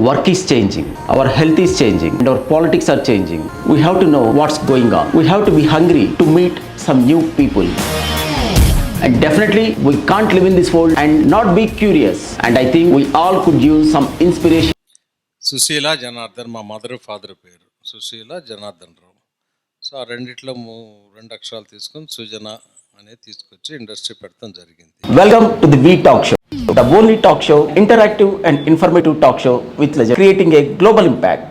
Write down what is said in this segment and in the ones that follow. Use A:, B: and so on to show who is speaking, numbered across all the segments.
A: Work is changing, our health is changing, and our politics are changing. We have to know what's going on. We have to be hungry to meet some new people. And definitely, we can't live in this world and not be curious. And I think we all could use some inspiration.
B: Susheela Janardhan మా mother father పేరు Susheela Janardhan Rao. So ఆ రెండిట్లో రెండు అక్షరాలు తీసుకొని సుజన అనేది తీసుకొచ్చి industry పెడతాం జరిగింది.
A: Welcome to the V Talk Show, the only talk show, interactive and informative talk show with leisure, creating a global impact.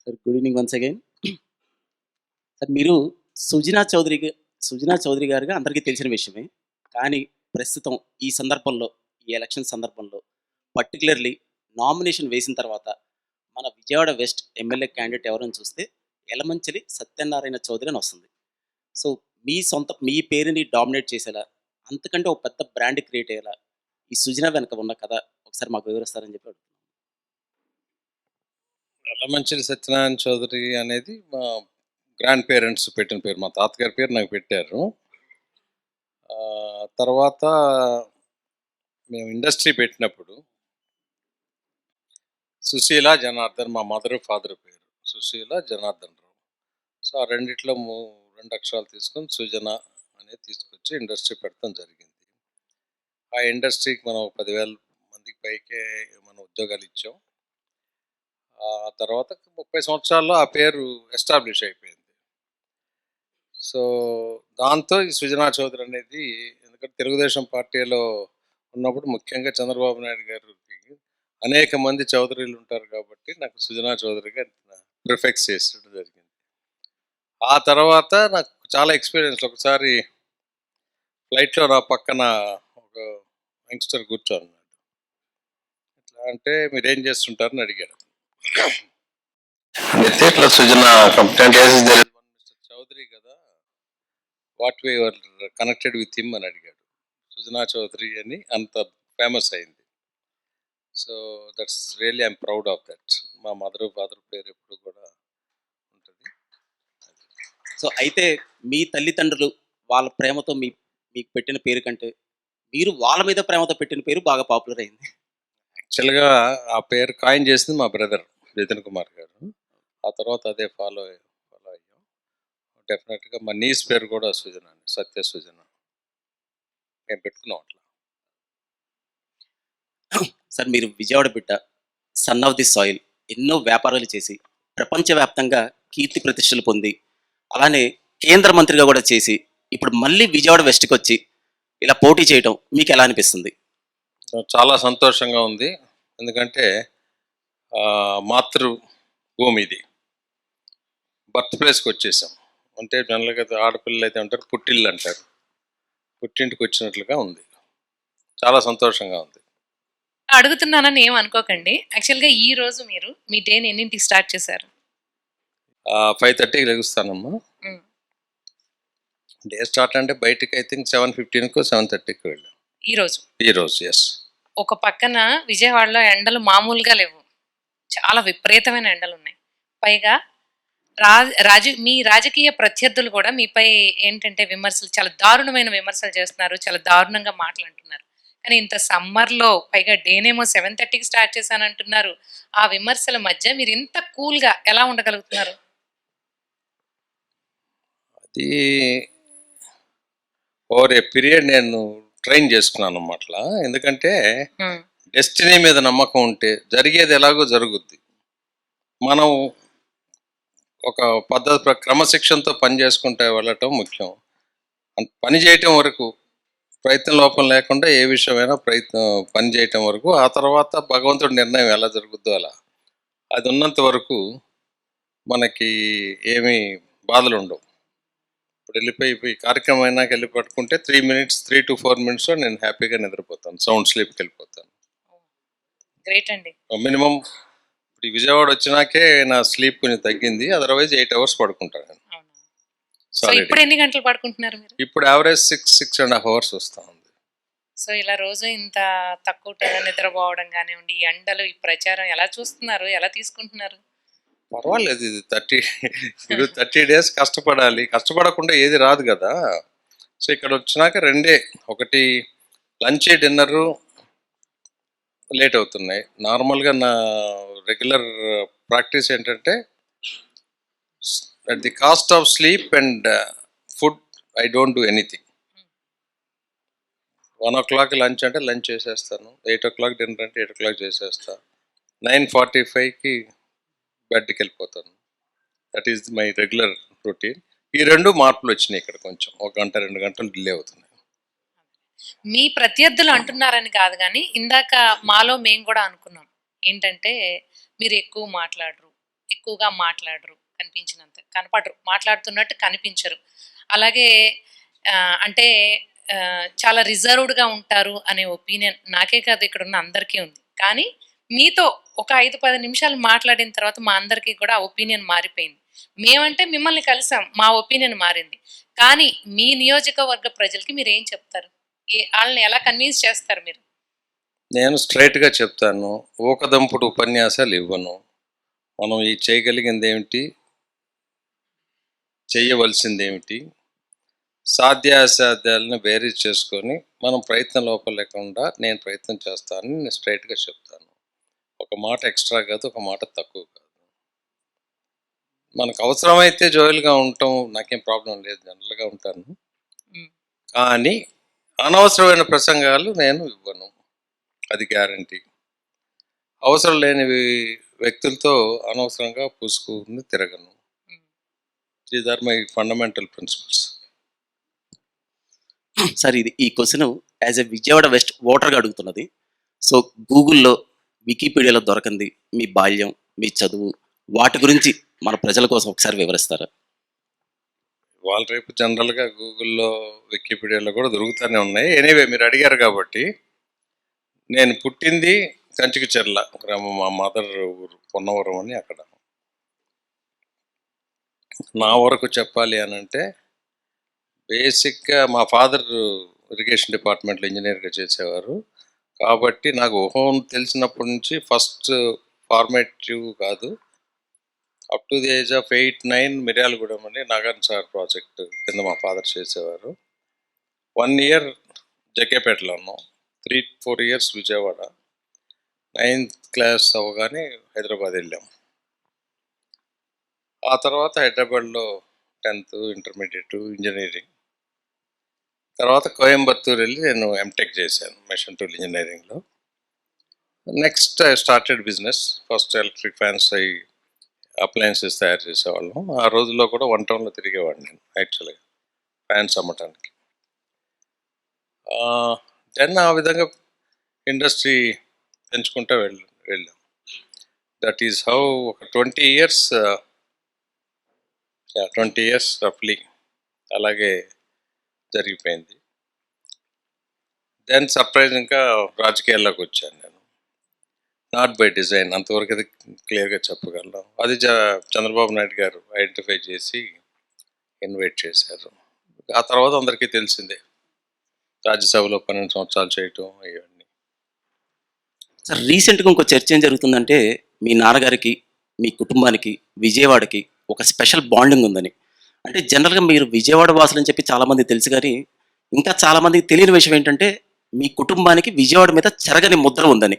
C: Sir good evening once again. Sir మీరు సుజనా చౌదరి గారుగా అందరికీ తెలిసిన విషయమే. కానీ ప్రస్తుతం ఈ సందర్భంలో, ఈ ఎలక్షన్ సందర్భంలో పర్టికులర్లీ నామినేషన్ వేసిన తర్వాత మన విజయవాడ వెస్ట్ ఎమ్మెల్యే క్యాండిడేట్ ఎవరని చూస్తే యలమంచిలి సత్యనారాయణ చౌదరి అని వస్తుంది. సో మీ పేరుని డామినేట్ చేసేలా, అంతకంటే ఒక పెద్ద బ్రాండ్ క్రియేట్ అయ్యేలా ఈ సుజనా వెనక ఉన్న కథ ఒకసారి మాకు వివరిస్తారని చెప్పి అడుగుతున్నాను.
B: యలమంచిలి సత్యనారాయణ చౌదరి అనేది మా గ్రాండ్ పేరెంట్స్ పెట్టిన పేరు. మా తాతగారి పేరు నాకు పెట్టారు. తర్వాత మేము ఇండస్ట్రీ పెట్టినప్పుడు సుశీల జనార్దన్ మా మదర్ ఫాదర్ పేరు సుశీల జనార్దన్ రావు. సో ఆ రెండిట్లో రెండు అక్షరాలు తీసుకొని సుజన అనేది తీసుకొచ్చి ఇండస్ట్రీ పెడతాం జరిగింది. ఆ ఇండస్ట్రీకి మనం 10,000 మందికి పైకే మనం ఉద్యోగాలు ఇచ్చాం. ఆ తర్వాత 30 సంవత్సరాల్లో ఆ పేరు ఎస్టాబ్లిష్ అయిపోయింది. సో దాంతో ఈ సుజనా చౌదరి అనేది, ఎందుకంటే తెలుగుదేశం పార్టీలో ఉన్నప్పుడు ముఖ్యంగా చంద్రబాబు నాయుడు గారికి అనేక మంది చౌదరీలు ఉంటారు కాబట్టి నాకు సుజనా చౌదరిగా ప్రిఫెక్స్ చేసడం జరిగింది. ఆ తర్వాత నాకు చాలా ఎక్స్పీరియన్స్. ఒకసారి ఫ్లైట్లో నా పక్కన ఒక యంగ్స్టర్ కూర్చోన్నాడు. ఎట్లా అంటే మీరేం చేస్తుంటారని అడిగాడు. ఇట్లా సుజనా మిస్టర్ చౌదరి కదా, what way your connected with him అని అడిగాడు. సుజనా చౌదరి అని అంత ఫేమస్ అయింది. So that's really I'm proud of that. మా మదర్ ఫాదర్ పేరు ఎప్పుడు కూడా ఉంటుంది.
C: సో అయితే మీ తల్లిదండ్రులు వాళ్ళ ప్రేమతో మీకు పెట్టిన పేరు కంటే మీరు వాళ్ళ మీద ప్రేమతో పెట్టిన పేరు బాగా పాపులర్ అయింది.
B: యాక్చువల్గా ఆ పేరు కాయిన్ చేసింది మా బ్రదర్ నితిన్ కుమార్ గారు. ఆ తర్వాత అదే ఫాలో అయ్యాం. డెఫినెట్గా మా నీస్ పేరు కూడా సుజన అండి, సత్య సుజన. మేము పెట్టుకున్నాం అట్లా.
C: సార్ మీరు విజయవాడ బిడ్డ, సన్ ఆఫ్ ది సాయిల్, ఎన్నో వ్యాపారాలు చేసి ప్రపంచవ్యాప్తంగా కీర్తి ప్రతిష్టలు పొంది, అలానే కేంద్ర మంత్రిగా కూడా చేసి ఇప్పుడు మళ్ళీ విజయవాడ వెస్ట్కి వచ్చి ఇలా పోటీ చేయడం మీకు ఎలా అనిపిస్తుంది?
B: చాలా సంతోషంగా ఉంది. ఎందుకంటే మాతృభూమి ఇది, బర్త్ ప్లేస్కి వచ్చేసాం. అంటే జనరల్గా ఆడపిల్లలు అయితే అంటారు పుట్టిల్లు అంటారు, పుట్టింటికి వచ్చినట్లుగా ఉంది. చాలా సంతోషంగా ఉంది.
D: అడుగుతున్నానని ఏం అనుకోకండి. యాక్చువల్గా ఈ రోజు మీరు మీ డేని ఎన్నింటికి స్టార్ట్ చేశారు?
B: 5:30కి లెగుస్తానమ్మా. డే స్టార్ట్ అంటే బయటికి ఐ థింక్ 7:15కో 7:30కో వెళ్ళాం ఈరోజు. ఎస్.
D: ఒక పక్కన విజయవాడలో ఎండలు మామూలుగా లేవు, చాలా విపరీతమైన ఎండలు ఉన్నాయి. పైగా మీ రాజకీయ ప్రత్యర్థులు కూడా మీపై ఏంటంటే విమర్శలు, చాలా దారుణమైన విమర్శలు చేస్తున్నారు, చాలా దారుణంగా మాట్లాడుతున్నారు. కానీ ఇంత సమ్మర్లో పైగా డేనేమో 7:30కి స్టార్ట్ చేశానంటున్నారు. ఆ విమర్శల మధ్య మీరు ఇంత కూల్గా ఎలా ఉండగలుగుతున్నారు?
B: అది ఓవర్ ఏ పీరియడ్ నేను ట్రైన్ చేసుకున్నాను అన్నమాట. ఎందుకంటే డెస్టినీ మీద నమ్మకం ఉంటే జరిగేది ఎలాగో జరుగుద్ది. మనం ఒక పద్ధతి క్రమశిక్షణతో పని చేసుకుంటే వెళ్ళటం ముఖ్యం. పని చేయటం వరకు ప్రయత్నం లోపం లేకుండా ఏ విషయమైనా పని చేయటం వరకు, ఆ తర్వాత భగవంతుడి నిర్ణయం ఎలా జరుగుద్దో అలా. అది ఉన్నంత వరకు మనకి ఏమీ బాధలు ఉండవు. ఇప్పుడు వెళ్ళిపోయి కార్యక్రమం అయినాక వెళ్ళి పట్టుకుంటే 3 to 4 మినిట్స్లో నేను హ్యాపీగా నిద్రపోతాను, సౌండ్ స్లీప్కి వెళ్ళిపోతాను.
D: గ్రేట్ అండి.
B: మినిమం ఇప్పుడు విజయవాడ వచ్చినాకే నా స్లీప్ కొంచెం తగ్గింది. అదర్వైజ్ 8 hours పడుకుంటాను.
D: ఇప్పుడు ఎన్ని గంటలు పడుకుంటున్నారు మీరు?
B: ఇప్పుడు యావరేజ్ 6.5 hours వస్తా ఉంది.
D: సో ఇలా రోజు ఇంత తక్కువ నిద్రపోవడం కానివ్వండి, ఈ ఎండలు, ఈ ప్రచారం ఎలా చూస్తున్నారు, ఎలా తీసుకుంటున్నారు?
B: పర్వాలేదు, ఇది 30 days కష్టపడాలి, కష్టపడకుండా ఏది రాదు కదా. సో ఇక్కడ వచ్చినాక రెండే, ఒకటి లంచ్ డిన్నరు లేట్ అవుతున్నాయి. నార్మల్గా నా రెగ్యులర్ ప్రాక్టీస్ ఏంటంటే at the cost of sleep and food I don't do anything. 1 o'clock lunch అంటే లంచ్ చేసేస్తాను, 8 o'clock డిన్నర్ అంటే 8 o'clock చేసేస్తాను, 9:45కి బెడ్కి వెళ్ళిపోతాను. That is my regular routine. ఈ 2 మార్పులు వచ్చినాయి ఇక్కడ, కొంచెం 1 గంట 2 గంటలు డిలే అవుతున్నాయి.
D: మీ ప్రత్యర్థులు అంటున్నారని కాదు కానీ ఇందాక మాలో మేము కూడా అనుకున్నాం ఏంటంటే మీరు ఎక్కువగా మాట్లాడరు, కనపడరు, మాట్లాడుతున్నట్టు కనిపించరు. అలాగే అంటే చాలా రిజర్వ్డ్గా ఉంటారు అనే ఒపీనియన్ నాకే కాదు ఇక్కడ ఉన్న అందరికీ ఉంది. కానీ మీతో ఒక 5-10 నిమిషాలు మాట్లాడిన తర్వాత మా అందరికీ కూడా ఆ ఒపీనియన్ మారిపోయింది. మేమంటే మిమ్మల్ని కలిసాం, మా ఒపీనియన్ మారింది. కానీ మీ నియోజకవర్గ ప్రజలకి మీరు ఏం చెప్తారు? వాళ్ళని ఎలా కన్విన్స్ చేస్తారు మీరు?
B: నేను స్ట్రైట్గా చెప్తాను, ఊకదంపుడు ఉపన్యాసాలు ఇవ్వను. మనం ఈ చేయగలిగింది ఏమిటి, చేయవలసింది ఏమిటి, సాధ్యాసాధ్యాలను బేరీజ్ చేసుకొని మనం ప్రయత్నం లోపం లేకుండా నేను ప్రయత్నం చేస్తానని నేను స్ట్రైట్గా చెప్తాను. ఒక మాట ఎక్స్ట్రా కాదు, ఒక మాట తక్కువ కాదు. మనకు అవసరమైతే జోయల్గా ఉంటాం, నాకేం ప్రాబ్లం లేదు, జనరల్గా ఉంటాను. కానీ అనవసరమైన ప్రసంగాలు నేను ఇవ్వను, అది గ్యారంటీ. అవసరం లేని వ్యక్తులతో అనవసరంగా పూసుకుని తిరగను. These are my fundamental principles.
C: Sir ఈ question as a Vijayawada west ఓటర్గా అడుగుతున్నది. సో గూగుల్లో, వికీపీడియాలో దొరకంది మీ బాల్యం, మీ చదువు, వాటి గురించి మన ప్రజల కోసం ఒకసారి వివరిస్తారా?
B: వాళ్ళ రేపు జనరల్గా గూగుల్లో, వికీపీడియాలో కూడా దొరుకుతూనే ఉన్నాయి. ఎనీవే, మీరు అడిగారు కాబట్టి, నేను పుట్టింది కంచికచెర్ల గ్రామం, మా మదర్ ఊరు పొన్నవరం అని. అక్కడ నా వరకు చెప్పాలి అని అంటే, బేసిక్గా మా ఫాదర్ ఇరిగేషన్ డిపార్ట్మెంట్లో ఇంజనీర్గా చేసేవారు. కాబట్టి నాకు ఊహం తెలిసినప్పటి నుంచి ఫస్ట్ ఫార్మేటివ్ కాదు, up to the age of 8-9 Miryalagudem అని నాగార్జున సాగర్ ప్రాజెక్ట్ కింద మా ఫాదర్ చేసేవారు. 1 year జగ్గేపేటలో ఉన్నాం, 3-4 years విజయవాడ. 9th class అవ్వగానే హైదరాబాద్ వెళ్ళాం. ఆ తర్వాత హైదరాబాద్లో 10th, ఇంటర్మీడియట్, ఇంజనీరింగ్. తర్వాత కోయంబత్తూర్ వెళ్ళి నేను ఎంటెక్ చేశాను మెషిన్ టూల్ ఇంజనీరింగ్లో. Next I started business. First electric fans appliances తయారు చేసేవాళ్ళం. ఆ రోజుల్లో కూడా 1 townలో తిరిగేవాడిని నేను యాక్చువల్గా ఫ్యాన్స్ అమ్మటానికి. దెన్ ఆ విధంగా ఇండస్ట్రీ పెంచుకుంటూ వెళ్ళాం. దట్ ఈస్ హౌ ఒక 20 years రఫ్లీ అలాగే జరిగిపోయింది. దెన్ సర్ప్రైజింగ్గా రాజకీయాల్లోకి వచ్చాను నేను. నాట్ బై డిజైన్, అంతవరకు అది క్లియర్గా చెప్పగలను. అది చంద్రబాబు నాయుడు గారు ఐడెంటిఫై చేసి ఇన్వైట్ చేశారు. ఆ తర్వాత అందరికీ తెలిసిందే, రాజ్యసభలో 12 సంవత్సరాలు చేయటం ఇవన్నీ.
C: సార్ రీసెంట్గా ఇంకో చర్చ ఏం జరుగుతుందంటే, మీ నాన్నగారికి, మీ కుటుంబానికి, విజయవాడకి ఒక స్పెషల్ బాండింగ్ ఉందని. అంటే జనరల్గా మీరు విజయవాడ వాసులు అని చెప్పి చాలామంది తెలుసు, కానీ ఇంకా చాలామందికి తెలియని విషయం ఏంటంటే మీ కుటుంబానికి విజయవాడ మీద చెరగని ముద్ర ఉందని.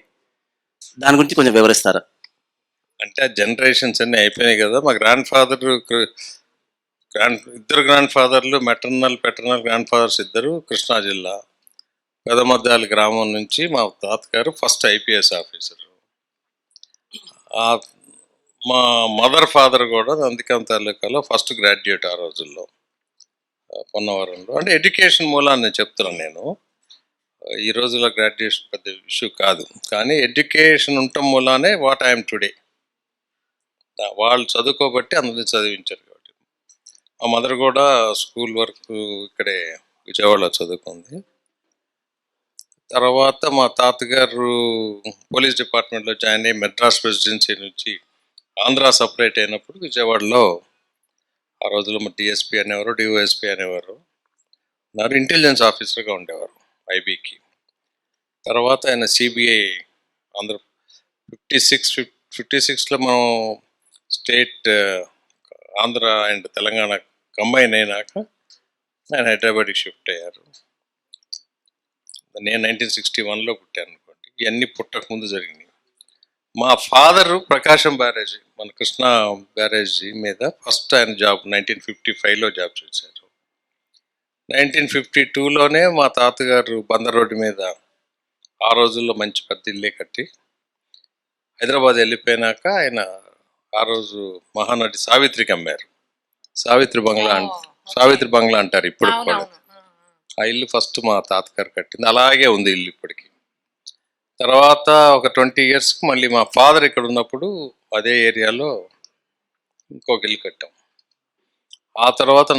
C: దాని గురించి కొంచెం వివరిస్తారా?
B: అంటే ఆ జనరేషన్స్ అన్నీ అయిపోయినాయి కదా. మా ఇద్దరు గ్రాండ్ ఫాదర్లు, మెటర్నల్ గ్రాండ్ ఫాదర్స్ ఇద్దరు కృష్ణా జిల్లా పెదమద్దాలి గ్రామం నుంచి. మా తాతగారు ఫస్ట్ IPS ఆఫీసరు. మా మదర్ ఫాదర్ కూడా నందికం తాలూకాలో ఫస్ట్ గ్రాడ్యుయేట్ ఆ రోజుల్లో, పొన్నవరంలో. అంటే ఎడ్యుకేషన్ మూలాన్ని చెప్తున్నాను నేను. ఈ రోజుల్లో గ్రాడ్యుయేషన్ పెద్ద ఇష్యూ కాదు, కానీ ఎడ్యుకేషన్ ఉండటం మూలానే వాట్ ఐఎమ్ టుడే. వాళ్ళు చదువుకోబట్టి అందరినీ చదివించారు కాబట్టి. మా మదర్ కూడా స్కూల్ వరకు ఇక్కడే విజయవాడలో చదువుకుంది. తర్వాత మా తాతగారు పోలీస్ డిపార్ట్మెంట్లో జాయిన్ అయ్యి మెడ్రాస్ ప్రెసిడెన్సీ నుంచి ఆంధ్ర సపరేట్ అయినప్పుడు విజయవాడలో, ఆ రోజుల్లో మా DSP అనేవారు, DOSP అనేవారు, నాకు ఇంటెలిజెన్స్ ఆఫీసర్గా ఉండేవారు IBకి. తర్వాత ఆయన CBI ఆంధ్ర 56లో మనం state Andhra and Telangana combine అయినాక ఆయన హైదరాబాద్కి షిఫ్ట్ అయ్యారు. నేను 1961లో పుట్టాను అనుకోండి. ఇవన్నీ పుట్టక ముందు జరిగినాయి. మా ఫాదరు ప్రకాశం బ్యారేజీ, మన కృష్ణా బ్యారేజీ మీద ఫస్ట్ ఆయన జాబ్ 1955లో జాబ్ చేశారు. 1952లోనే మా తాతగారు బందర్ రోడ్డు మీద ఆ రోజుల్లో మంచి పెద్ద ఇల్లే కట్టి హైదరాబాద్ వెళ్ళిపోయినాక ఆయన ఆ రోజు మహానటి సావిత్రికి అమ్మారు. సావిత్రి బంగ్లా అంటారు ఇప్పుడు కూడా. ఆ ఇల్లు ఫస్ట్ మా తాతగారు కట్టింది, అలాగే ఉంది ఇల్లు ఇప్పటికి. తర్వాత ఒక 20 ఇయర్స్కి మళ్ళీ మా ఫాదర్ ఇక్కడ ఉన్నప్పుడు అదే ఏరియాలో ఇంకొక ఇల్లు కట్టాం. ఆ తర్వాత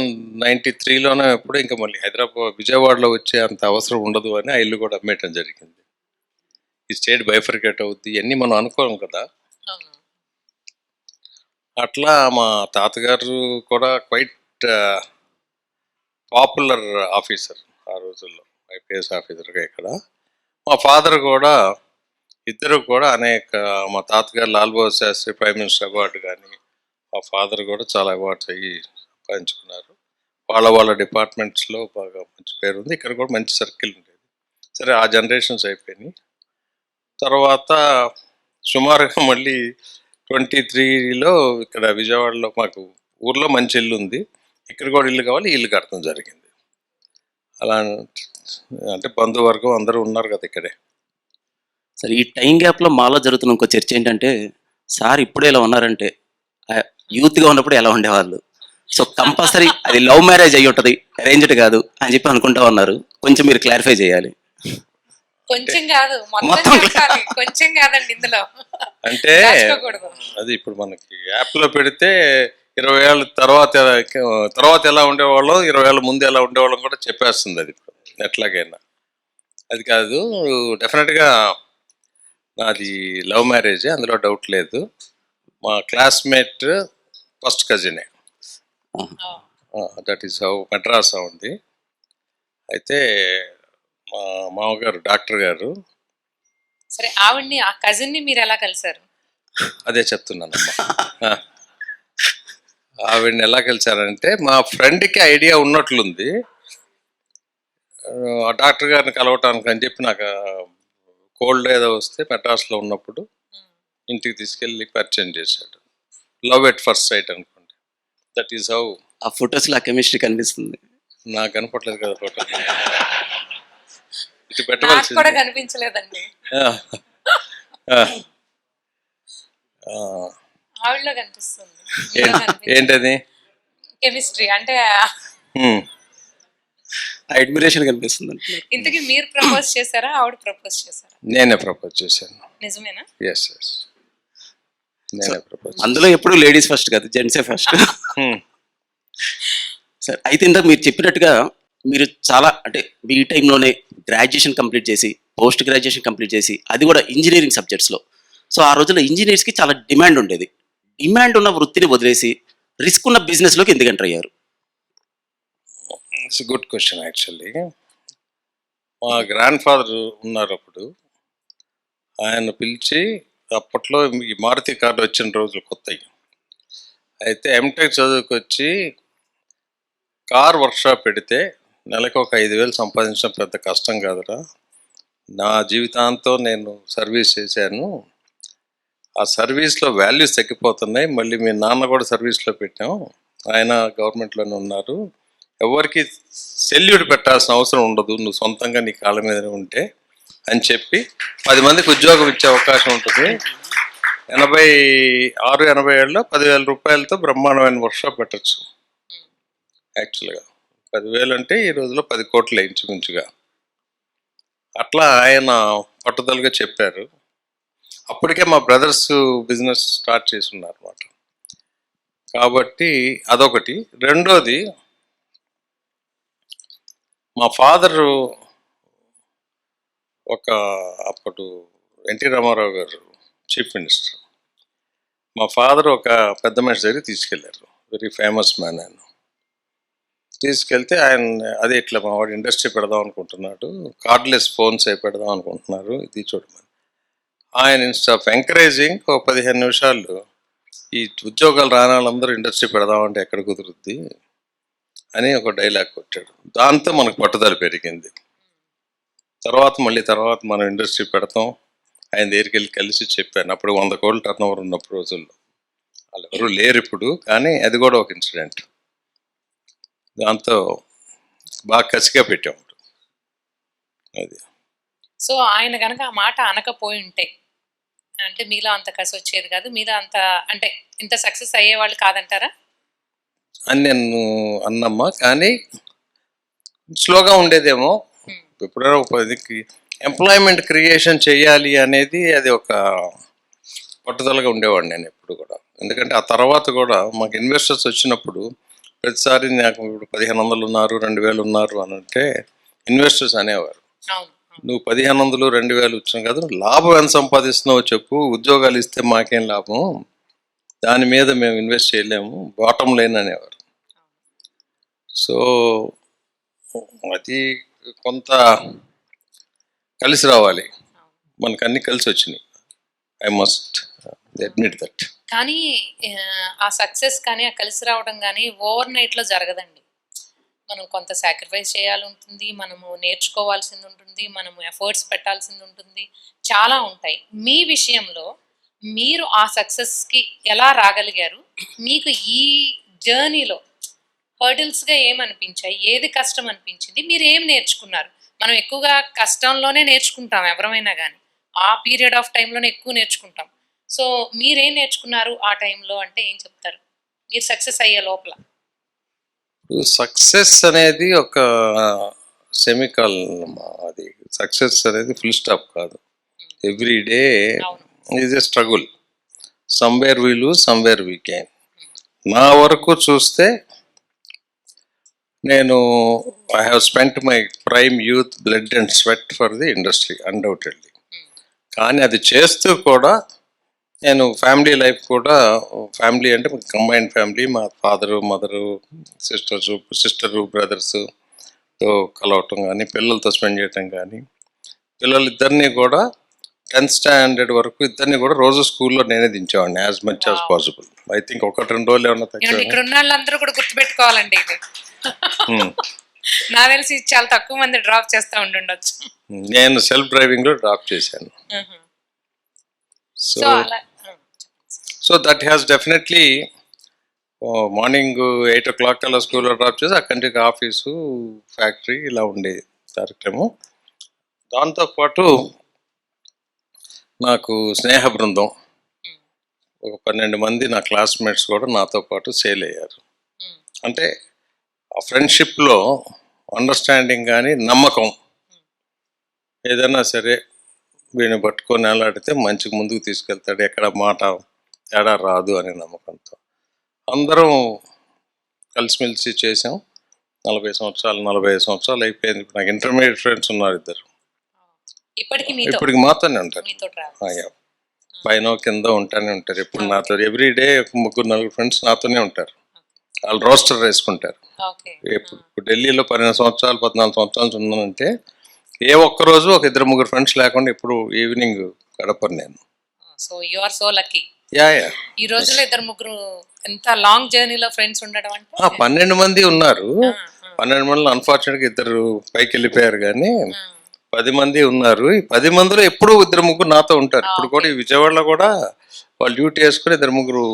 B: 93లోనే ఎప్పుడు ఇంకా మళ్ళీ విజయవాడలో వచ్చే అంత అవసరం ఉండదు అని ఆ ఇల్లు కూడా అమ్మేయటం జరిగింది. ఈ స్టేట్ బైఫర్కేట్ అవుద్ది, ఇవన్నీ మనం అనుకోం కదా. అట్లా మా తాతగారు కూడా క్వైట్ పాపులర్ ఆఫీసర్ ఆ రోజుల్లో, ఐపీఎస్ ఆఫీసర్గా ఇక్కడ. మా ఫాదర్ కూడా, ఇద్దరు కూడా అనేక, మా తాతగారు Lal Bahadur Shastri prime minister award కానీ, మా ఫాదర్ కూడా చాలా అవార్డ్స్ అయ్యి సంపాదించుకున్నారు. వాళ్ళ డిపార్ట్మెంట్స్లో బాగా మంచి పేరు ఉంది. ఇక్కడ కూడా మంచి సర్కిల్ ఉండేది. సరే, ఆ జనరేషన్స్ అయిపోయినాయి. తర్వాత సుమారుగా మళ్ళీ 23లో ఇక్కడ విజయవాడలో మాకు ఊర్లో మంచి ఇల్లు ఉంది, ఇక్కడ కూడా ఇల్లు కావాలి, ఇల్లు కట్టడం జరిగింది. అలా అంటే బంధువర్గం అందరూ ఉన్నారు కదా ఇక్కడే.
C: సరే, ఈ టైం గ్యాప్లో మాలో జరుగుతున్న ఇంకో చర్చ ఏంటంటే, సార్ ఇప్పుడే ఇలా ఉన్నారంటే యూత్గా ఉన్నప్పుడు ఎలా ఉండేవాళ్ళు. సో కంపల్సరీ అది లవ్ మ్యారేజ్ అయ్యి ఉంటుంది, అరేంజ్డ్ కాదు అని చెప్పి అనుకుంటా ఉన్నారు. కొంచెం మీరు క్లారిఫై చేయాలి.
D: కొంచెం కాదు, మొత్తం చెప్పాలి. కొంచెం కాదండి ఇందులో.
B: అంటే అది ఇప్పుడు మనకి యాప్లో పెడితే 20 ఏళ్ళ తర్వాత ఎలా ఉండేవాళ్ళం, 20 ఏళ్ళ ముందు ఎలా ఉండేవాళ్ళం కూడా చెప్పేస్తుంది అది ఎట్లాగైనా. అది కాదు, డెఫినెట్గా నాది లవ్ మ్యారేజే, అందులో డౌట్ లేదు. మా క్లాస్మేట్ ఫస్ట్ కజినే, దట్ ఈస్ హౌ మెడ్రాస్ ఉంది. అయితే మా మామగారు డాక్టర్ గారు.
D: సరే, ఆవిడ్ని, ఆ కజిన్ ని మీరు ఎలా కలిసారు?
B: అదే చెప్తున్నానమ్మా. ఆవిడని ఎలా కలిసారంటే, మా ఫ్రెండ్కి ఐడియా ఉన్నట్లుంది ఆ డాక్టర్ గారిని కలవటానికి అని చెప్పి. నాకు కోల్డ్ ఏదో వస్తే మెడ్రాస్లో ఉన్నప్పుడు ఇంటికి తీసుకెళ్ళి పరిచయం చేశాడు. లవ్ ఎట్ ఫస్ట్ సైట్ అనుకోండి. That is how.
C: ఆ ఫొటోస్లో కెమిస్ట్రీ కనిపిస్తుంది.
B: నాకు కనపట్లేదు కదా ఫోటో, ఇటు
D: నాకు
B: పెట్టవలసింది.
D: కూడా కనిపించలేదండి. ఆవిడలో కనిపిస్తుంది.
B: ఏంటది?
D: కెమిస్ట్రీ అంటే
C: అడ్మిరేషన్ కనిపిస్తుంది.
D: ఇంతకీ మీరు ప్రపోజ్ చేశారా, ఆవిడ ప్రపోజ్ చేశారా?
B: నేనే ప్రపోజ్ చేశాను.
D: నిజమేనా?
B: ఎస్ ఎస్, నేనే ప్రపోజ్.
C: అందులో ఎప్పుడు లేడీస్ ఫస్ట్ కాదు, జెంట్సే ఫస్ట్. సరే, అయితే ఇందాక మీరు చెప్పినట్టుగా మీరు చాలా అంటే మీ టైంలోనే గ్రాడ్యుయేషన్ కంప్లీట్ చేసి, పోస్ట్ గ్రాడ్యుయేషన్ కంప్లీట్ చేసి, అది కూడా ఇంజనీరింగ్ సబ్జెక్ట్స్లో. సో ఆ రోజుల్లో ఇంజనీర్స్కి చాలా డిమాండ్ ఉండేది. డిమాండ్ ఉన్న వృత్తిని వదిలేసి రిస్క్ ఉన్న బిజినెస్లోకి ఎందుకు ఎంటర్ అయ్యారు?
B: It's good question. యాక్చువల్లీ మా గ్రాండ్ ఫాదర్ ఉన్నారు అప్పుడు, ఆయన పిలిచి, అప్పట్లో ఈ మారుతి కార్డు వచ్చిన రోజులు కొత్తవి. అయితే ఎంటెక్ చదువుకొచ్చి కార్ వర్క్షాప్ పెడితే నెలకు ఒక 5,000 సంపాదించడం పెద్ద కష్టం కాదురా, నా జీవితాంతం నేను సర్వీస్ చేశాను, ఆ సర్వీస్లో వాల్యూస్ తగ్గిపోతున్నాయి, మళ్ళీ మీ నాన్న కూడా సర్వీస్లో పెట్టాం, ఆయన గవర్నమెంట్లోనే ఉన్నారు, ఎవరికి సెల్యూట్ పెట్టాల్సిన అవసరం ఉండదు, నువ్వు సొంతంగా నీ కాళ్ళ మీదనే ఉంటే అని చెప్పి 10 మందికి ఉద్యోగం ఇచ్చే అవకాశం ఉంటుంది. 86-87లో 10,000 రూపాయలతో బ్రహ్మాండమైన వర్క్షాప్ పెట్టచ్చు. యాక్చువల్గా 10,000 అంటే ఈ రోజులో 10 కోట్లు ఇంచుమించుగా. అట్లా ఆయన పట్టుదలగా చెప్పారు. అప్పటికే మా బ్రదర్స్ బిజినెస్ స్టార్ట్ చేసి ఉన్నారు అన్నమాట. కాబట్టి అదొకటి. రెండోది, మా ఫాదరు అప్పుడు ఎన్టీ రామారావు గారు చీఫ్ మినిస్టర్. మా ఫాదర్ ఒక పెద్ద మనిషి దగ్గర తీసుకెళ్లారు, వెరీ ఫేమస్ మ్యాన్. ఆయన తీసుకెళ్తే ఆయన అదే ఇట్లా మా వాడు ఇండస్ట్రీ పెడదాం అనుకుంటున్నాడు, కార్డ్లెస్ ఫోన్స్ అయి పెడదాం అనుకుంటున్నారు, ఇది చూడమని. ఆయన ఇన్స్టెడ్ ఆఫ్ ఎంకరేజింగ్ 15 నిమిషాలు ఈ ఉద్యోగాలు రాని వాళ్ళందరూ ఇండస్ట్రీ పెడదామంటే ఎక్కడ కుదురుద్ది అని ఒక డైలాగ్ కొట్టాడు. దాంతో మనకు పట్టుదల పెరిగింది. తర్వాత మనం ఇండస్ట్రీ పెడతాం ఆయన దగ్గరికి వెళ్ళి కలిసి చెప్పాను. అప్పుడు 100 కోట్ల టర్న్ ఓవర్ ఉన్నప్పుడు రోజుల్లో, వాళ్ళు ఎవరు లేరు ఇప్పుడు, కానీ అది కూడా ఒక ఇన్సిడెంట్. దాంతో బాగా కసిగా పెట్టాం అది.
D: సో ఆయన కనుక ఆ మాట అనకపోయి ఉంటే అంటే మీలో అంత కసి వచ్చేది కాదు, మీలో అంత అంటే ఇంత సక్సెస్ అయ్యేవాళ్ళు కాదంటారా?
B: అని నేను అన్నమ్మా, కానీ స్లోగా ఉండేదేమో. ఎప్పుడైనా ఒక ఎంప్లాయ్మెంట్ క్రియేషన్ చేయాలి అనేది అది ఒక పట్టుదలగా ఉండేవాడిని నేను ఎప్పుడు కూడా. ఎందుకంటే ఆ తర్వాత కూడా మాకు ఇన్వెస్టర్స్ వచ్చినప్పుడు ప్రతిసారి నాకు ఇప్పుడు 1500 ఉన్నారు, 2000 ఉన్నారు అని అంటే ఇన్వెస్టర్స్ అనేవారు,
D: అవును.
B: నువ్వు 1500 2000 వచ్చిన కదా, లాభం ఎంత సంపాదిస్తున్నావో చెప్పు, ఉద్యోగాలు ఇస్తే మాకేం లాభం, దాని మీద మేము ఇన్వెస్ట్ చేయలేము, బాటం లైన్ అనేవారు. సో అది కొంత కలిసి రావాలి, మనకు అన్ని కలిసి వచ్చినాయి. I must admit that.
D: కానీ ఆ సక్సెస్ కానీ ఆ కలిసి రావడం కానీ ఓవర్ నైట్లో జరగదండి. మనం కొంత సాక్రిఫైస్ చేయాలి ఉంటుంది, మనము నేర్చుకోవాల్సింది ఉంటుంది, మనము ఎఫర్ట్స్ పెట్టాల్సింది ఉంటుంది, చాలా ఉంటాయి. మీ విషయంలో మీరు ఆ సక్సెస్కి ఎలా రాగలిగారు? మీకు ఈ జర్నీలో హర్డిల్స్గా ఏమనిపించాయి, ఏది కష్టం అనిపించింది, మీరు ఏం నేర్చుకున్నారు? మనం ఎక్కువగా కష్టంలోనే నేర్చుకుంటాం ఎవరమైనా కానీ, ఆ పీరియడ్ ఆఫ్ టైంలోనే ఎక్కువ నేర్చుకుంటాం. సో మీరేం నేర్చుకున్నారు ఆ టైంలో అంటే ఏం చెప్తారు మీరు సక్సెస్ అయ్యే లోపల?
B: సక్సెస్ అనేది ఒక సెమికాల్, అది సక్సెస్ అనేది ఫుల్ స్టాప్ కాదు. Every day is a struggle, somewhere we lose somewhere we gain. నా వరకు చూస్తే నేను I have spent my prime youth blood and sweat for the industry undoubtedly. కానీ అది చేస్తూ కూడా నేను ఫ్యామిలీ లైఫ్ కూడా, ఫ్యామిలీ అంటే కంబైన్డ్ ఫ్యామిలీ, మా ఫాదరు మదరు సిస్టరు బ్రదర్స్తో కలవటం కానీ, పిల్లలతో స్పెండ్ చేయటం కానీ, పిల్లలిద్దరినీ కూడా 10th స్టాండర్డ్ వరకు ఇద్దరిని కూడా రోజు స్కూల్లో నేనే దించేవాడిని as much as possible. I think 1-2 రోజులు ఏమన్నా తక్కువ.
D: ఇక్కడ ఉన్న వాళ్ళందరూ కూడా గుర్తుపెట్టుకోవాలండి ఇది. నాకు తెలిసి చాలా తక్కువ మంది డ్రాప్ చేస్తూ ఉండొచ్చు.
B: నేను సెల్ఫ్ డ్రైవింగ్లో డ్రాప్ చేశాను. So that has definitely morning 8 o'clock అలా స్కూల్లో డ్రాప్ చేసి అక్కడి నుంచి ఆఫీసు, ఫ్యాక్టరీ ఇలా ఉండేది కార్యక్రమం. దాంతోపాటు నాకు స్నేహ బృందం ఒక 12 మంది నా క్లాస్మేట్స్ కూడా నాతో పాటు సేల్ అయ్యారు. అంటే ఆ ఫ్రెండ్షిప్లో అండర్స్టాండింగ్ కానీ నమ్మకం, ఏదైనా సరే వీడిని పట్టుకొని అలాడితే మంచిగా ముందుకు తీసుకెళ్తాడు, ఎక్కడ మాట తేడా రాదు అనే నమ్మకంతో అందరం కలిసిమెలిసి చేసాం. 45 సంవత్సరాలు అయిపోయింది. ఇప్పుడు నాకు ఇంటర్మీడియట్ ఫ్రెండ్స్ ఉన్నారు ఇద్దరు, ఇప్పటికి మాతోనే ఉంటారు. పైన కింద ఉంటానే ఉంటారు ఎప్పుడు నాతో. ఎవ్రీ డే 3-4 ఫ్రెండ్స్ నాతోనే ఉంటారు. వాళ్ళు రోస్టర్ వేసుకుంటారు. ఇప్పుడు ఢిల్లీలో 12 సంవత్సరాలు 14 సంవత్సరాలు ఉన్నానంటే ఏ ఒక్కరోజు ఒక 2-3 ఫ్రెండ్స్ లేకుండా ఇప్పుడు ఈవినింగ్ గడపను నేను.
D: So you are so lucky.
B: Yeah
D: ఈ రోజుల్లో 2-3 ఎంత లాంగ్ జర్నీలో ఫ్రెండ్స్ ఉండడం అంటే
B: 12 మంది ఉన్నారు. 12 మందిలో అన్ఫార్చునేట్గా 2 పైకి వెళ్ళిపోయారు, కానీ 10 మంది ఉన్నారు. ఈ 10 మందిలో ఎప్పుడు 2-3 నాతో ఉంటారు. ఇప్పుడు కూడా ఈ విజయవాడలో కూడా వాళ్ళు డ్యూటీ వేసుకుని 2-3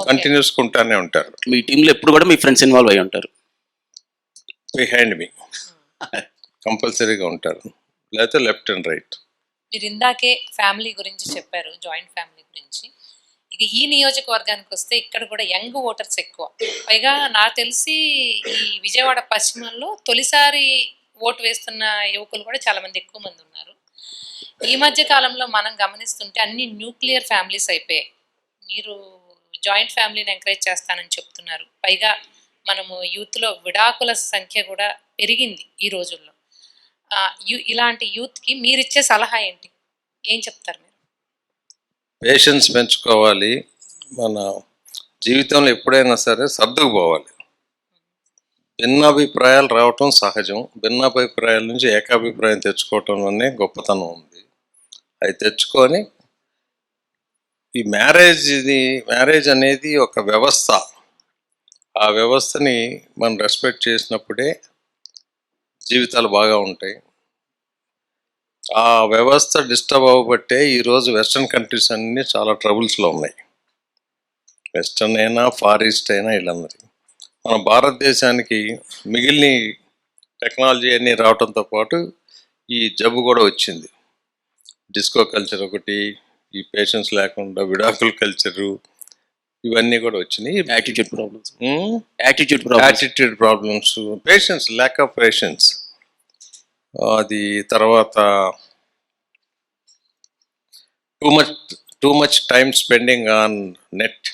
B: కంటిన్యూస్ ఉంటానే ఉంటారు.
C: మీ టీంలో ఎప్పుడు కూడా మీ ఫ్రెండ్స్ ఇన్వాల్వ్ అయి ఉంటారు?
B: బిహైండ్ మీ కంపల్సరీగా ఉంటారు, లేకపోతే లెఫ్ట్ అండ్ రైట్.
D: మీరు ఇందాకే ఫ్యామిలీ గురించి చెప్పారు, జాయింట్ ఫ్యామిలీ గురించి. ఇక ఈ నియోజకవర్గానికి వస్తే ఇక్కడ కూడా యంగ్ ఓటర్స్ ఎక్కువ. పైగా నాకు తెలిసి ఈ విజయవాడ పశ్చిమంలో తొలిసారి ఓటు వేస్తున్న యువకులు కూడా చాలా మంది ఎక్కువ మంది ఉన్నారు. ఈ మధ్య కాలంలో మనం గమనిస్తుంటే అన్ని న్యూక్లియర్ ఫ్యామిలీస్ అయిపోయాయి. మీరు జాయింట్ ఫ్యామిలీని ఎంకరేజ్ చేస్తానని చెప్తున్నారు. పైగా మనము యూత్లో విడాకుల సంఖ్య కూడా పెరిగింది ఈ రోజుల్లో. ఇలాంటి యూత్కి మీరిచ్చే సలహా ఏంటి, ఏం చెప్తారు మీరు?
B: పేషెన్స్ పెంచుకోవాలి. మన జీవితంలో ఎప్పుడైనా సరే సర్దుకుపోవాలి. భిన్నాభిప్రాయాలు రావటం సహజం. భిన్నాభిప్రాయాల నుంచి ఏకాభిప్రాయం తెచ్చుకోవటంలోనే గొప్పతనం ఉంది. అవి తెచ్చుకొని ఈ మ్యారేజ్ అనేది ఒక వ్యవస్థ. ఆ వ్యవస్థని మనం రెస్పెక్ట్ చేసినప్పుడే జీవితాలు బాగా ఉంటాయి. ఆ వ్యవస్థ డిస్టర్బ్ అవ్వబట్టే ఈరోజు వెస్ట్రన్ కంట్రీస్ అన్నీ చాలా ట్రబుల్స్లో ఉన్నాయి. వెస్టర్న్ అయినా ఫార్ ఈస్ట్ అయినా వీళ్ళందరి మన భారతదేశానికి మిగిలిన టెక్నాలజీ అన్నీ రావడంతో పాటు ఈ జబ్బు కూడా వచ్చింది. డిస్కో కల్చర్ ఒకటి, ఈ పేషెన్స్ లేకుండా విడాకుల కల్చరు, ఇవన్నీ కూడా వచ్చినాయి.
C: Attitude problems
B: attitude problems, patience, lack of patience, అది తర్వాత too much time spending on net,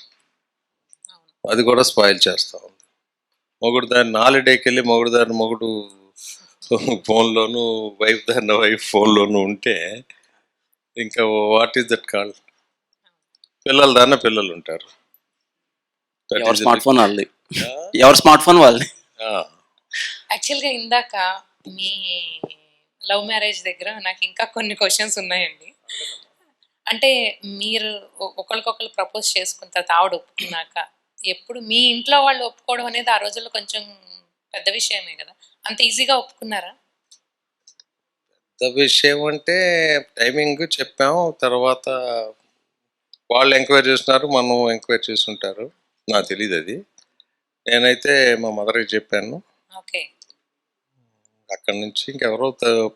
B: అది కూడా స్పాయిల్ చేస్తూ ఉంది. మొగుడు దాన్ని హాలిడేకి వెళ్ళి మొగుడు ఫోన్లోను, వైఫ్ దాన్ని వైఫ్ ఫోన్లోను ఉంటే ఇంకా వాట్ ఈస్ దట్ కాల్? పిల్లలు దాన్ని పిల్లలు ఉంటారు.
C: ఎవరి స్మార్ట్ ఫోన్ వాళ్ళది.
D: యాక్చువల్గా ఇందాక మీ లవ్ మ్యారేజ్ దగ్గర నాకు ఇంకా కొన్ని క్వశ్చన్స్ ఉన్నాయండి. అంటే మీరు ఒకరికొకరు ప్రపోజ్ చేసుకున్న తర్వాత ఆవిడ ఒప్పుకున్నాక ఎప్పుడు మీ ఇంట్లో వాళ్ళు ఒప్పుకోవడం అనేది ఆ రోజుల్లో కొంచెం పెద్ద విషయమే కదా, అంత ఈజీగా ఒప్పుకున్నారా?
B: పెద్ద విషయం అంటే టైమింగ్ చెప్పాము, తర్వాత వాళ్ళు ఎంక్వైరీ చేస్తున్నారు, మనం ఎంక్వైరీ చేస్తుంటారు. నాకు తెలియదు అది. నేనైతే మా మదర్కి చెప్పాను.
D: ఓకే.
B: అక్కడి నుంచి ఇంకెవరో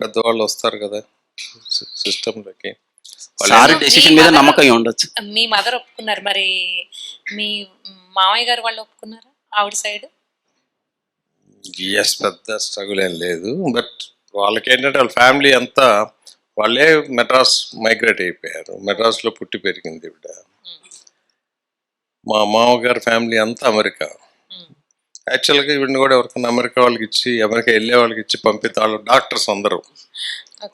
B: పెద్దవాళ్ళు వస్తారు కదా సిస్టంలోకి.
C: సార్ డెసిషన్ మీద నమ్మకం ఉండొచ్చు.
D: మీ మదర్ ఒప్పుకున్నారు, మరి మీ మామయ్య గారు వాళ్ళు ఒప్పుకున్నారా ఆవిడ సైడ్?
B: ఎస్, పెద్ద స్ట్రగుల్ ఏం లేదు. బట్ వాళ్ళకి ఏంటంటే వాళ్ళ ఫ్యామిలీ అంతా వాళ్ళే మెడ్రాస్ మైగ్రేట్ అయిపోయారు. మెడ్రాస్లో పుట్టి పెరిగింది ఇవిడ. మా మామగారి ఫ్యామిలీ అంతా అమెరికా. యాక్చువల్గా ఈవిడని కూడా ఎవరికైనా అమెరికా వెళ్ళే వాళ్ళకి ఇచ్చి పంపిద్దాం, వాళ్ళు డాక్టర్స్ అందరూ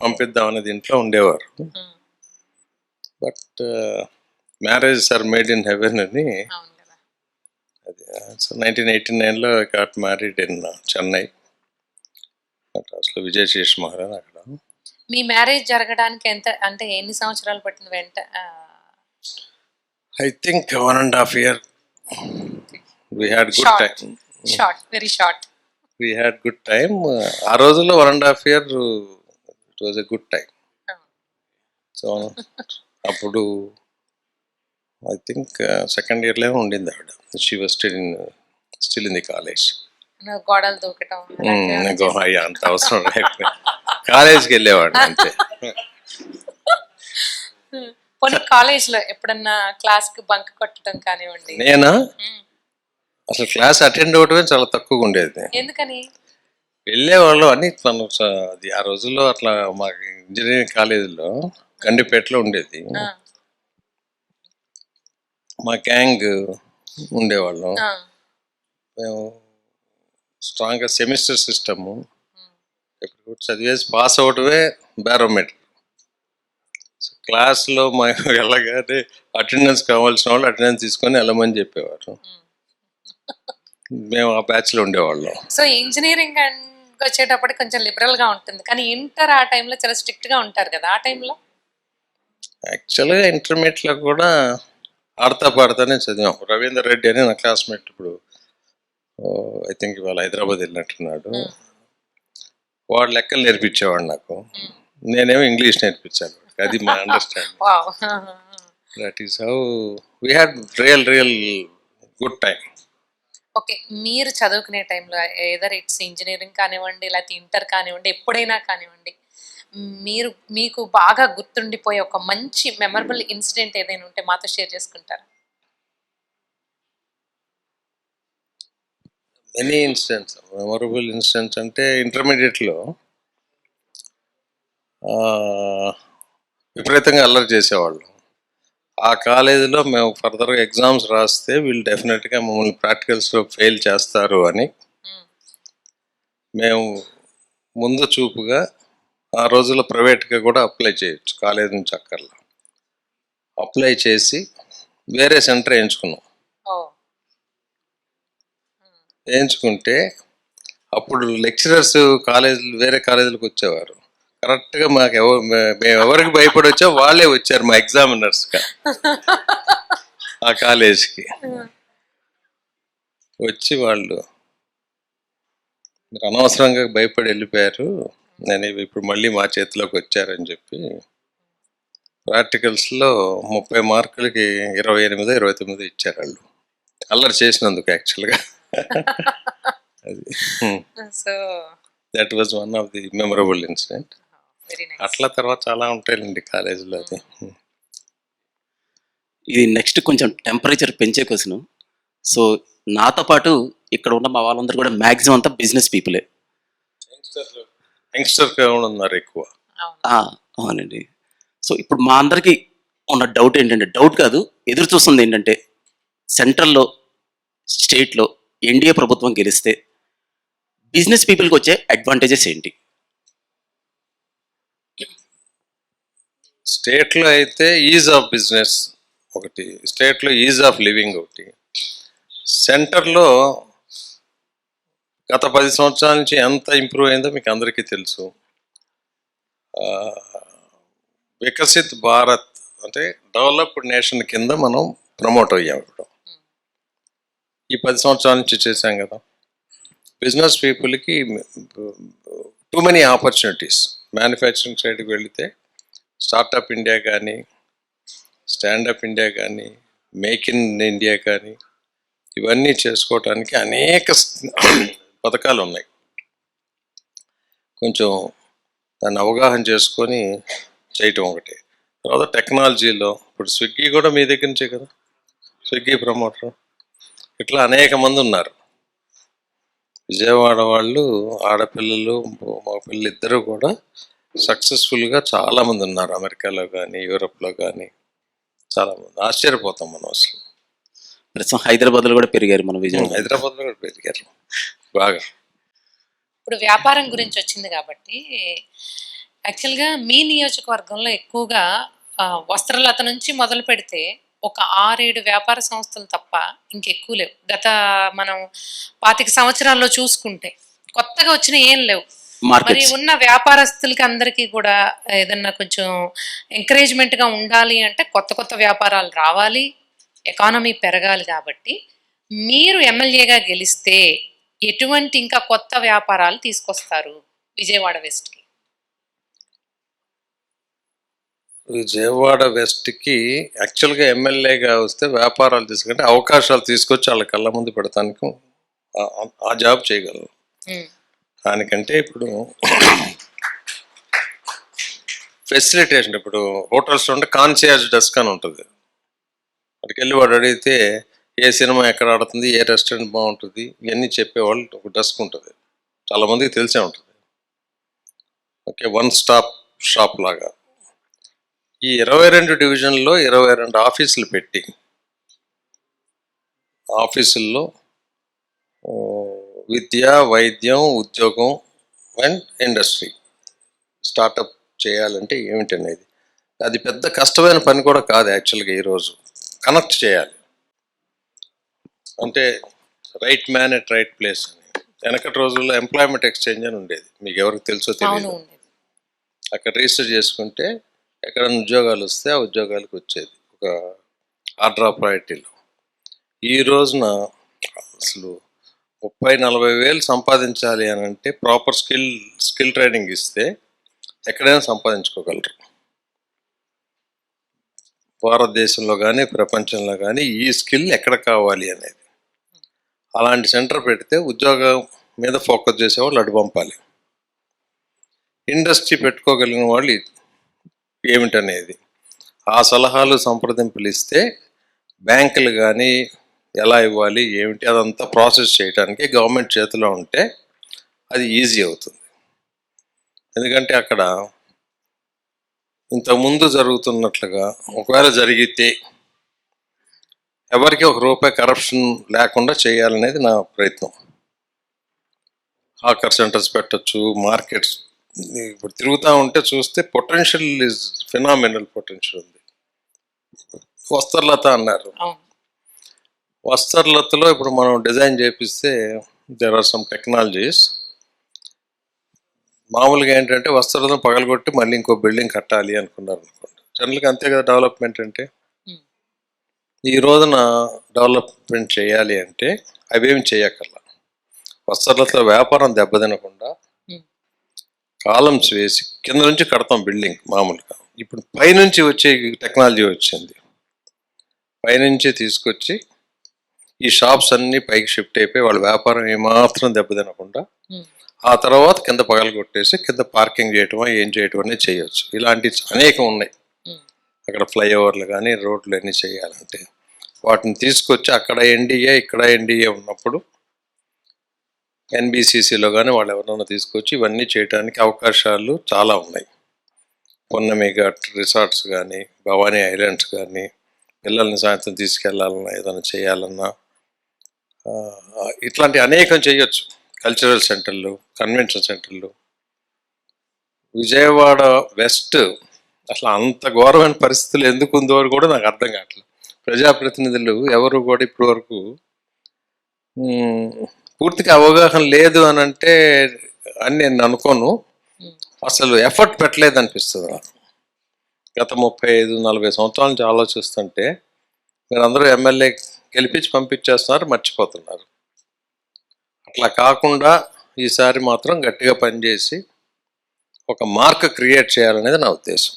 B: పంపిద్దాం అనేది ఇంట్లో ఉండేవారు. But marriages are made in heaven అని అది. సో 1989లో గాట్ మ్యారీడ్ ఇన్ చెన్నై, మెడ్రాస్లో విజయశేష్ మహారాజ్ అక్కడ.
D: మీ మ్యారేజ్ జరగడానికి అంటే ఎన్ని సంవత్సరాలు పట్టింది?
B: I think 1.5 years. We had good time.
D: Short, very short.
B: We had good time. ఆ రోజుల్లో 1.5 years it was a good time. So అప్పుడు ఐ థింక్ సెకండ్ ఇయర్లో ఉండింది ఆవిడ. She was still in the college.
D: గోడలు దూకటం
B: అంత అవసరం లేకపోతే కాలేజ్కి వెళ్ళేవాడిని అంతే.
D: కొన్ని కాలేజ్లో ఎప్పుడన్నా క్లాస్కి బంక్ కొట్టడం కానివ్వండి.
B: నేనా అసలు క్లాస్ అటెండ్ అవ్వటమే చాలా తక్కువగా ఉండేది.
D: ఎందుకని?
B: వెళ్ళేవాళ్ళు అని అది ఆ రోజుల్లో అట్లా మా ఇంజనీరింగ్ కాలేజీలో గండిపేటలో ఉండేది. మా గ్యాంగ్ ఉండేవాళ్ళం. మేము స్ట్రాంగ్గా సెమిస్టర్ సిస్టము, ఎప్పుడు చదివేసి పాస్ అవటమే బ్యారోమీటర్. క్లాస్లో మేము వెళ్ళగానే అటెండెన్స్ కావాల్సిన వాళ్ళు అటెండెన్స్ తీసుకొని వెళ్ళమని చెప్పేవారు. మేము ఆ బ్యాచ్లో ఉండేవాళ్ళం.
D: సో ఇంజనీరింగ్ వచ్చేటప్పటికి కొంచెం లిబరల్గా ఉంటుంది, కానీ ఇంటర్ ఆ టైంలో చాలా స్ట్రిక్ట్గా ఉంటారు కదా. ఆ టైంలో
B: యాక్చువల్గా ఇంటర్మీడియట్లో కూడా ఆడతా పాడతానే చదివాం. రవీందర్ రెడ్డి అని నా క్లాస్మేట్, ఇప్పుడు ఐ థింక్ ఇవాళ హైదరాబాద్ వెళ్ళినట్టున్నాడు. వాడు లెక్కలు నేర్పించేవాడు నాకు, నేనేమో ఇంగ్లీష్ నేర్పించాను. అది మా understanding. That is how we had real good time.
D: Okay, మీరు చదువుకునే టైంలో ఏదర్ ఇట్స్ ఇంజనీరింగ్ కానివ్వండి, లేకపోతే ఇంటర్ కానివ్వండి, ఎప్పుడైనా కానివ్వండి, మీకు బాగా గుర్తుండిపోయే ఒక మంచి మెమరబుల్ ఇన్సిడెంట్ ఏదైనా ఉంటే మాతో షేర్ చేసుకుంటారా?
B: ఎనీ ఇన్సిడెంట్స్, మెమరబుల్ ఇన్సిడెంట్స్ అంటే ఇంటర్మీడియట్లో విపరీతంగా అల్లరి చేసేవాళ్ళు. ఆ కాలేజీలో మేము ఫర్దర్గా ఎగ్జామ్స్ రాస్తే వీళ్ళు డెఫినెట్గా మమ్మల్ని ప్రాక్టికల్స్లో ఫెయిల్ చేస్తారు అని మేము ముందు చూపుగా ఆ రోజుల్లో ప్రైవేట్గా కూడా అప్లై చేయొచ్చు, కాలేజ్ నుంచి అక్కర్లా అప్లై చేసి వేరే సెంటర్ ఎంచుకున్నాం. ఎంచుకుంటే అప్పుడు లెక్చరర్స్ వేరే కాలేజీలకు వచ్చేవారు. కరెక్ట్గా మేము ఎవరికి భయపడి వచ్చా వాళ్ళే వచ్చారు మా ఎగ్జామినర్స్గా ఆ కాలేజ్కి వచ్చి వాళ్ళు మీరు అనవసరంగా భయపడి వెళ్ళిపోయారు, నేను ఇప్పుడు మళ్ళీ మా చేతిలోకి వచ్చారని చెప్పి ప్రాక్టికల్స్లో 30 మార్కులకి 28, 29 ఇచ్చారు వాళ్ళు, అల్లరి చేసినందుకు యాక్చువల్గా. అది
D: so
B: that was one of the memorable incident.
D: Very nice.
B: అట్లా తర్వాత చాలా ఉంటాయండి కాలేజీలో. అది
C: ఇది నెక్స్ట్ కొంచెం టెంపరేచర్ పెంచే క్వశ్చన్. సో నాతో పాటు ఇక్కడ ఉన్న మా వాళ్ళందరూ కూడా మ్యాక్సిమం అంతా బిజినెస్ పీపులే.
B: యంగ్స్టర్ ఉన్నారు ఎక్కువ.
C: అవునండి. సో ఇప్పుడు మా అందరికీ ఉన్న డౌట్ ఏంటంటే, డౌట్ కాదు, ఎదురు చూస్తుంది ఏంటంటే, సెంట్రల్లో స్టేట్లో ఎన్డీఏ ప్రభుత్వం గెలిస్తే బిజినెస్ పీపుల్కి వచ్చే అడ్వాంటేజెస్ ఏంటి?
B: స్టేట్లో అయితే ఈజ్ ఆఫ్ బిజినెస్ ఒకటి, స్టేట్లో ఈజ్ ఆఫ్ లివింగ్ ఒకటి. సెంటర్లో గత 10 సంవత్సరాల నుంచి ఎంత ఇంప్రూవ్ అయిందో మీకు అందరికీ తెలుసు. వికసిత్ భారత్ అంటే డెవలప్డ్ నేషన్ కింద మనం ప్రమోట్ అయ్యాం ఇప్పుడు. ఈ 10 సంవత్సరాల నుంచి చేశాం కదా. బిజినెస్ పీపుల్కి టూ మెనీ ఆపర్చునిటీస్. మ్యానుఫ్యాక్చరింగ్ సైడ్కి వెళితే స్టార్టప్ ఇండియా కానీ, స్టాండప్ ఇండియా కానీ, మేక్ ఇన్ ఇండియా కానీ, ఇవన్నీ చేసుకోవటానికి అనేక పథకాలు ఉన్నాయి. కొంచెం దాన్ని అవగాహన చేసుకొని చేయటం ఒకటి. తర్వాత టెక్నాలజీలో ఇప్పుడు స్విగ్గీ కూడా మీ దగ్గర నుంచే కదా, స్విగ్గీ ప్రమోటర్. ఇట్లా అనేక మంది ఉన్నారు. విజయవాడ వాళ్ళు ఆడపిల్లలు మగపిల్లలు ఇద్దరు కూడా సక్సెస్ఫుల్గా చాలామంది ఉన్నారు. అమెరికాలో కానీ, యూరోప్లో కానీ చాలామంది. ఆశ్చర్యపోతాం మనం అసలు.
C: ప్రస్తుతం హైదరాబాద్లో కూడా పెరిగారు మన విజయవాడ.
B: హైదరాబాద్లో కూడా పెరిగారు బాగా.
D: ఇప్పుడు వ్యాపారం గురించి వచ్చింది కాబట్టి యాక్చువల్గా మీ నియోజకవర్గంలో ఎక్కువగా వస్త్రలత నుంచి మొదలు పెడితే ఒక 6-7 వ్యాపార సంస్థలు తప్ప ఇంకెక్కువ లేవు. గత మనం 25 సంవత్సరాల్లో చూసుకుంటే కొత్తగా వచ్చిన ఏం లేవు. మరి ఉన్న వ్యాపారస్తులకి అందరికీ కూడా ఏదన్నా కొంచెం ఎంకరేజ్మెంట్గా ఉండాలి అంటే కొత్త కొత్త వ్యాపారాలు రావాలి, ఎకానమీ పెరగాలి. కాబట్టి మీరు ఎమ్మెల్యేగా గెలిస్తే ఎటువంటి ఇంకా కొత్త వ్యాపారాలు తీసుకొస్తారు విజయవాడ వెస్ట్కి?
B: విజయవాడ వెస్ట్కి యాక్చువల్గా ఎమ్మెల్యేగా వస్తే వ్యాపారాలు తీసుకుంటే అవకాశాలు తీసుకొచ్చి వాళ్ళ కళ్ళ ముందు పెడతానికి ఆ జాబ్ చేయగలను. దానికంటే ఇప్పుడు ఫెసిలిటేషన్, ఇప్పుడు హోటల్స్లో ఉంటే కాన్సియాజ్ డెస్క్ అని ఉంటుంది. అక్కడికి వెళ్ళి వాడు అడిగితే ఏ సినిమా ఎక్కడ ఆడుతుంది, ఏ రెస్టారెంట్ బాగుంటుంది, ఇవన్నీ చెప్పేవాళ్ళు ఒక డెస్క్ ఉంటుంది. చాలామందికి తెలిసే ఉంటుంది. ఓకే, వన్ స్టాప్ షాప్ లాగా. ఈ 22 డివిజన్లో 22 ఆఫీసులు పెట్టి ఆఫీసుల్లో విద్య, వైద్యం, ఉద్యోగం అండ్ ఇండస్ట్రీ స్టార్టప్ చేయాలంటే ఏమిటనేది అది పెద్ద కష్టమైన పని కూడా కాదు యాక్చువల్గా. ఈరోజు కనెక్ట్ చేయాలి అంటే right man at right place అని. వెనకటి రోజుల్లో ఎంప్లాయ్మెంట్ ఎక్స్చేంజ్ అని ఉండేది, మీకు ఎవరికి తెలుసో తెలియదు. అక్కడ రిజిస్టర్ చేసుకుంటే ఎక్కడైనా ఉద్యోగాలు వస్తే ఆ ఉద్యోగాలకు వచ్చేది ఒక ఆర్డర్ ఆఫ్ ప్రయారిటీలో. ఈ రోజున అసలు 30-40 వేలు సంపాదించాలి అని అంటే ప్రాపర్ స్కిల్ ట్రైనింగ్ ఇస్తే ఎక్కడైనా సంపాదించుకోగలరు. భారతదేశంలో కానీ ప్రపంచంలో కానీ ఈ స్కిల్ ఎక్కడ కావాలి అనేది. అలాంటి సెంటర్ పెడితే ఉద్యోగం మీద ఫోకస్ చేసేవాళ్ళు అటు పంపాలి. ఇండస్ట్రీ పెట్టుకోగలిగిన వాళ్ళు ఏమిటనేది ఆ సలహాలు సంప్రదింపులు ఇస్తే బ్యాంకులు కానీ ఎలా ఇవ్వాలి ఏమిటి అదంతా ప్రాసెస్ చేయడానికి గవర్నమెంట్ చేతిలో ఉంటే అది ఈజీ అవుతుంది. ఎందుకంటే అక్కడ ఇంతకుముందు జరుగుతున్నట్లుగా ఒకవేళ జరిగితే ఎవరికి ₹1 కరప్షన్ లేకుండా చేయాలనేది నా ప్రయత్నం. హాకర్ సెంటర్స్ పెట్టచ్చు, మార్కెట్స్ ఇప్పుడు తిరుగుతూ ఉంటే చూస్తే పొటెన్షియల్ ఈజ్ ఫినామినల్ పొటెన్షియల్ ఉంది. వస్త్రలత అన్నారు, వస్త్రలతలో ఇప్పుడు మనం డిజైన్ చేపిస్తే దేర్ ఆర్ సమ్ టెక్నాలజీస్ మామూలుగా ఏంటంటే వస్త్రాలను పగలగొట్టి మళ్ళీ ఇంకో బిల్డింగ్ కట్టాలి అనుకున్నారు అనుకోండి. జనరల్గా అంతే కదా డెవలప్మెంట్ అంటే.
D: ఉమ్,
B: ఈ రోజున డెవలప్మెంట్ చేయాలి అంటే అవేమి చేయక్కర్లా. వస్త్రాలతో వ్యాపారం దెబ్బతినకుండా
D: ఉమ్,
B: కాలమ్స్ వేసి కింద నుంచి కడతాం బిల్డింగ్ మామూలుగా. ఇప్పుడు పైనుంచి వచ్చే టెక్నాలజీ వచ్చింది. పైనుంచి తీసుకొచ్చి ఈ షాప్స్ అన్నీ పైకి షిఫ్ట్ అయిపోయి వాళ్ళ వ్యాపారం ఏమాత్రం దెబ్బతినకుండా
D: ఉమ్,
B: ఆ తర్వాత కింద పగలగొట్టేసి కింద పార్కింగ్ చేయటమా ఏం చేయటం అనేది చేయొచ్చు. ఇలాంటి అనేకం ఉన్నాయి.
D: ఉమ్,
B: అక్కడ ఫ్లైఓవర్లు కానీ రోడ్లు అన్నీ చేయాలంటే వాటిని తీసుకొచ్చి అక్కడ ఎన్డీఏ ఇక్కడ ఎన్డీఏ ఉన్నప్పుడు ఎన్బిసిసిలో కానీ వాళ్ళు ఎవరైనా తీసుకొచ్చి ఇవన్నీ చేయడానికి అవకాశాలు చాలా ఉన్నాయి. పున్నమి ఘాట్ రిసార్ట్స్ కానీ భవానీ ఐలాండ్స్ కానీ పిల్లల్ని సాయంత్రం తీసుకెళ్లాలన్నా ఏదైనా చేయాలన్నా ఇట్లాంటి అనేకం చేయొచ్చు. కల్చరల్ సెంటర్లు, కన్వెన్షన్ సెంటర్లు. విజయవాడ వెస్ట్ అసలు అంత ఘోరమైన పరిస్థితులు ఎందుకు ఉందో అని కూడా నాకు అర్థం కావట్లేదు. ప్రజాప్రతినిధులు ఎవరు కూడా ఇప్పటి వరకు పూర్తిగా అవగాహన లేదు అని అంటే అని నేను అనుకోను.
D: ఉమ్.
B: అసలు ఎఫర్ట్ పెట్టలేదు అనిపిస్తుంది నాకు. గత 35-40 సంవత్సరాల నుంచి ఆలోచిస్తుంటే మీరు అందరూ ఎమ్మెల్యే గెలిపించి పంపించేస్తున్నారు, మర్చిపోతున్నారు. అట్లా కాకుండా ఈసారి మాత్రం గట్టిగా పనిచేసి ఒక మార్క్ క్రియేట్ చేయాలనేది నా ఉద్దేశం.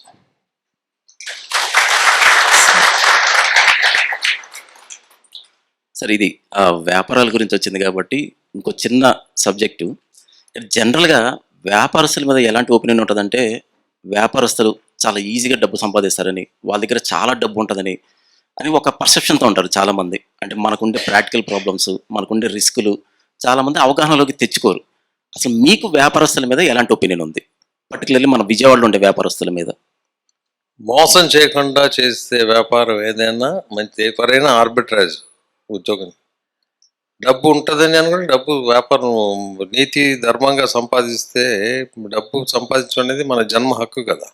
C: సార్ ఇది వ్యాపారాల గురించి వచ్చింది కాబట్టి ఇంకో చిన్న సబ్జెక్టు. జనరల్గా వ్యాపారస్తుల మీద ఎలాంటి ఒపీనియన్ ఉంటుందంటే, వ్యాపారస్తులు చాలా ఈజీగా డబ్బు సంపాదిస్తారని, వాళ్ళ దగ్గర చాలా డబ్బు ఉంటుందని అని ఒక పర్సెప్షన్తో ఉంటారు చాలామంది. అంటే మనకుండే ప్రాక్టికల్ ప్రాబ్లమ్స్, మనకుండే రిస్కులు చాలామంది అవగాహనలోకి తెచ్చుకోరు. అసలు మీకు వ్యాపారస్తుల మీద ఎలాంటి ఒపీనియన్ ఉంది, పర్టికులర్లీ మన విజయవాడలో ఉండే వ్యాపారస్తుల మీద?
B: మోసం చేయకుండా చేసే వ్యాపారం ఏదైనా మంచి, ఎవరైనా ఆర్బిట్రాజ్ ఉద్యోగం. డబ్బు ఉంటుందని అనుకుంటే డబ్బు వ్యాపారం నీతి ధర్మంగా సంపాదిస్తే డబ్బు సంపాదించడం అనేది మన జన్మ హక్కు కదా,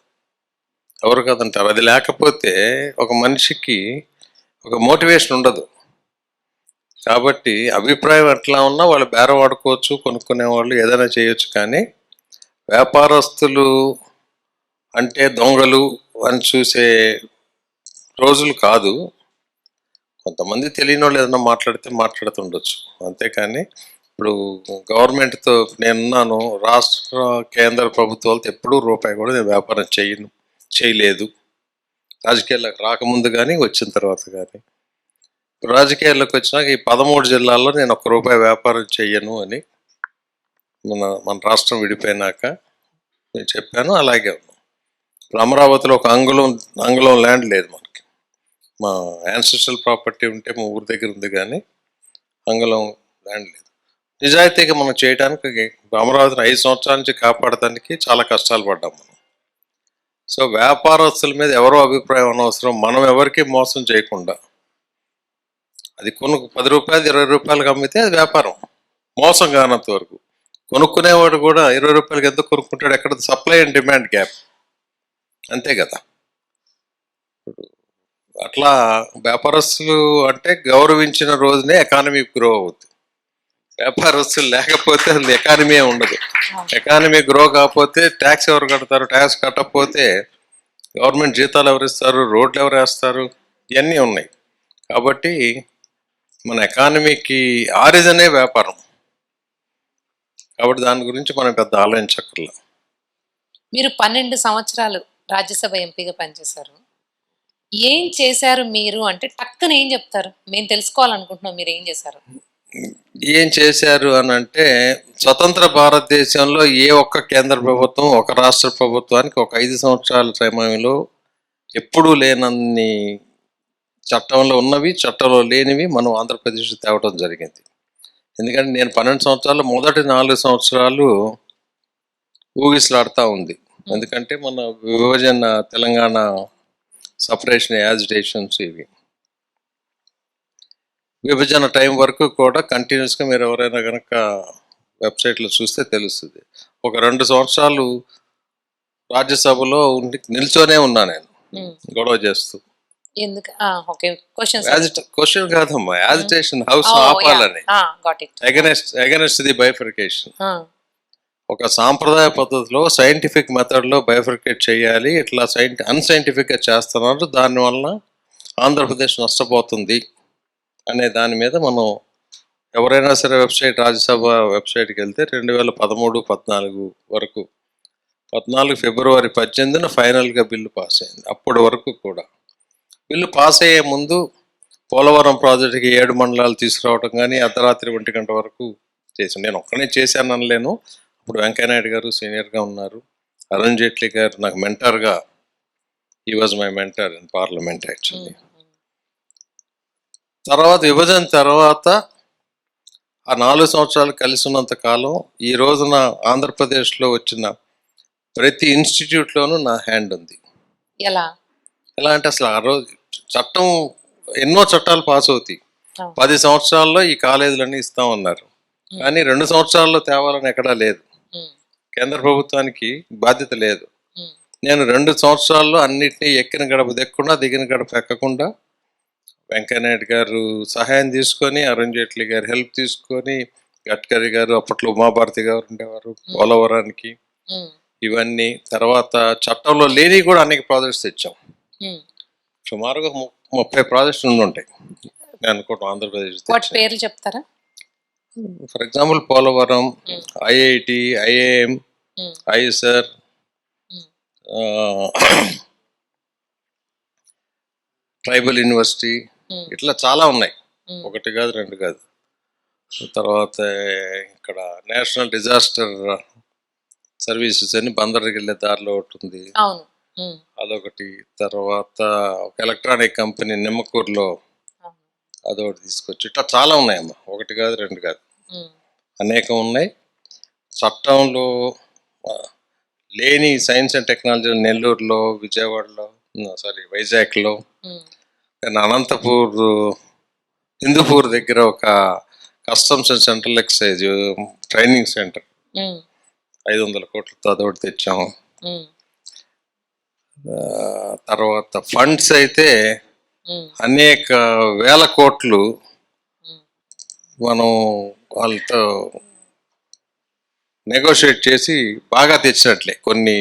B: ఎవరు కదంటారు. అది లేకపోతే ఒక మనిషికి ఒక మోటివేషన్ ఉండదు. కాబట్టి అభిప్రాయం ఎట్లా ఉన్నా వాళ్ళు బేరం ఆడుకోవచ్చు, కొనుక్కునే వాళ్ళు ఏదైనా చేయొచ్చు. కానీ వ్యాపారస్తులు అంటే దొంగలు అని చూసే రోజులు కాదు. కొంతమంది తెలియని వాళ్ళు ఏదైనా మాట్లాడుతుండొచ్చు, అంతేకాని ఇప్పుడు గవర్నమెంట్తో నేనున్నాను, రాష్ట్ర కేంద్ర ప్రభుత్వాలతో ఎప్పుడూ రూపాయి కూడా నేను వ్యాపారం చేయలేదు. రాజకీయాల్లోకి రాకముందు కానీ వచ్చిన తర్వాత కానీ. రాజకీయాల్లోకి వచ్చినాక ఈ 13 జిల్లాల్లో నేను ₹1 వ్యాపారం చెయ్యను అని మన రాష్ట్రం విడిపోయినాక నేను చెప్పాను. అలాగే ఉన్నాను. ఇప్పుడు అమరావతిలో ఒక అంగుళం ల్యాండ్ లేదు మనకి. మా యాన్సిస్ట్రల్ ప్రాపర్టీ ఉంటే మా ఊరి దగ్గర ఉంది, కానీ అంగుళం ల్యాండ్ లేదు. నిజాయితీగా మనం చేయడానికి అమరావతిని 5 సంవత్సరాల నుంచి కాపాడటానికి చాలా కష్టాలు పడ్డాం మనం. సో వ్యాపారస్తుల మీద ఎవరో అభిప్రాయం అనవసరం. మనం ఎవరికి మోసం చేయకుండా, అది ₹10 ₹20 అమ్మితే అది వ్యాపారం, మోసం కానంత వరకు. కొనుక్కునేవాడు కూడా ₹20 ఎంత కొనుక్కుంటాడు? ఎక్కడ సప్లై అండ్ డిమాండ్ గ్యాప్, అంతే కదా. అట్లా వ్యాపారస్తులు అంటే గౌరవించిన రోజునే ఎకానమీ గ్రో అవుతుంది. వ్యాపారస్తులు లేకపోతే అసలు ఎకానమీ ఉండదు. ఎకానమీ గ్రో కాకపోతే ట్యాక్స్ ఎవరు కడతారు? ట్యాక్స్ కట్టకపోతే గవర్నమెంట్ జీతాలు ఎవరు ఇస్తారు? రోడ్లు ఎవరు వేస్తారు? ఇవన్నీ ఉన్నాయి. కాబట్టి మన ఎకానమీకి ఆరిజనే వ్యాపారం. కాబట్టి దాని గురించి మనం పెద్ద ఆలోచించక్కర్లా.
D: మీరు 12 సంవత్సరాలు రాజ్యసభ ఎంపీగా పనిచేశారు. ఏం చేశారు మీరు అంటే టక్కున ఏం చెప్తారు? మేము తెలుసుకోవాలనుకుంటున్నాం మీరు ఏం చేశారు.
B: ఏం చేశారు అని అంటే, స్వతంత్ర భారతదేశంలో ఏ ఒక్క కేంద్ర ప్రభుత్వం ఒక రాష్ట్ర ప్రభుత్వానికి ఒక 5 సంవత్సరాల సమయంలో ఎప్పుడూ లేనన్ని చట్టంలో ఉన్నవి, చట్టంలో లేనివి మనం ఆంధ్రప్రదేశ్ తేవడం జరిగింది. ఎందుకంటే నేను 12 సంవత్సరాలు మొదటి 4 సంవత్సరాలు ఊగిసలాడుతూ ఉంది. ఎందుకంటే మన విభజన, తెలంగాణ సపరేషన్, యాజిటేషన్స్, ఇవి విభజన టైం వరకు కూడా కంటిన్యూస్గా మీరు ఎవరైనా కనుక వెబ్సైట్లో చూస్తే తెలుస్తుంది. ఒక 2 సంవత్సరాలు రాజ్యసభలో నిల్చొనే ఉన్నా నేను, గొడవ చేస్తూ.
D: ఎందుకు? ఓకే,
B: క్వశ్చన్ కాదమ్మా, యాజిటేషన్, హౌస్ ఆపాలని, అగెనెస్ట్ ది బైఫర్కేషన్. ఒక సాంప్రదాయ పద్ధతిలో సైంటిఫిక్ మెథడ్లో బైఫర్కేట్ చేయాలి, ఇట్లా అన్సైంటిఫిక్గా చేస్తున్నారు, దానివల్ల ఆంధ్రప్రదేశ్ నష్టపోతుంది అనే దాని మీద మనం ఎవరైనా సరే వెబ్సైట్, రాజ్యసభ వెబ్సైట్కి వెళ్తే 2013-14 వరకు 14 ఫిబ్రవరి 18న ఫైనల్గా బిల్లు పాస్ అయింది. అప్పటి వరకు కూడా బిల్లు పాస్ అయ్యే ముందు పోలవరం ప్రాజెక్టుకి 7 మండలాలు తీసుకురావడం కానీ అర్ధరాత్రి 1 గంట వరకు చేశాను. నేను ఒక్కనే చేశాను అనలేను. ఇప్పుడు వెంకయ్యనాయుడు గారు సీనియర్గా ఉన్నారు, అరుణ్ జైట్లీ గారు నాకు మెంటర్గా, he was my mentor in parliament actually. తర్వాత విభజన తర్వాత ఆ 4 సంవత్సరాలు కలిసి ఉన్నంత కాలం ఈ రోజున ఆంధ్రప్రదేశ్లో వచ్చిన ప్రతి ఇన్స్టిట్యూట్లోనూ నా హ్యాండ్ ఉంది.
D: ఎలా
B: ఎలా అంటే అసలు ఆ రోజు చట్టం, ఎన్నో చట్టాలు పాస్ అవుతాయి.
D: అవును.
B: 10 సంవత్సరాల్లో ఈ కాలేజీలన్నీ ఇస్తామన్నారు, కానీ 2 సంవత్సరాల్లో తేవాలని ఎక్కడా లేదు.
D: ఉమ్,
B: కేంద్ర ప్రభుత్వానికి బాధ్యత లేదు.
D: ఉమ్,
B: నేను 2 సంవత్సరాల్లో అన్నిటినీ ఎక్కిన గడప దెక్కకుండా దిగిన గడప ఎక్కకుండా వెంకయ్యనాయుడు గారు సహాయం తీసుకొని, అరుణ్ జైట్లీ గారు హెల్ప్ తీసుకొని, గడ్కరీ గారు, అప్పట్లో ఉమాభారతి గారు ఉండేవారు పోలవరానికి,
D: ఉమ్,
B: ఇవన్నీ తర్వాత చట్టంలో లేని కూడా అనేక ప్రాజెక్ట్స్ తెచ్చాం.
D: ఉమ్.
B: సుమారుగా 30 ప్రాజెక్ట్స్ ఉంటాయి నేను అనుకోవటం ఆంధ్రప్రదేశ్.
D: వాటి పేర్లు చెప్తారా?
B: For example Polavaram,
D: um,
B: IIT, IIM,
D: um,
B: ISR,
D: um,
B: tribal university,
D: ఉమ్,
B: ఇట్లా చాలా ఉన్నాయి.
D: ఉమ్,
B: 1 కాదు 2 కాదు. తర్వాత ఇక్కడ నేషనల్ డిజాస్టర్ సర్వీసెస్ అని బందర్కి వెళ్ళే దారిలో ఒకటి ఉంది,
D: అవును. ఉమ్,
B: అదొకటి. తర్వాత ఒక ఎలక్ట్రానిక్ కంపెనీ నిమ్మకూరులో
D: అవును.
B: అదొకటి తీసుకొచ్చి, ఇట్లా చాలా ఉన్నాయమ్మా. 1 కాదు 2 కాదు,
D: ఉమ్,
B: అనేకం ఉన్నాయి. చట్టంలో ఆ, లేని సైన్స్ అండ్ టెక్నాలజీ నెల్లూరులో, విజయవాడలో, వైజాగ్లో,
D: ఉమ్,
B: నేను అనంతపూర్, హిందూపూర్ దగ్గర ఒక customs and central excise training centre
D: um,
B: 500 కోట్లతో అదొకటి తెచ్చాము.
D: ఉమ్,
B: తర్వాత ఫండ్స్ అయితే
D: ఉమ్,
B: అనేక వేల కోట్లు
D: ఉమ్,
B: మనం వాళ్ళతో నెగోషియేట్ చేసి బాగా తెచ్చినట్లే. కొన్ని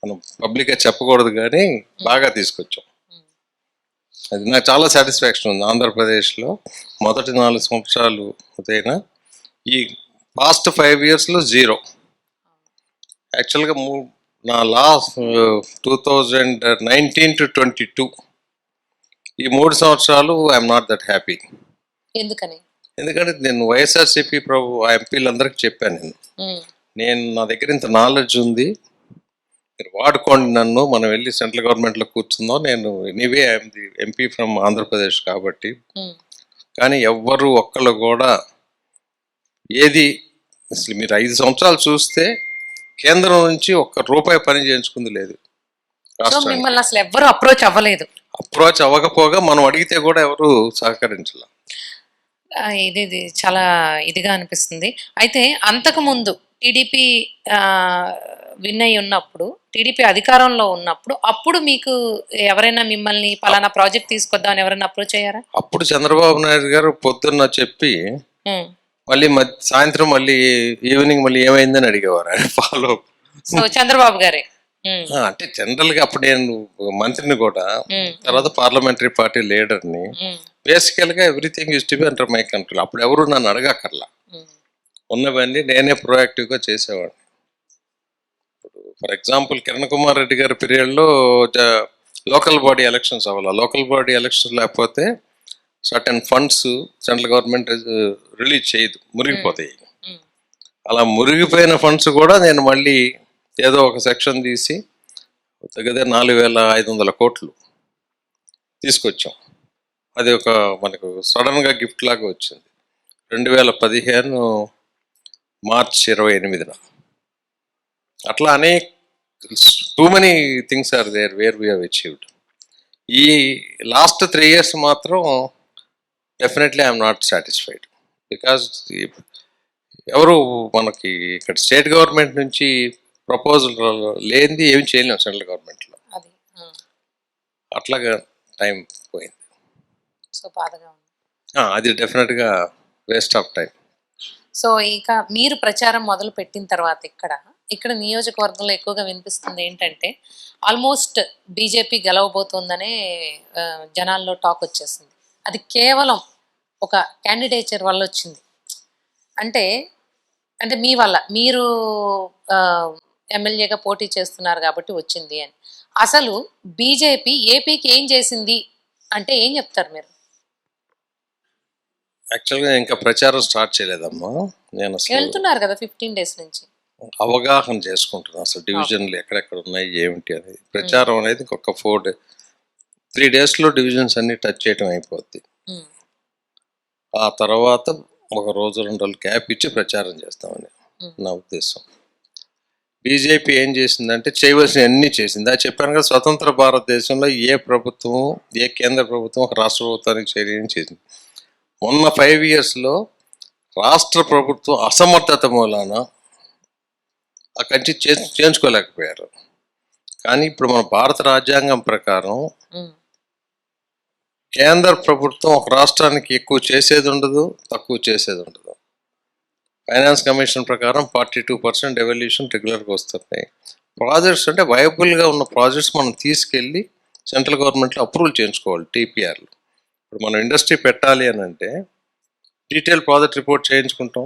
B: మనం పబ్లిక్గా చెప్పకూడదు కానీ బాగా తీసుకొచ్చాం.
D: ఉమ్.
B: అది నాకు చాలా సాటిస్ఫాక్షన్ ఉంది. ఆంధ్రప్రదేశ్లో మొదటి 4 సంవత్సరాలు అయినా ఈ పాస్ట్ 5 ఇయర్స్లో 0. యాక్చువల్గా నా లాస్ట్ 2019 to 22 ఈ 3 సంవత్సరాలు ఐఎమ్ నాట్ దట్ హ్యాపీ.
D: ఎందుకని?
B: ఎందుకంటే నేను వైఎస్ఆర్సీపీ ఆ ఎంపీలందరికీ చెప్పాను, నేను నా దగ్గర ఇంత నాలెడ్జ్ ఉంది, మీరు వాడుకోండి నన్ను, మనం వెళ్ళి సెంట్రల్ గవర్నమెంట్లో కూర్చుందాం. నేను anyway I'm the MP from Andhra Pradesh కాబట్టి.
D: ఉమ్,
B: కానీ ఎవ్వరు ఒక్కళ్ళు కూడా ఏది, అసలు మీరు 5 సంవత్సరాలు చూస్తే కేంద్రం నుంచి ₹1 పని చేయించుకుంది లేదు
D: సో
B: రాష్ట్రానికి.
D: మిమ్మల్ని అసలు ఎవ్వరు అప్రోచ్ అవ్వలేదు.
B: అప్రోచ్ అవ్వకపోగా మనం అడిగితే కూడా ఎవరు సహకరించాల.
D: ఇది చాలా ఇదిగా అనిపిస్తుంది. అయితే అంతకు ముందు టీడీపీ విన్ అయి ఉన్నప్పుడు, టీడీపీ అధికారంలో ఉన్నప్పుడు, అప్పుడు మీకు ఎవరైనా మిమ్మల్ని పలానా ప్రాజెక్ట్ తీసుకొద్దామని ఎవరైనా అప్రోచ్ అయ్యారా?
B: అప్పుడు చంద్రబాబు నాయుడు గారు పొద్దున్న చెప్పి
D: ఉమ్.
B: మళ్ళీ సాయంత్రం మళ్ళీ ఈవినింగ్ మళ్ళీ ఏమైందని అడిగేవారు ఆయన ఫాలో.
D: సో చంద్రబాబు గారే. ఉమ్,
B: అంటే జనరల్ గా అప్పుడు నేను మంత్రిని కూడా,
D: ఉమ్,
B: తర్వాత పార్లమెంటరీ పార్టీ లీడర్ని.
D: ఉమ్,
B: బేసికల్ గా everything use to be under my control. అప్పుడు ఎవరు నన్ను అడగక్కర్లా,
D: ఉమ్,
B: ఉన్నవన్నీ నేనే ప్రొయాక్టివ్ గా చేసేవాడిని. ఇప్పుడు ఫర్ ఎగ్జాంపుల్ కిరణ్ కుమార్ రెడ్డి గారి పీరియడ్లో లోకల్ బాడీ ఎలక్షన్స్ అవ్వాలి. లోకల్ బాడీ ఎలక్షన్స్ లేకపోతే certain funds central government release చేయదు, మురిగిపోతాయి.
D: ఉమ్,
B: అలా మురిగిపోయిన ఫండ్స్ కూడా నేను మళ్ళీ ఏదో ఒక సెక్షన్ తీసి దగ్గర 4,500 కోట్లు తీసుకొచ్చాం. అది ఒక మనకు సడన్గా గిఫ్ట్ లాగా వచ్చింది 2015 మార్చ్ 28న. అట్లా అనేక too many things are there where we have achieved. ఈ లాస్ట్ 3 years మాత్రం definitely I'm not satisfied. Because ఎవరు మనకి ఇక్కడ స్టేట్ గవర్నమెంట్ నుంచి ప్రపోజల్ లేనిది ఏమి చేయలేము సెంట్రల్ గవర్నమెంట్లో.
D: అది
B: అట్లాగా టైం పోయింది.
D: సో బాధగా ఉంది.
B: అది డెఫినెట్గా వేస్ట్ ఆఫ్ టైం.
D: సో ఇక మీరు ప్రచారం మొదలు పెట్టిన తర్వాత ఇక్కడ నియోజకవర్గంలో ఎక్కువగా వినిపిస్తుంది ఏంటంటే ఆల్మోస్ట్ బీజేపీ గెలవబోతోందనే జనాల్లో టాక్ వచ్చేసింది. అది కేవలం ఒక క్యాండిడేచర్ వల్ల వచ్చింది. అంటే అంటే మీ వల్ల మీరు ఎమ్మెల్యేగా పోటీ చేస్తున్నారు కాబట్టి వచ్చింది అని. అసలు బీజేపీ ఏపీకి ఏం చేసింది అంటే ఏం చెప్తారు మీరు?
B: యాక్చువల్గా ఇంకా ప్రచారం స్టార్ట్ చేయలేదమ్మా. నేను అసలు
D: వెళ్తున్నారు కదా 15 days నుంచి.
B: అవగాహన చేసుకుంటున్నాను అసలు డివిజన్లు ఎక్కడెక్కడ ఉన్నాయి ఏమిటి అనేది. ప్రచారం అనేది ఇంకొక 3 daysలో డివిజన్స్ అన్ని టచ్ చేయడం అయిపోద్ది.
D: ఉమ్,
B: ఆ తర్వాత ఒక రోజు 2 రోజులు గ్యాప్ ఇచ్చి ప్రచారం చేస్తామని నా ఉద్దేశం. బీజేపీ ఏం చేసిందంటే చేయవలసిన అన్ని చేసింది. అది చెప్పాను కదా, స్వతంత్ర భారతదేశంలో ఏ ప్రభుత్వం, ఏ కేంద్ర ప్రభుత్వం ఒక రాష్ట్ర ప్రభుత్వానికి చేయని చేసింది. మొన్న 5 yearsలో రాష్ట్ర ప్రభుత్వం అసమర్థత మూలాన ఆ కంచి చేయించుకోలేకపోయారు. కానీ ఇప్పుడు మన భారత రాజ్యాంగం ప్రకారం
D: ఉమ్,
B: కేంద్ర ప్రభుత్వం ఒక రాష్ట్రానికి ఎక్కువ చేసేది ఉండదు, తక్కువ చేసేది ఉండదు. ఫైనాన్స్ కమిషన్ ప్రకారం 42% డెవల్యూషన్ రెగ్యులర్గా వస్తున్నాయి. ప్రాజెక్ట్స్ అంటే వైబుల్గా ఉన్న ప్రాజెక్ట్స్ మనం తీసుకెళ్ళి సెంట్రల్ గవర్నమెంట్లో అప్రూవల్ చేయించుకోవాలి, టీపీఆర్లు. ఇప్పుడు మనం ఇండస్ట్రీ పెట్టాలి అని అంటే డీటెయిల్ ప్రాజెక్ట్ రిపోర్ట్ చేయించుకుంటాం,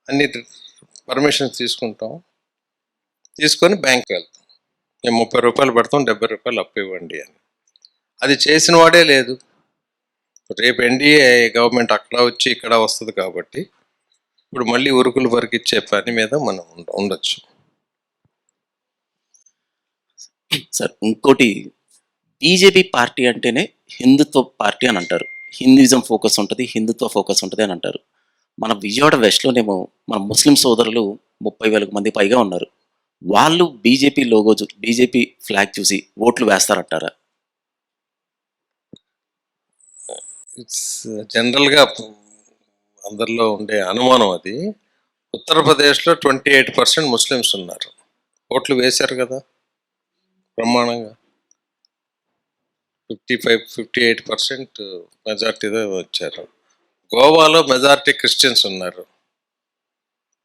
B: అన్ని పర్మిషన్స్ తీసుకొని బ్యాంక్కి వెళ్తాం. మేము 30 రూపాయలు పెడతాం, 70 రూపాయలు అప్పు ఇవ్వండి అని. అది చేసిన వాడే లేదు. రేపు ఎన్డీఏ గవర్నమెంట్ అక్కడ వచ్చి ఇక్కడ వస్తుంది కాబట్టి ఇప్పుడు మళ్ళీ ఉరుకులు వరకు ఇచ్చే పని మీద మనం ఉండొచ్చు.
C: సార్ ఇంకోటి, బీజేపీ పార్టీ అంటేనే హిందుత్వ పార్టీ అని అంటారు. హిందూయిజం ఫోకస్ ఉంటుంది, హిందుత్వ ఫోకస్ ఉంటుంది అని అంటారు. మన విజయవాడ వెస్ట్లోనేమో మన ముస్లిం సోదరులు 30,000 మంది పైగా ఉన్నారు. వాళ్ళు బీజేపీ లోగో బీజేపీ ఫ్లాగ్ చూసి ఓట్లు వేస్తారంటారా?
B: ఇట్స్ జనరల్గా అందరిలో ఉండే అనుమానం అది. ఉత్తరప్రదేశ్లో 28% ముస్లిమ్స్ ఉన్నారు, ఓట్లు వేశారు కదా బ్రహ్మాండంగా. 58% మెజార్టీతో వచ్చారు. గోవాలో మెజారిటీ క్రిస్టియన్స్ ఉన్నారు,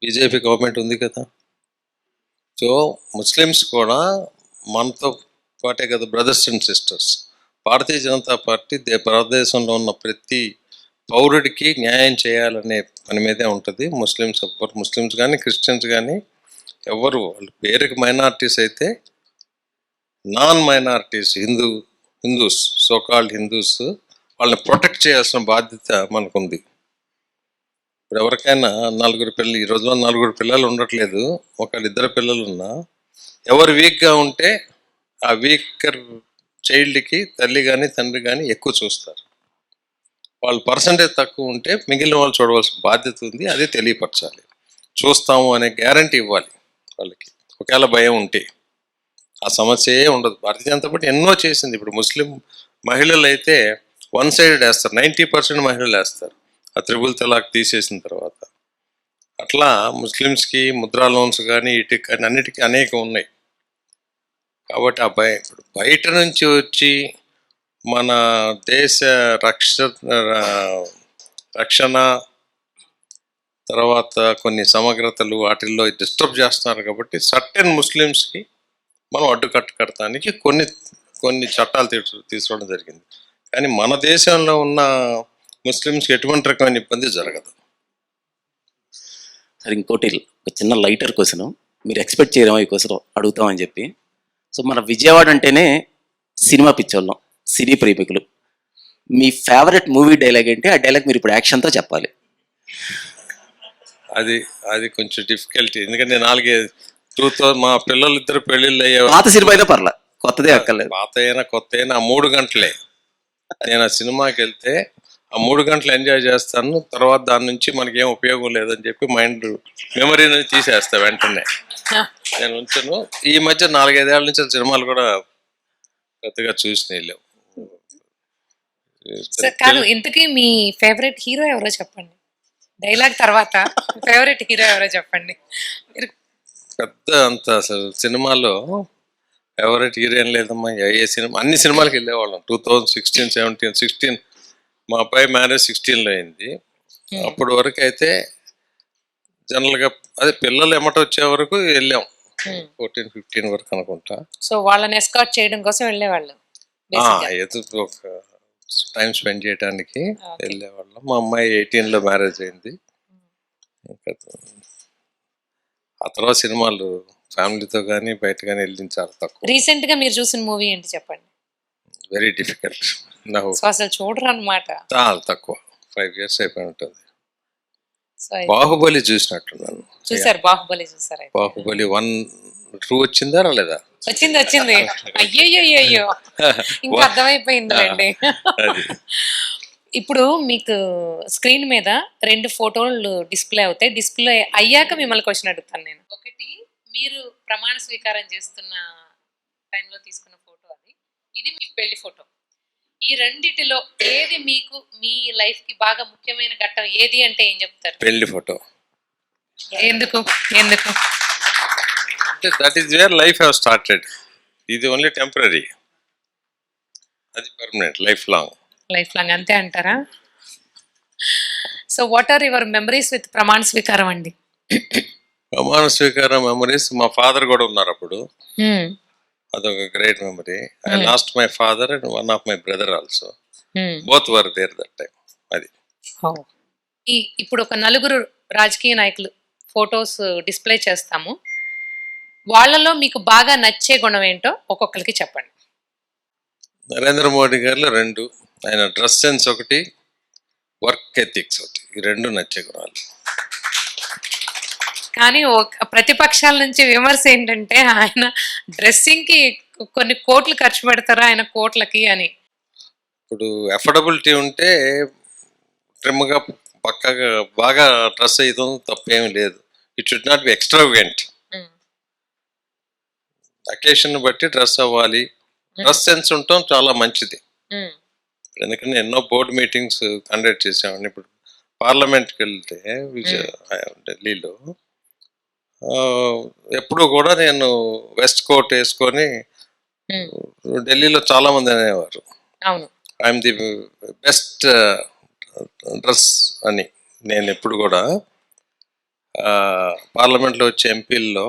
B: బీజేపీ గవర్నమెంట్ ఉంది కదా. సో ముస్లిమ్స్ కూడా మనతో పాటే కదా brothers and sisters. Bharatiya Janata party భారతదేశంలో ఉన్న ప్రతి పౌరుడికి న్యాయం చేయాలనే పని మీదే ఉంటుంది. ముస్లిమ్స్ కానీ క్రిస్టియన్స్ కానీ ఎవరు వాళ్ళు పేరుకి మైనారిటీస్ అయితే non minorities Hindus so called Hindus వాళ్ళని ప్రొటెక్ట్ చేయాల్సిన బాధ్యత మనకుంది. ఇప్పుడు ఎవరికైనా 4 పిల్లలు, ఈ రోజులో 4 పిల్లలు ఉండట్లేదు, 1-2 పిల్లలు ఉన్నా ఎవరు వీక్గా ఉంటే ఆ వీకర్ చైల్డ్కి తల్లి కానీ తండ్రి కానీ ఎక్కువ చూస్తారు. వాళ్ళు పర్సంటేజ్ తక్కువ ఉంటే మిగిలిన వాళ్ళు చూడవలసిన బాధ్యత ఉంది, అదే తెలియపరచాలి. చూస్తాము అనే గ్యారంటీ ఇవ్వాలి వాళ్ళకి. ఒకవేళ భయం ఉంటే ఆ సమస్యే ఉండదు. భారతీయ జనతా పార్టీ ఎన్నో చేసింది. ఇప్పుడు ముస్లిం మహిళలు అయితే 1 సైడెడ్ వేస్తారు, 90% మహిళలు వేస్తారు ఆ 3 తలాక్ తీసేసిన తర్వాత. అట్లా ముస్లిమ్స్కి ముద్రా లోన్స్ కానీ ఇటుకి కానీ అన్నిటికీ అనేక ఉన్నాయి. కాబట్టి ఆ ఇప్పుడు బయట నుంచి వచ్చి మన దేశ రక్షణ తర్వాత కొన్ని సమగ్రతలు వాటిల్లో డిస్టర్బ్ చేస్తున్నారు. కాబట్టి సర్టెన్ ముస్లిమ్స్కి మనం అడ్డుకట్ట కట్టడానికి కొన్ని చట్టాలు తీసుకోవడం జరిగింది. కానీ మన దేశంలో ఉన్న ముస్లిమ్స్కి ఎటువంటి రకమైన ఇబ్బంది జరగదు.
C: సార్ ఇంకోటి, ఒక చిన్న లైటర్ క్వశ్చన్, మీరు ఎక్స్పెక్ట్ చేయరేమో ఈ క్వశ్చన్ అడుగుతామని చెప్పి. సో మన విజయవాడ అంటేనే సినిమా పిచ్చోళ్ళం, సినీ ప్రేమికులు. మీ ఫేవరెట్ మూవీ డైలాగ్ ఏంటి? ఆ డైలాగ్ మీరు ఇప్పుడు యాక్షన్తో చెప్పాలి.
B: అది కొంచెం డిఫికల్టీ, ఎందుకంటే 4 మా పిల్లలు 2 పెళ్ళిళ్ళు అయ్యే.
C: పాత సినిమా అయినా పర్లా, కొత్తదే అక్కర్లేదు.
B: పాత అయినా కొత్త అయినా ఆ 3 గంటలే. నేను ఆ సినిమాకి వెళ్తే ఆ 3 గంటలు ఎంజాయ్ చేస్తాను. తర్వాత దాని నుంచి మనకేం ఉపయోగం లేదని చెప్పి మెమరీ నుంచి తీసేస్తా వెంటనే. నేను ఉంచను. ఈ మధ్య 4-5 ఏళ్ళ నుంచి సినిమాలు కూడా పెద్దగా చూసిన వెళ్ళాం.
D: కాదు, ఇంతకీ మీ ఫేవరెట్ హీరో ఎవరో చెప్పండి. డైలాగ్ తర్వాత ఫేవరెట్ హీరో ఎవరో చెప్పండి.
B: పెద్ద అంత అసలు సినిమాలో ఫేవరెట్ హీరోయిన్ లేదమ్మా. ఏ సినిమా, అన్ని సినిమాలకి వెళ్ళేవాళ్ళం. 2016, 17, 16 మా అబ్బాయి మ్యారేజ్ 16లో అయింది. అప్పటి వరకు అయితే జనరల్గా అదే పిల్లలు ఎమ్మట వచ్చే వరకు వెళ్ళాం, 14-15 వరకు అనుకుంటా.
D: సో వాళ్ళని ఎస్కాట్ చేయడం కోసం వెళ్ళేవాళ్ళు basically.
B: ఏదో ఒక టైం స్పెండ్ చేయడానికి
D: Okay.
B: వెళ్ళేవాళ్ళం. మా అమ్మాయి 18లో మ్యారేజ్ అయింది. ఇంకా ఆ తర్వాత సినిమాలు ఫ్యామిలీతో కానీ బయట కానీ వెళ్ళింది చాలా తక్కువ,
D: రీసెంట్ గా మీరు చూసిన మూవీ ఏంటి చెప్పండి.
B: Very difficult. నాకు
D: సో అసలు చూడరు అనమాట.
B: చాలా తక్కువ, 5 years అయిపోయి ఉంటుంది.
D: సో
B: బాహుబలి చూసినట్టున్నాను.
D: చూసారు, బాహుబలి చూసారు అయితే.
B: బాహుబలి 1-2 వచ్చిందా రాలేదా?
D: వచ్చింది అయ్యో ఇంకా అర్థమైపోయిందిలేండి.
B: అది
D: ఇప్పుడు మీకు స్క్రీన్ మీద 2 ఫోటోలు డిస్ప్లే అవుతాయి. డిస్ప్లే అయ్యాక మిమ్మల్ని క్వశ్చన్ అడుగుతాను నేను. ఒకటి మీరు ప్రమాణ స్వీకారం చేస్తున్న టైంలో తీసుకున్న ఫోటో, ఇది మీ పెళ్లి ఫోటో. ఈ రెండిటిలో ఏది మీకు మీ లైఫ్ కి బాగా ముఖ్యమైన ఘట్టం ఏది అంటే ఏం చెప్తారు?
B: పెళ్లి ఫోటో.
D: ఎందుకు?
B: అంటే that is where life have started. ఇది ఓన్లీ టెంపరీ, అది పర్మనెంట్, లైఫ్ లాంగ్
D: అంతే అంటారా? So what are your memories with ప్రమాణ స్వీకారం అండి?
B: ప్రమాణ స్వీకారం మెమరీస్, మా ఫాదర్ కూడా ఉన్నారు అప్పుడు, అదొక great memory. I lost my father and one of my brother also, both were there that time. అది
D: ఇప్పుడు ఒక నలుగురు రాజకీయ నాయకులు ఫొటోస్ డిస్ప్లే చేస్తాము. వాళ్ళలో మీకు బాగా నచ్చే గుణం ఏంటో ఒక్కొక్కరికి చెప్పండి.
B: నరేంద్ర మోడీ గారిలో 2, ఆయన డ్రెస్ సెన్స్ ఒకటి, వర్క్ ఎథిక్స్ ఒకటి, ఈ 2 నచ్చే గుణాలు.
D: కానీ ప్రతిపక్షాల నుంచి విమర్శ ఏంటంటే ఆయన డ్రెస్సింగ్ కి కొన్ని కోట్లు ఖర్చు పెడతారు ఆయన కోట్లకి అని.
B: ఇప్పుడు అఫోర్డబిలిటీ ఉంటే ట్రిమ్గా పక్కగా బాగా డ్రెస్ అయ్యడం తప్పేమీ లేదు. It should not be extravagant. Occasion బట్టి డ్రెస్ అవ్వాలి, డ్రెస్ సెన్స్ ఉండటం చాలా మంచిది. ఎందుకంటే ఎన్నో బోర్డు మీటింగ్స్ కండక్ట్ చేసామండి. ఇప్పుడు పార్లమెంట్కి వెళ్తే ఢిల్లీలో ఎప్పుడు కూడా నేను వెస్ట్ కోట్ వేసుకొని, ఢిల్లీలో చాలా మంది అనేవారు ఐఎమ్ ది బెస్ట్ డ్రెస్ అని. నేను ఎప్పుడు కూడా పార్లమెంట్లో వచ్చే ఎంపీల్లో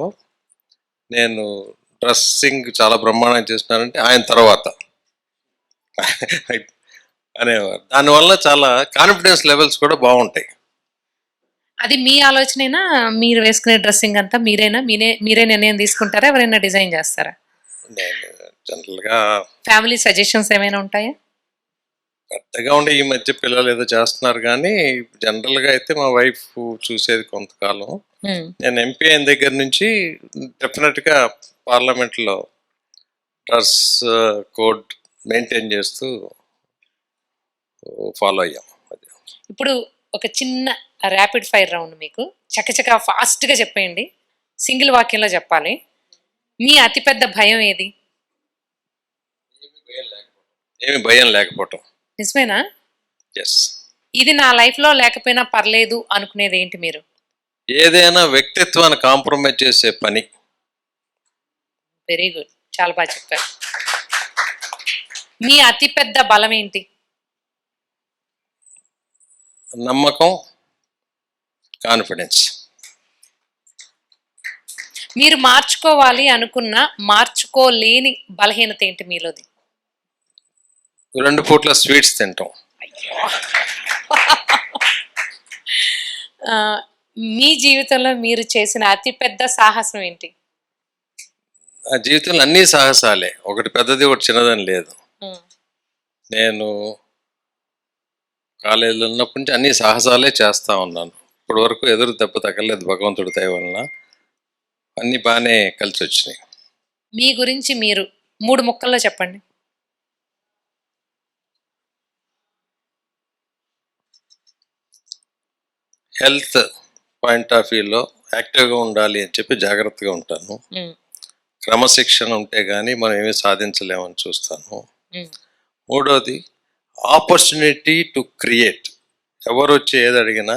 B: నేను డ్రెస్సింగ్ చాలా బ్రహ్మాండంగా చేస్తున్నానంటే ఆయన తర్వాత అనేవారు. దానివల్ల చాలా కాన్ఫిడెన్స్ లెవెల్స్ కూడా బాగుంటాయి.
D: అది మీ ఆలోచనేనా? మీరు వేసుకునే డ్రెస్సింగ్ అంతా మీరే నిర్ణయం తీసుకుంటారా? ఎవరైనా డిజైన్ చేస్తారా?
B: నేను జనరల్గా
D: ఫ్యామిలీ సజెషన్స్ ఏమైనా ఉంటాయా?
B: పెద్దగా ఉండే ఈ మధ్య పిల్లలు ఏదో చేస్తున్నారు, కానీ జనరల్గా అయితే మా వైఫ్ చూసేది కొంతకాలం. నేను ఎంపీ అయిన దగ్గర నుంచి డెఫినెట్గా పార్లమెంట్లో డ్రెస్ కోడ్ మెయింటైన్ చేస్తూ ఫాలో అయ్యాం.
D: ఇప్పుడు ఒక చిన్న ర్యాపిడ్ ఫైర్ రౌండ్, మీకు చకచక ఫాస్ట్గా చెప్పేయండి, సింగిల్ వాక్యంలో చెప్పాలి. మీ అతిపెద్ద భయం ఏది?
B: ఏమి భయం లేకపోవటం.
D: నిజమేనా?
B: ఎస్.
D: ఇది నా లైఫ్లో లేకపోయినా పర్లేదు అనుకునేది ఏంటి మీరు?
B: ఏదైనా వ్యక్తిత్వాన్ని కాంప్రమైజ్ చేసే పని.
D: వెరీ గుడ్, చాలా బాగా చెప్పారు. మీ అతిపెద్ద బలం ఏంటి?
B: నమ్మకం, కాన్ఫిడెన్స్.
D: మీరు మార్చుకోవాలి అనుకున్న మార్చుకోలేని బలహీనత ఏంటి మీలోది?
B: 2 పూట్ల స్వీట్స్ తింటాం.
D: మీ జీవితంలో మీరు చేసిన అతిపెద్ద సాహసం ఏంటి?
B: నా జీవితంలో అన్ని సాహసాలే, ఒకటి పెద్దది ఒకటి చిన్నదని లేదు. నేను కాలేజీలో ఉన్నప్పటి నుంచి అన్ని సాహసాలే చేస్తూ ఉన్నాను. ఇప్పటి వరకు ఎదురు దెబ్బ తగ్గలేదు భగవంతుడి దయ వలన. అన్నీ బాగానే కలిసి వచ్చినాయి.
D: మీ గురించి మీరు 3 ముక్కల్లో చెప్పండి.
B: హెల్త్ పాయింట్ ఆఫ్ వ్యూలో యాక్టివ్గా ఉండాలి అని చెప్పి జాగ్రత్తగా ఉంటాను. క్రమశిక్షణ ఉంటే కానీ మనం ఏమీ సాధించలేమని చూస్తాను. 3వది ఆపర్చునిటీ టు క్రియేట్. ఎవరు వచ్చి ఏది అడిగినా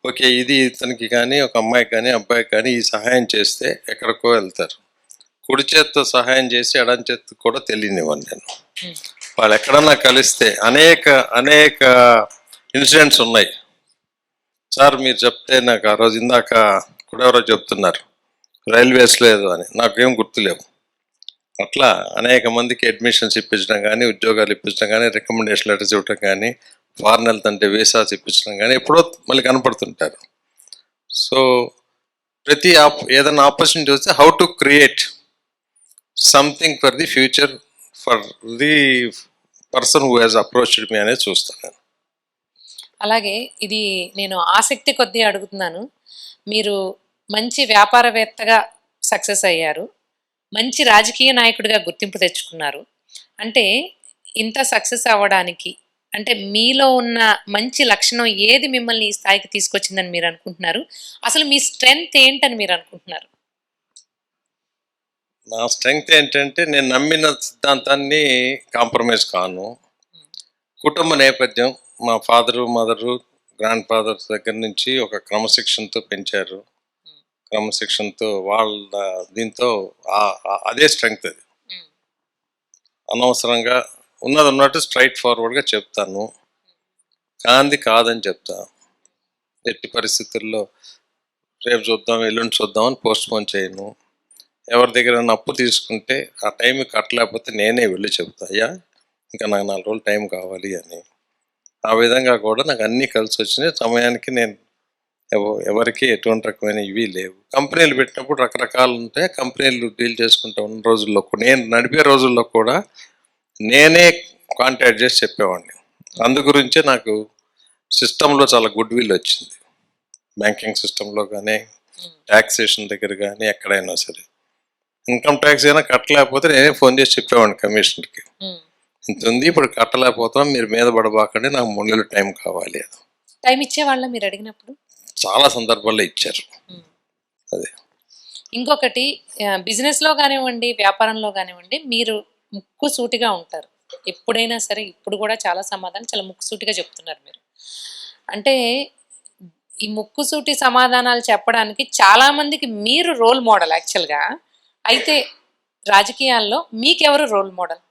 B: ఓకే ఇది ఇతనికి కానీ ఒక అమ్మాయికి కానీ అబ్బాయికి కానీ ఈ సహాయం చేస్తే ఎక్కడికో వెళ్తారు. కుడి చేత్తో సహాయం చేసి ఎడం చేత్తో కూడా తెలియనివ్వను నేను. వాళ్ళు ఎక్కడన్నా కలిస్తే అనేక ఇన్సిడెంట్స్ ఉన్నాయి. సార్ మీరు చెప్తే నాకు ఆ రోజు ఇందాక కూడా ఎవరో చెప్తున్నారు రైల్వేస్ లేదు అని, నాకేం గుర్తులేవు. అట్లా అనేక మందికి అడ్మిషన్స్ ఇప్పించడం కానీ, ఉద్యోగాలు ఇప్పించడం కానీ, రికమెండేషన్ లెటర్స్ ఇవ్వడం కానీ, ఫారెన్ హెల్త్ అంటే వీసాస్ ఇప్పించడం కానీ ఎప్పుడో మళ్ళీ కనపడుతుంటారు. సో ప్రతి ఏదైనా ఆపర్చునిటీ వస్తే how to create something for the future for the person who has approached me అనేది చూస్తాను నేను.
D: అలాగే ఇది నేను ఆసక్తి కొద్దీ అడుగుతున్నాను. మీరు మంచి వ్యాపారవేత్తగా సక్సెస్ అయ్యారు, మంచి రాజకీయ నాయకుడిగా గుర్తింపు తెచ్చుకున్నారు. అంటే ఇంత సక్సెస్ అవ్వడానికి అంటే మీలో ఉన్న మంచి లక్షణం ఏది మిమ్మల్ని ఈ స్థాయికి తీసుకొచ్చిందని మీరు అనుకుంటున్నారు? అసలు మీ స్ట్రెంగ్త్ ఏంటని మీరు అనుకుంటున్నారు?
B: నా స్ట్రెంగ్త్ ఏంటంటే నేను నమ్మిన సిద్ధాంతాన్ని కాంప్రమైజ్ కాను. కుటుంబ నేపథ్యం, మా ఫాదరు మదరు గ్రాండ్ ఫాదర్స్ దగ్గర నుంచి ఒక క్రమశిక్షణతో పెంచారు. క్రమశిక్షణతో వాళ్ళ దీంతో అదే స్ట్రెంగ్త్. అది అనవసరంగా ఉన్నది ఉన్నట్టు స్ట్రైట్ ఫార్వర్డ్గా చెప్తాను, కాంది కాదని చెప్తా. ఎట్టి పరిస్థితుల్లో రేపు చూద్దాం ఎల్లుండి చూద్దాం అని పోస్ట్ పోన్ చేయను. ఎవరి దగ్గర అప్పు తీసుకుంటే ఆ టైంకి కట్టలేకపోతే నేనే వెళ్ళి చెప్తా, అయ్యా ఇంకా నాకు 4 రోజులు టైం కావాలి అని. ఆ విధంగా కూడా నాకు అన్నీ కలిసి వచ్చినాయి. సమయానికి నేను ఎవరికి ఎటువంటి రకమైన ఇవి లేవు. కంపెనీలు పెట్టినప్పుడు రకరకాలు ఉంటాయి, కంపెనీలు డీల్ చేసుకుంటూ ఉన్న రోజుల్లో నేను నడిపే రోజుల్లో కూడా నేనే కాంటాక్ట్ చేసి చెప్పేవాడిని. అందు గురించే నాకు సిస్టంలో చాలా గుడ్ విల్ వచ్చింది. బ్యాంకింగ్ సిస్టంలో కానీ, ట్యాక్సేషన్ దగ్గర కానీ, ఎక్కడైనా సరే ఇన్కమ్ ట్యాక్స్ అయినా కట్టలేకపోతే నేనే ఫోన్ చేసి చెప్పేవాడిని కమిషనర్కి, ఇంత ఉంది ఇప్పుడు కట్టలేకపోతున్నాం, మీరు మీద పడబాకండి, నాకు 3 నెలలు టైం కావాలి.
D: టైం ఇచ్చేవాళ్ళ మీరు అడిగినప్పుడు?
B: చాలా సందర్భాల్లో ఇచ్చారు. అదే
D: ఇంకొకటి, బిజినెస్లో కానివ్వండి, వ్యాపారంలో కానివ్వండి, మీరు ముక్కు సూటిగా ఉంటారు ఎప్పుడైనా సరే. ఇప్పుడు కూడా చాలా సమాధానం చాలా ముక్కుసూటిగా చెప్తున్నారు మీరు. అంటే ఈ ముక్కుసూటి సమాధానాలు చెప్పడానికి చాలా మందికి మీరు రోల్ మోడల్ యాక్చువల్గా. అయితే రాజకీయాల్లో మీకెవరు రోల్ మోడల్?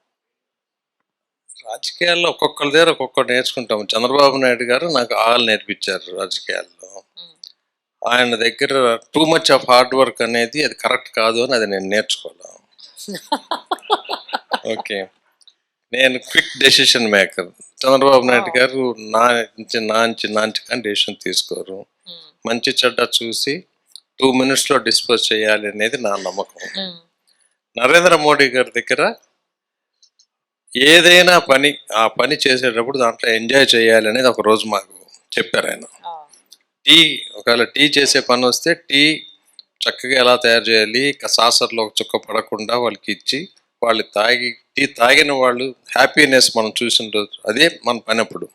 B: రాజకీయాల్లో ఒక్కొక్కరి దగ్గర ఒక్కొక్కరు నేర్చుకుంటాము. చంద్రబాబు నాయుడు గారు నాకు ఆలు నేర్పించారు రాజకీయాల్లో. ఆయన దగ్గర too much of hard work అనేది అది కరెక్ట్ కాదు అని అది నేను నేర్చుకోవాలి. ఓకే, నేను quick decision maker. Chandrababu Naidu గారు నాంచి కానీ డెసిషన్ తీసుకోరు. మంచి చెడ్డ చూసి 2 minutesలో డిస్పోజ్ చేయాలి అనేది నా నమ్మకం. నరేంద్ర మోడీ గారి దగ్గర ఏదైనా పని ఆ పని చేసేటప్పుడు దాంట్లో ఎంజాయ్ చేయాలి అనేది ఒక రోజు మాకు చెప్పారు ఆయన. ఒకవేళ టీ చేసే పని వస్తే టీ చక్కగా ఎలా తయారు చేయాలి, సాసర్లో చుక్క పడకుండా వాళ్ళకి ఇచ్చి వాళ్ళు టీ తాగిన వాళ్ళు హ్యాపీనెస్ మనం చూసిన రోజు అదే మన పని అప్పుడు.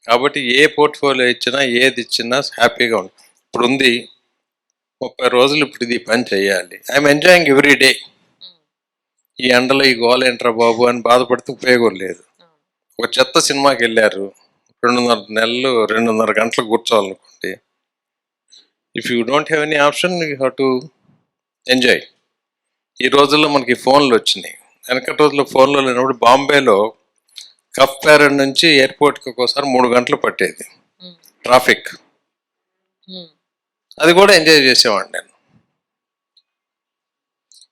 B: కాబట్టి ఏ పోర్ట్ఫోలియో ఇచ్చినా ఏది ఇచ్చినా హ్యాపీగా ఉంది. ఇప్పుడు ఉంది 30 రోజులు ఇప్పుడు ఇది పని చేయాలి, ఐఎమ్ ఎంజాయింగ్ ఎవ్రీ డే. ఈ ఎండలో ఈ గోల ఏంట్రా బాబు అని బాధపడితే ఉపయోగం లేదు. ఒక చెత్త సినిమాకి వెళ్ళారు, 2.5 గంటలు కూర్చోవాలనుకోండి. If you don't have any option you have to enjoy. ఈ రోజుల్లో మనకి ఫోన్లు వచ్చినాయి. వెనకటి రోజుల్లో ఫోన్లో లేనప్పుడు బాంబేలో కఫ్ ప్యారెడ్ నుంచి ఎయిర్పోర్ట్కి ఒక్కోసారి 3 గంటలు పట్టేది ట్రాఫిక్. అది కూడా ఎంజాయ్ చేసేవాడిని నేను.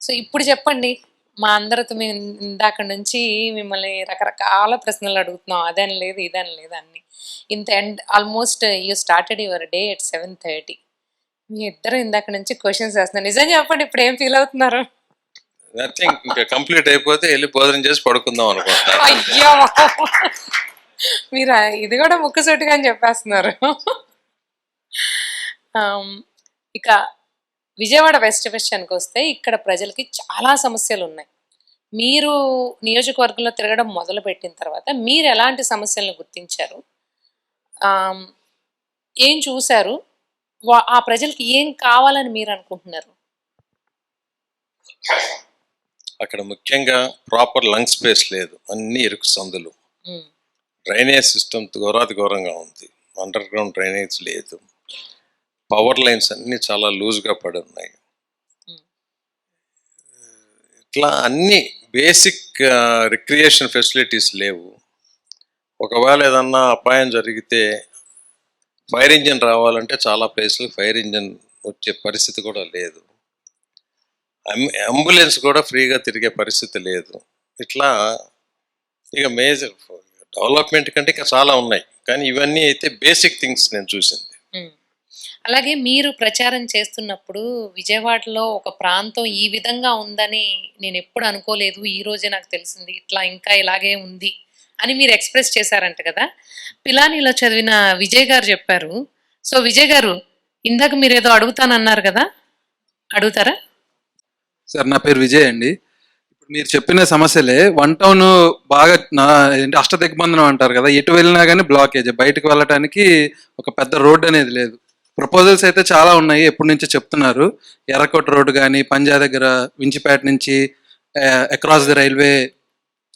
D: సో ఇప్పుడు చెప్పండి, మా అందరితో మేము ఇందాక నుంచి మిమ్మల్ని రకరకాల ప్రశ్నలు అడుగుతున్నాం, అదని లేదు ఇదని లేదు అన్ని. ఇంత almost you started your day at 7:30. మీ ఇద్దరు ఇందాక నుంచి క్వశ్చన్స్ వేస్తున్నారు. నిజం చెప్పండి, ఇప్పుడు ఏం ఫీల్ అవుతున్నారు?
B: నథింగ్, ఇంకా కంప్లీట్ అయిపోతే వెళ్ళి భోజనం చేసి పడుకుందాం అనుకుంటున్నాను.
D: అయ్యో, మీరు ఇది కూడా ముక్కుసూటిగా అని చెప్పేస్తున్నారు. ఇక విజయవాడ వెస్ట్ విషయానికి వస్తే ఇక్కడ ప్రజలకి చాలా సమస్యలు ఉన్నాయి. మీరు నియోజకవర్గంలో తిరగడం మొదలుపెట్టిన తర్వాత మీరు ఎలాంటి సమస్యలను గుర్తించారు, ఏం చూశారు, ఆ ప్రజలకి ఏం కావాలని మీరు అనుకుంటున్నారు?
B: అక్కడ ముఖ్యంగా ప్రాపర్ లంగ్ స్పేస్ లేదు, అన్ని ఇరుకు సందులు. డ్రైనేజ్ సిస్టమ్ ఘోరంగా ఉంది, అండర్ గ్రౌండ్ డ్రైనేజ్ లేదు, పవర్ లైన్స్ అన్నీ చాలా లూజ్గా పడి ఉన్నాయి. ఇట్లా అన్ని బేసిక్ రిక్రియేషన్ ఫెసిలిటీస్ లేవు. ఒకవేళ ఏదన్నా అపాయం జరిగితే ఫైర్ ఇంజిన్ రావాలంటే చాలా ప్లేస్లకు ఫైర్ ఇంజిన్ వచ్చే పరిస్థితి కూడా లేదు. అంబులెన్స్ కూడా ఫ్రీగా తిరిగే పరిస్థితి లేదు. ఇట్లా ఇక మేజర్ డెవలప్మెంట్ కంటే ఇంకా చాలా ఉన్నాయి, కానీ ఇవన్నీ అయితే బేసిక్ థింగ్స్ నేను చూసింది.
D: అలాగే మీరు ప్రచారం చేస్తున్నప్పుడు విజయవాడలో ఒక ప్రాంతం ఈ విధంగా ఉందని నేను ఎప్పుడు అనుకోలేదు, ఈ రోజే నాకు తెలిసింది ఇట్లా ఇంకా ఇలాగే ఉంది అని మీరు ఎక్స్ప్రెస్ చేశారంట కదా. పిలానీలో చదివిన విజయ్ గారు చెప్పారు. సో విజయ్ గారు, ఇందాక మీరు ఏదో అడుగుతానన్నారు కదా, అడుగుతారా?
E: సార్, నా పేరు విజయ్ అండి. ఇప్పుడు మీరు చెప్పిన సమస్యలే వన్ టౌన్ బాగా ఏంటి అష్టదిగ్బంధనం అంటారు కదా, ఎటు వెళ్ళినా కానీ బ్లాకేజ్, బయటకు వెళ్ళటానికి ఒక పెద్ద రోడ్డు అనేది లేదు. ప్రపోజల్స్ అయితే చాలా ఉన్నాయి, ఎప్పటి నుంచో చెప్తున్నారు. ఎర్రకోట రోడ్డు కానీ, పంజా దగ్గర వించిపేట నుంచి అక్రాస్ ది రైల్వే,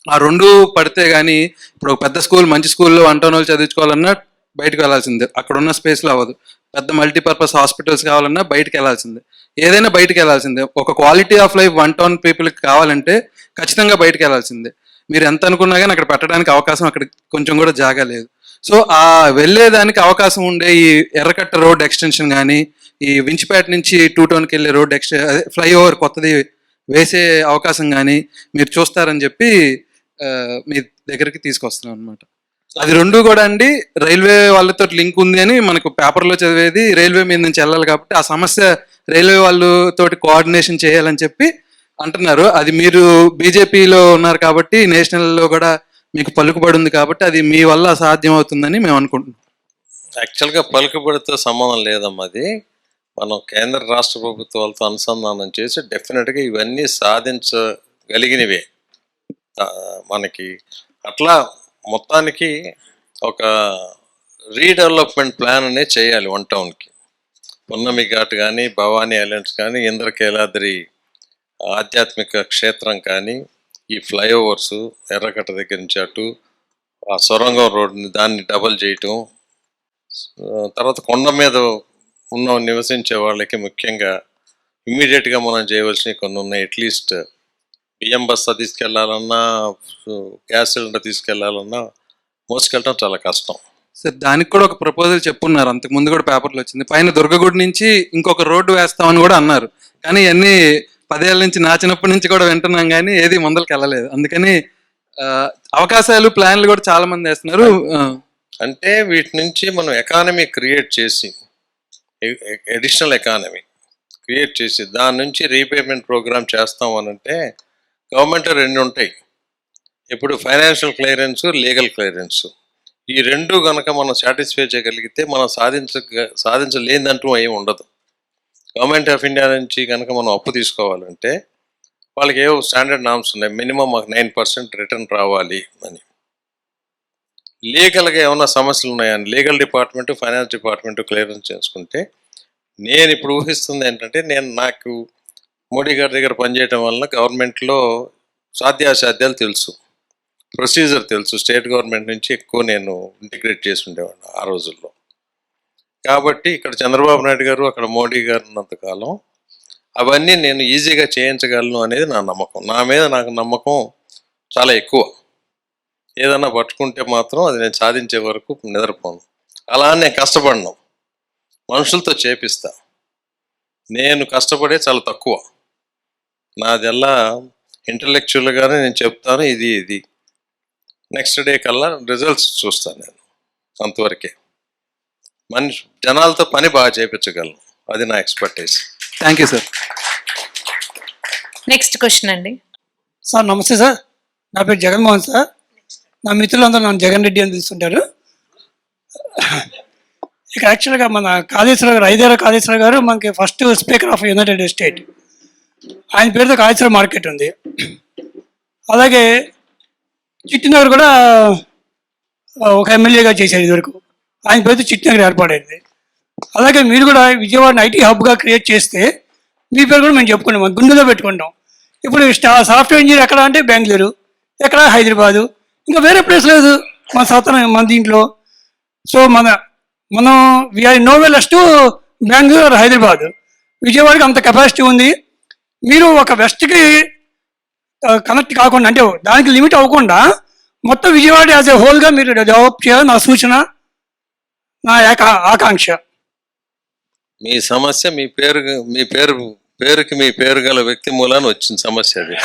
E: ఆ రెండు పడితే కానీ ఇప్పుడు ఒక పెద్ద స్కూల్, మంచి స్కూల్లో వన్ టౌన్ వాళ్ళు చదివించుకోవాలన్నా బయటకు వెళ్ళాల్సిందే, అక్కడ ఉన్న స్పేస్లో అవ్వదు. పెద్ద మల్టీపర్పస్ హాస్పిటల్స్ కావాలన్నా బయటకు వెళ్ళాల్సిందే, ఏదైనా బయటకు వెళ్ళాల్సిందే. ఒక quality of life one town పీపుల్కి కావాలంటే ఖచ్చితంగా బయటకు వెళ్ళాల్సిందే. మీరు ఎంత అనుకున్నా కానీ అక్కడ పెట్టడానికి అవకాశం అక్కడ కొంచెం కూడా జాగా లేదు. సో ఆ వెళ్ళేదానికి అవకాశం ఉండే ఈ ఎర్రకట్ట రోడ్ ఎక్స్టెన్షన్ కానీ, ఈ వించిపేట నుంచి 2 టౌన్కి వెళ్ళే రోడ్ అదే ఫ్లైఓవర్ కొత్తది వేసే అవకాశం కానీ మీరు చూస్తారని చెప్పి మీ దగ్గరికి తీసుకొస్తున్నాం అనమాట. అది రెండు కూడా అండి రైల్వే వాళ్ళతో లింక్ ఉంది అని మనకు పేపర్లో చదివేది, రైల్వే మీద నుంచి వెళ్ళాలి కాబట్టి ఆ సమస్య రైల్వే వాళ్ళతోటి కోఆర్డినేషన్ చేయాలని చెప్పి అంటున్నారు. అది మీరు బీజేపీలో ఉన్నారు కాబట్టి, నేషనల్లో కూడా మీకు పలుకుబడి ఉంది కాబట్టి అది మీ వల్ల సాధ్యం అవుతుందని మేము అనుకుంటున్నాం.
B: యాక్చువల్గా పలుకుబడితో సంబంధం లేదమ్మా. అది మనం కేంద్ర రాష్ట్ర ప్రభుత్వాలతో అనుసంధానం చేసి డెఫినెట్గా ఇవన్నీ సాధించగలిగినవే మనకి. అట్లా మొత్తానికి ఒక రీడెవలప్మెంట్ ప్లాన్ అనేది చేయాలి వన్ టౌన్కి. పున్నమి ఘాట్ కానీ, భవానీ ఐలాండ్స్ కానీ, ఇంద్రకీలాద్రి ఆధ్యాత్మిక క్షేత్రం కానీ, ఈ ఫ్లైఓవర్స్ ఎర్రకట్ట దగ్గర నుంచి అటు ఆ సొరంగం రోడ్ని దాన్ని డబల్ చేయటం, తర్వాత కొండ మీద ఉన్న నివసించే వాళ్ళకి ముఖ్యంగా ఇమ్మీడియట్గా మనం చేయవలసినవి కొన్ని ఉన్నాయి. అట్లీస్ట్ బియ్యం బస్తా తీసుకెళ్లాలన్నా, గ్యాస్ సిలిండర్ తీసుకెళ్లాలన్నా మోసుకెళ్ళడం చాలా కష్టం.
E: సార్, దానికి కూడా ఒక ప్రపోజల్ చెప్పున్నారు, అంతకు ముందు కూడా పేపర్లో వచ్చింది. పైన దుర్గగుడి నుంచి ఇంకొక రోడ్డు వేస్తామని కూడా అన్నారు, కానీ అన్ని 10 ఏళ్ళ నుంచి, నా చిన్నప్పటి నుంచి కూడా వింటున్నాం కానీ ఏది ముందరికి వెళ్ళలేదు. అందుకని అవకాశాలు, ప్లాన్లు కూడా చాలా మంది వేస్తున్నారు.
B: అంటే వీటి నుంచి మనం ఎకానమీ క్రియేట్ చేసి, అడిషనల్ ఎకానమీ క్రియేట్ చేసి దాని నుంచి రీపేమెంట్ ప్రోగ్రామ్ చేస్తాం అనంటే గవర్నమెంట్ 2 ఉంటాయి. ఇప్పుడు ఫైనాన్షియల్ క్లియరెన్స్, లీగల్ క్లియరెన్స్, ఈ 2 కనుక మనం సాటిస్ఫై చేయగలిగితే మనం సాధించలేదంటూ ఏమి ఉండదు. గవర్నమెంట్ ఆఫ్ ఇండియా నుంచి కనుక మనం అప్పు తీసుకోవాలంటే వాళ్ళకి ఏవో స్టాండర్డ్ నామ్స్ ఉన్నాయి. మినిమం మాకు 9% రిటర్న్ రావాలి అని. లీగల్గా ఏమైనా సమస్యలు ఉన్నాయని legal department, finance department clearance చేసుకుంటే, నేను ఇప్పుడు ఊహిస్తుంది ఏంటంటే, నాకు మోడీ గారి దగ్గర పనిచేయడం వలన గవర్నమెంట్లో సాధ్యాసాధ్యాలు తెలుసు, ప్రొసీజర్ తెలుసు. స్టేట్ గవర్నమెంట్ నుంచి ఎక్కువ నేను ఇంటిగ్రేట్ చేసి ఉండేవాడిని ఆ రోజుల్లో. కాబట్టి ఇక్కడ చంద్రబాబు నాయుడు గారు, అక్కడ మోడీ గారు ఉన్నంతకాలం అవన్నీ నేను ఈజీగా చేయించగలను అనేది నా నమ్మకం. నా మీద నాకు నమ్మకం చాలా ఎక్కువ. ఏదన్నా పట్టుకుంటే మాత్రం అది నేను సాధించే వరకు నిద్రపోను. అలా నేను కష్టపడను, మనుషులతో చేపిస్తా. నేను కష్టపడే చాలా తక్కువ. నాదెల్లా ఇంటలెక్చువల్గానే నేను చెప్తాను, ఇది నెక్స్ట్ డే కల్లా రిజల్ట్స్ చూస్తాను నేను. అంతవరకే జనాలతో పని బాగా చేయించగలను, అది నా expertise.
E: Thank you sir.
D: Next question అండి.
F: సార్ నమస్తే సార్, నా పేరు జగన్మోహన్ సార్. నా మిత్రులందరూ నన్ను జగన్ రెడ్డి అని పిలుస్తుంటారు. ఇక యాక్చువల్గా మన కాళేశ్వర గారు, ఐదేళ్ల కాళేశ్వర గారు మనకి first speaker of United state. ఆయన పేరుతో కాళేశ్వర మార్కెట్ ఉంది. అలాగే చిట్టినగర్ కూడా ఒక ఎమ్మెల్యేగా చేశారు ఇదివరకు, ఆయన పేరుతో చిట్టినగర్ ఏర్పాటైంది. అలాగే మీరు కూడా విజయవాడని ఐటీ హబ్గా క్రియేట్ చేస్తే మీ పేరు కూడా మేము చెప్పుకుంటాం, మన గుండెలో పెట్టుకుంటాం. ఇప్పుడు సాఫ్ట్వేర్ ఇంజనీర్ ఎక్కడ అంటే బెంగళూరు, ఎక్కడ హైదరాబాదు, ఇంకా వేరే ప్లేస్ లేదు మన దీంట్లో. సో మనం we are novel to Bengaluru, Hyderabad. విజయవాడకి అంత కెపాసిటీ ఉంది. మీరు ఒక వెస్ట్కి కనెక్ట్ కాకుండా, అంటే దానికి లిమిట్ అవ్వకుండా మొత్తం విజయవాడ యాజ్ ఏ హోల్గా మీరు డెవలప్ చేయాలని నా సూచన. నా ఆకాంక్ష.
B: మీ సమస్య పేరుకి మీ పేరు గల వ్యక్తి మూలాన వచ్చిన సమస్య అది.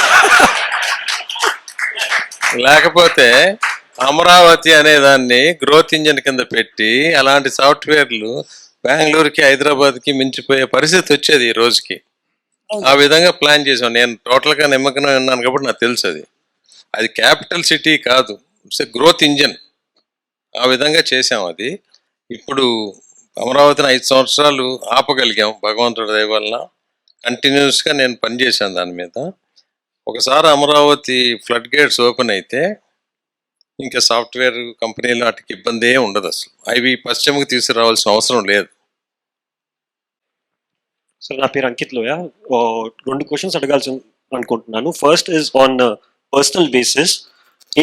B: లేకపోతే అమరావతి అనే దాన్ని గ్రోత్ ఇంజిన్ కింద పెట్టి అలాంటి సాఫ్ట్వేర్లు బెంగళూరుకి హైదరాబాద్కి మించిపోయే పరిస్థితి వచ్చేది ఈ రోజుకి. ఆ విధంగా ప్లాన్ చేసాం. నేను టోటల్గా నిమ్మకం ఉన్నాను కాబట్టి నాకు తెలుసు అది. అది క్యాపిటల్ సిటీ కాదు, ఇట్స్ గ్రోత్ ఇంజిన్. ఆ విధంగా చేసాం అది. ఇప్పుడు అమరావతిని 5 సంవత్సరాలు ఆపగలిగాం భగవంతుడి దయ వల్ల. కంటిన్యూస్గా నేను పనిచేశాను దాని మీద. ఒకసారి అమరావతి ఫ్లడ్ గేట్స్ ఓపెన్ అయితే ఇంకా సాఫ్ట్వేర్ కంపెనీలు వాటికి ఇబ్బంది ఏం ఉండదు అసలు. అవి పశ్చిమకు తీసుకురావాల్సిన అవసరం లేదు.
G: సార్ నా పేరు అంకిత్ లోయ. 2 క్వశ్చన్స్ అడగాల్సి అనుకుంటున్నాను. First is on personal basis.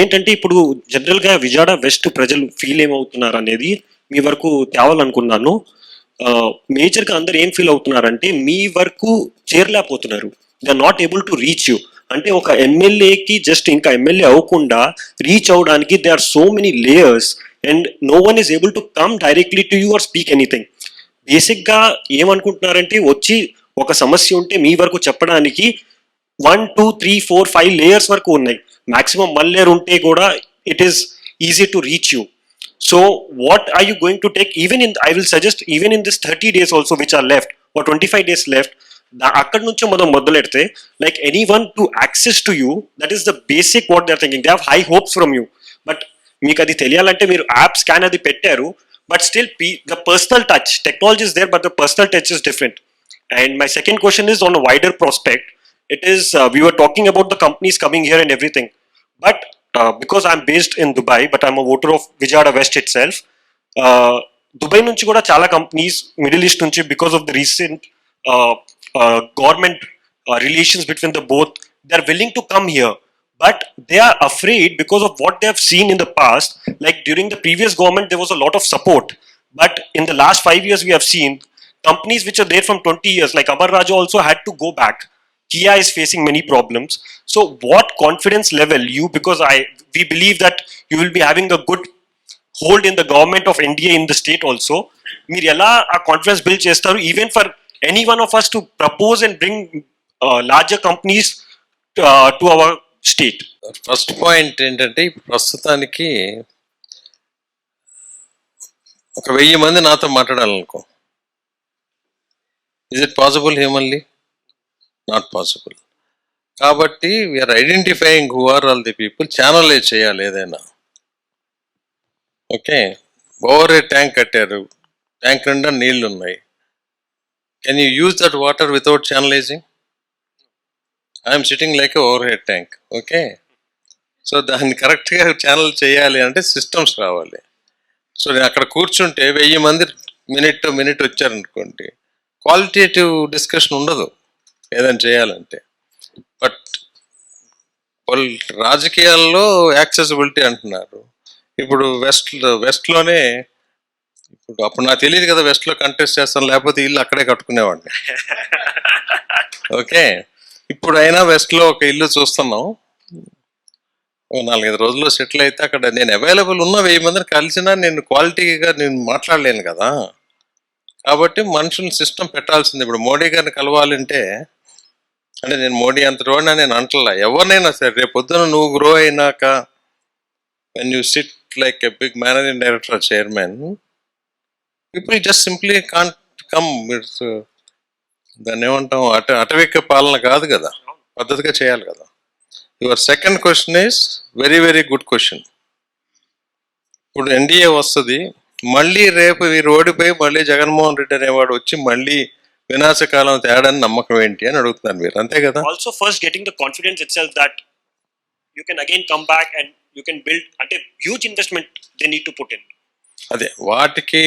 G: ఏంటంటే ఇప్పుడు జనరల్గా విజయవాడ వెస్ట్ ప్రజలు ఫీల్ ఏమవుతున్నారు అనేది మీ వరకు తేవాలనుకున్నాను. మేజర్గా అందరు ఏం ఫీల్ అవుతున్నారంటే మీ వరకు చేరలేకపోతున్నారు. They are not able to reach you. అంటే ఒక ఎమ్మెల్యేకి జస్ట్ ఇంకా ఎమ్మెల్యే అవ్వకుండా రీచ్ అవడానికి there are so many layers and no one is able to come directly to you or speak anything. బేసిక్గా ఏమనుకుంటున్నారంటే వచ్చి ఒక సమస్య ఉంటే మీ వరకు చెప్పడానికి 1, 2, 3, 4, 5 లేయర్స్ వరకు ఉన్నాయి. మాక్సిమం 1 లేయర్ ఉంటే కూడా it is easy to reach you. So what are you going to take, even in, I will suggest even in this 30 days also which are left or 25 days left, akkadi nunchi madam modalette like anyone to access to you, that is the basic what they are thinking. They have high hopes from you, but meeku adi teliyalante meer app scan adi pettaru, but still the personal touch, technology is there but the personal touch is different. And my second question is on a wider prospect. It is we were talking about the companies coming here and everything, but because I'm based in Dubai, but I'm a voter of Vijayawada West itself. Dubai nunchi kuda chala companies, Middle East nunchi, because of the recent government relations between the both, they're willing to come here. But they are afraid because of what they have seen in the past. Like during the previous government, there was a lot of support. But in the last 5 years, we have seen companies which are there from 20 years, like Amar Raja also had to go back. Kia is facing many problems. So what confidence level you, because we believe that you will be having a good hold in the government of India in the state also. Meer ela a confidence build chestaru even for any one of us to propose and bring larger companies to our state.
B: First point ఏంటంటే ప్రస్తుతానికి 1000 మంది నాతో మాట్లాడాలనుకో, is it possible humanly? Not possible. కాబట్టి we are identifying who are all the people. Channelize చేయాలి ఏదైనా. Okay, overhead tank కట్టారు, tank నిండా నీళ్లు ఉన్నాయి. Can you use that water without channelizing? I'm sitting like a overhead tank. Okay, so దాన్ని కరెక్ట్గా channel చేయాలి అంటే సిస్టమ్స్ రావాలి. సో నేను అక్కడ కూర్చుంటే 1000 మంది మినిట్ వచ్చారనుకోండి, క్వాలిటేటివ్ డిస్కషన్ ఉండదు ఏదైనా చేయాలంటే. బట్ రాజకీయాల్లో యాక్సెసిబిలిటీ అంటున్నారు. ఇప్పుడు వెస్ట్లోనే ఇప్పుడు అప్పుడు నాకు తెలియదు కదా వెస్ట్లో కంటెస్ట్ చేస్తాను, లేకపోతే ఇల్లు అక్కడే కట్టుకునేవాడిని. ఓకే, ఇప్పుడు అయినా వెస్ట్లో ఒక ఇల్లు చూస్తున్నాం. 4-5 రోజుల్లో సెటిల్ అయితే అక్కడ నేను అవైలబుల్ ఉన్న 1000 మందిని కలిసినా నేను క్వాలిటీగా నేను మాట్లాడలేను కదా. కాబట్టి మనుషులు సిస్టమ్ పెట్టాల్సింది. ఇప్పుడు మోడీ గారిని కలవాలంటే, అంటే నేను మోడీ అంత రోడ్నా నేను అంటలా, ఎవరినైనా సరే రేపు పొద్దున నువ్వు గ్రో అయినాక when you sit like a big managing director chairman, people just simply can't come. దాన్ని ఏమంటాం, అటవిక పాలన కాదు కదా, పద్ధతిగా చేయాలి కదా. Your second question is very very good question. ఇప్పుడు ఎన్డీఏ వస్తుంది, మళ్ళీ రేపు వీరు ఓడిపోయి మళ్ళీ జగన్మోహన్ రెడ్డి అనేవాడు వచ్చి మళ్ళీ వినాశకాలం తేడాన్ని నమ్మకం ఏంటి అని అడుగుతున్నారు మీరు, అంతే కదా?
G: Also first getting the confidence itself that you can again come back and you can build, అంటే huge investment they need to put in.
B: అదే వాటికి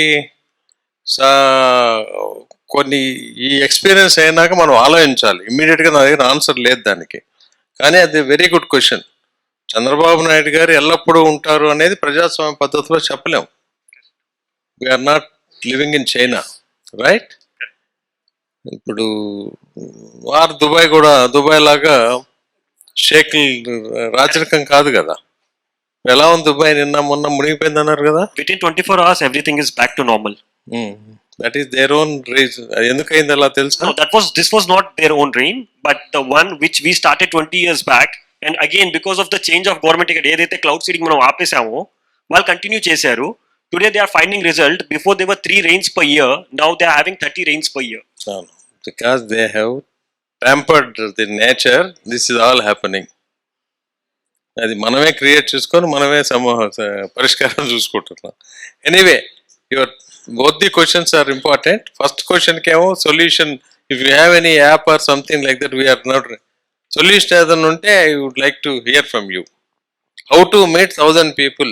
B: కొన్ని ఈ ఎక్స్పీరియన్స్ అయినాక మనం ఆలోచించాలి. ఇమ్మీడియట్గా నా దగ్గర ఆన్సర్ లేదు దానికి. కానీ అది very good question. Chandrababu Naidu garu ఎల్లప్పుడూ ఉంటారు అనేది ప్రజాస్వామ్య పద్ధతిలో చెప్పలేము. We are not living in China, right? ఇప్పుడు దుబాయ్ కూడా దుబాయ్ లాగా షేక్ రాజరికం కాదు కదా. ఎలా ఉంది దుబాయ్? నిన్న మొన్న మునిగిపోయింది అన్నారు కదా.
G: Within 24 hours, everything is back to normal.
B: That is their own reason. ఎందుకైంది అలా తెలుసా?
G: No, this was not their own dream, but the one which we started 20 years back, and again because of the change of government, ఏదైతే cloud seeding మనం ఆపేసామో వాళ్ళు continue చేశారు. Today they are finding result. Before they were 3 rains per year, now they are having 30 rains per year.
B: Because they have tampered the nature, this is all happening. అది మనమే create చేసుకొని మనమే పరిష్కారం చూసుకుంటున్నాం. Anyway, your both the questions are important. First question కేమో solution, if you have any app or something like that, we are not solution ఏదైనా ఉంటే I would like to hear from you. How to meet 1,000 people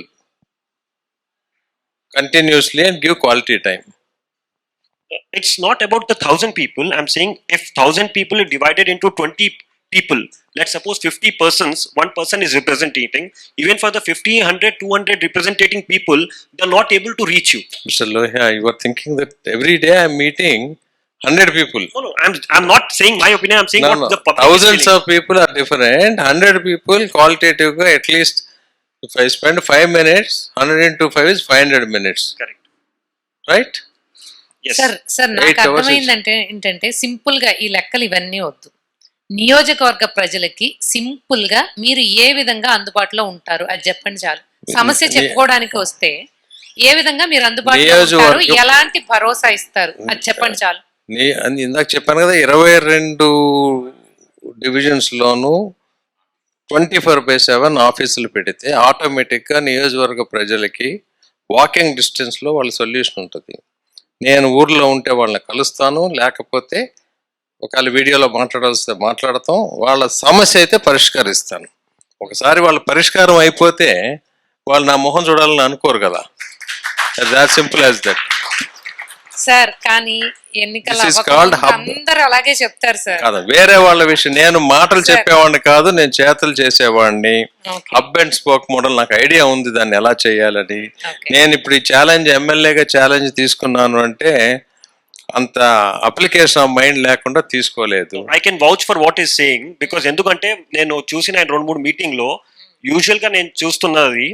B: continuously and give quality time.
G: It's not about the 1,000 people. I'm saying if 1,000 people are divided into 20 people, let's suppose 50 persons, one person is representing, even for the 50, 100, 200 representing people, they're not able to reach you.
B: Mr. Lohia, you are thinking that every day I'm meeting 100 people.
G: No, I'm not saying my opinion. I'm saying what the public is
B: Thousands
G: feeling.
B: of people are different. 100 people qualitative, at least if I spend 5 minutes, 100 into 5 is 500 minutes.
G: Correct.
B: Right?
G: Yes.
D: Sir నాకు
B: 8 hours
D: అర్థమైందంటే ఏంటంటే simple గా ఈ లెక్కలు ఇవన్నీ వద్దు. నియోజకవర్గ ప్రజలకి సింపుల్ గా మీరు ఏ విధంగా అందుబాటులో ఉంటారు అది చెప్పండి చాలు. సమస్య చెప్పుకోవడానికి వస్తే ఏ విధంగా మీరు అందుబాటులో ఉంటారు, ఎలాంటి భరోసా ఇస్తారు అది చెప్పండి చాలు.
B: ఇందాక చెప్పాను కదా, 22 డివిజన్స్ లోను 24/7 ఆఫీసులు పెడితే ఆటోమేటిక్గా నియోజకవర్గ ప్రజలకి వాకింగ్ డిస్టెన్స్లో వాళ్ళ సొల్యూషన్ ఉంటుంది. నేను ఊర్లో ఉంటే వాళ్ళని కలుస్తాను, లేకపోతే ఒకవేళ వీడియోలో మాట్లాడాల్సి మాట్లాడతాం, వాళ్ళ సమస్య అయితే పరిష్కరిస్తాను. ఒకసారి వాళ్ళ పరిష్కారం అయిపోతే వాళ్ళు నా మొహం చూడాలని అనుకోరు కదా. As simple as that.
D: Sir కానీ ఎన్నికల అందరూ అలాగే చెప్తారు సార్.
B: కాదు, వేరే వాళ్ళ విషయం. నేను మాటలు చెప్పేవాడిని కాదు, నేను చేతలు చేసేవాడిని. హబ్ అండ్ స్పోక్ మోడల్ నాకు ఐడియా ఉంది దాన్ని ఎలా చేయాలని. నేను ఇప్పుడు ఈ ఛాలెంజ్ ఎమ్మెల్యేగా ఛాలెంజ్ తీసుకున్నాను అంటే అంత అప్లికేషన్ ఆఫ్ మైండ్ లేకుండా తీసుకోలేదు.
G: I can vouch for what is saying because ఎందుకంటే నేను చూసిన 2-3 మీటింగ్ లో యూజువల్ గా నేను చూస్తున్నది,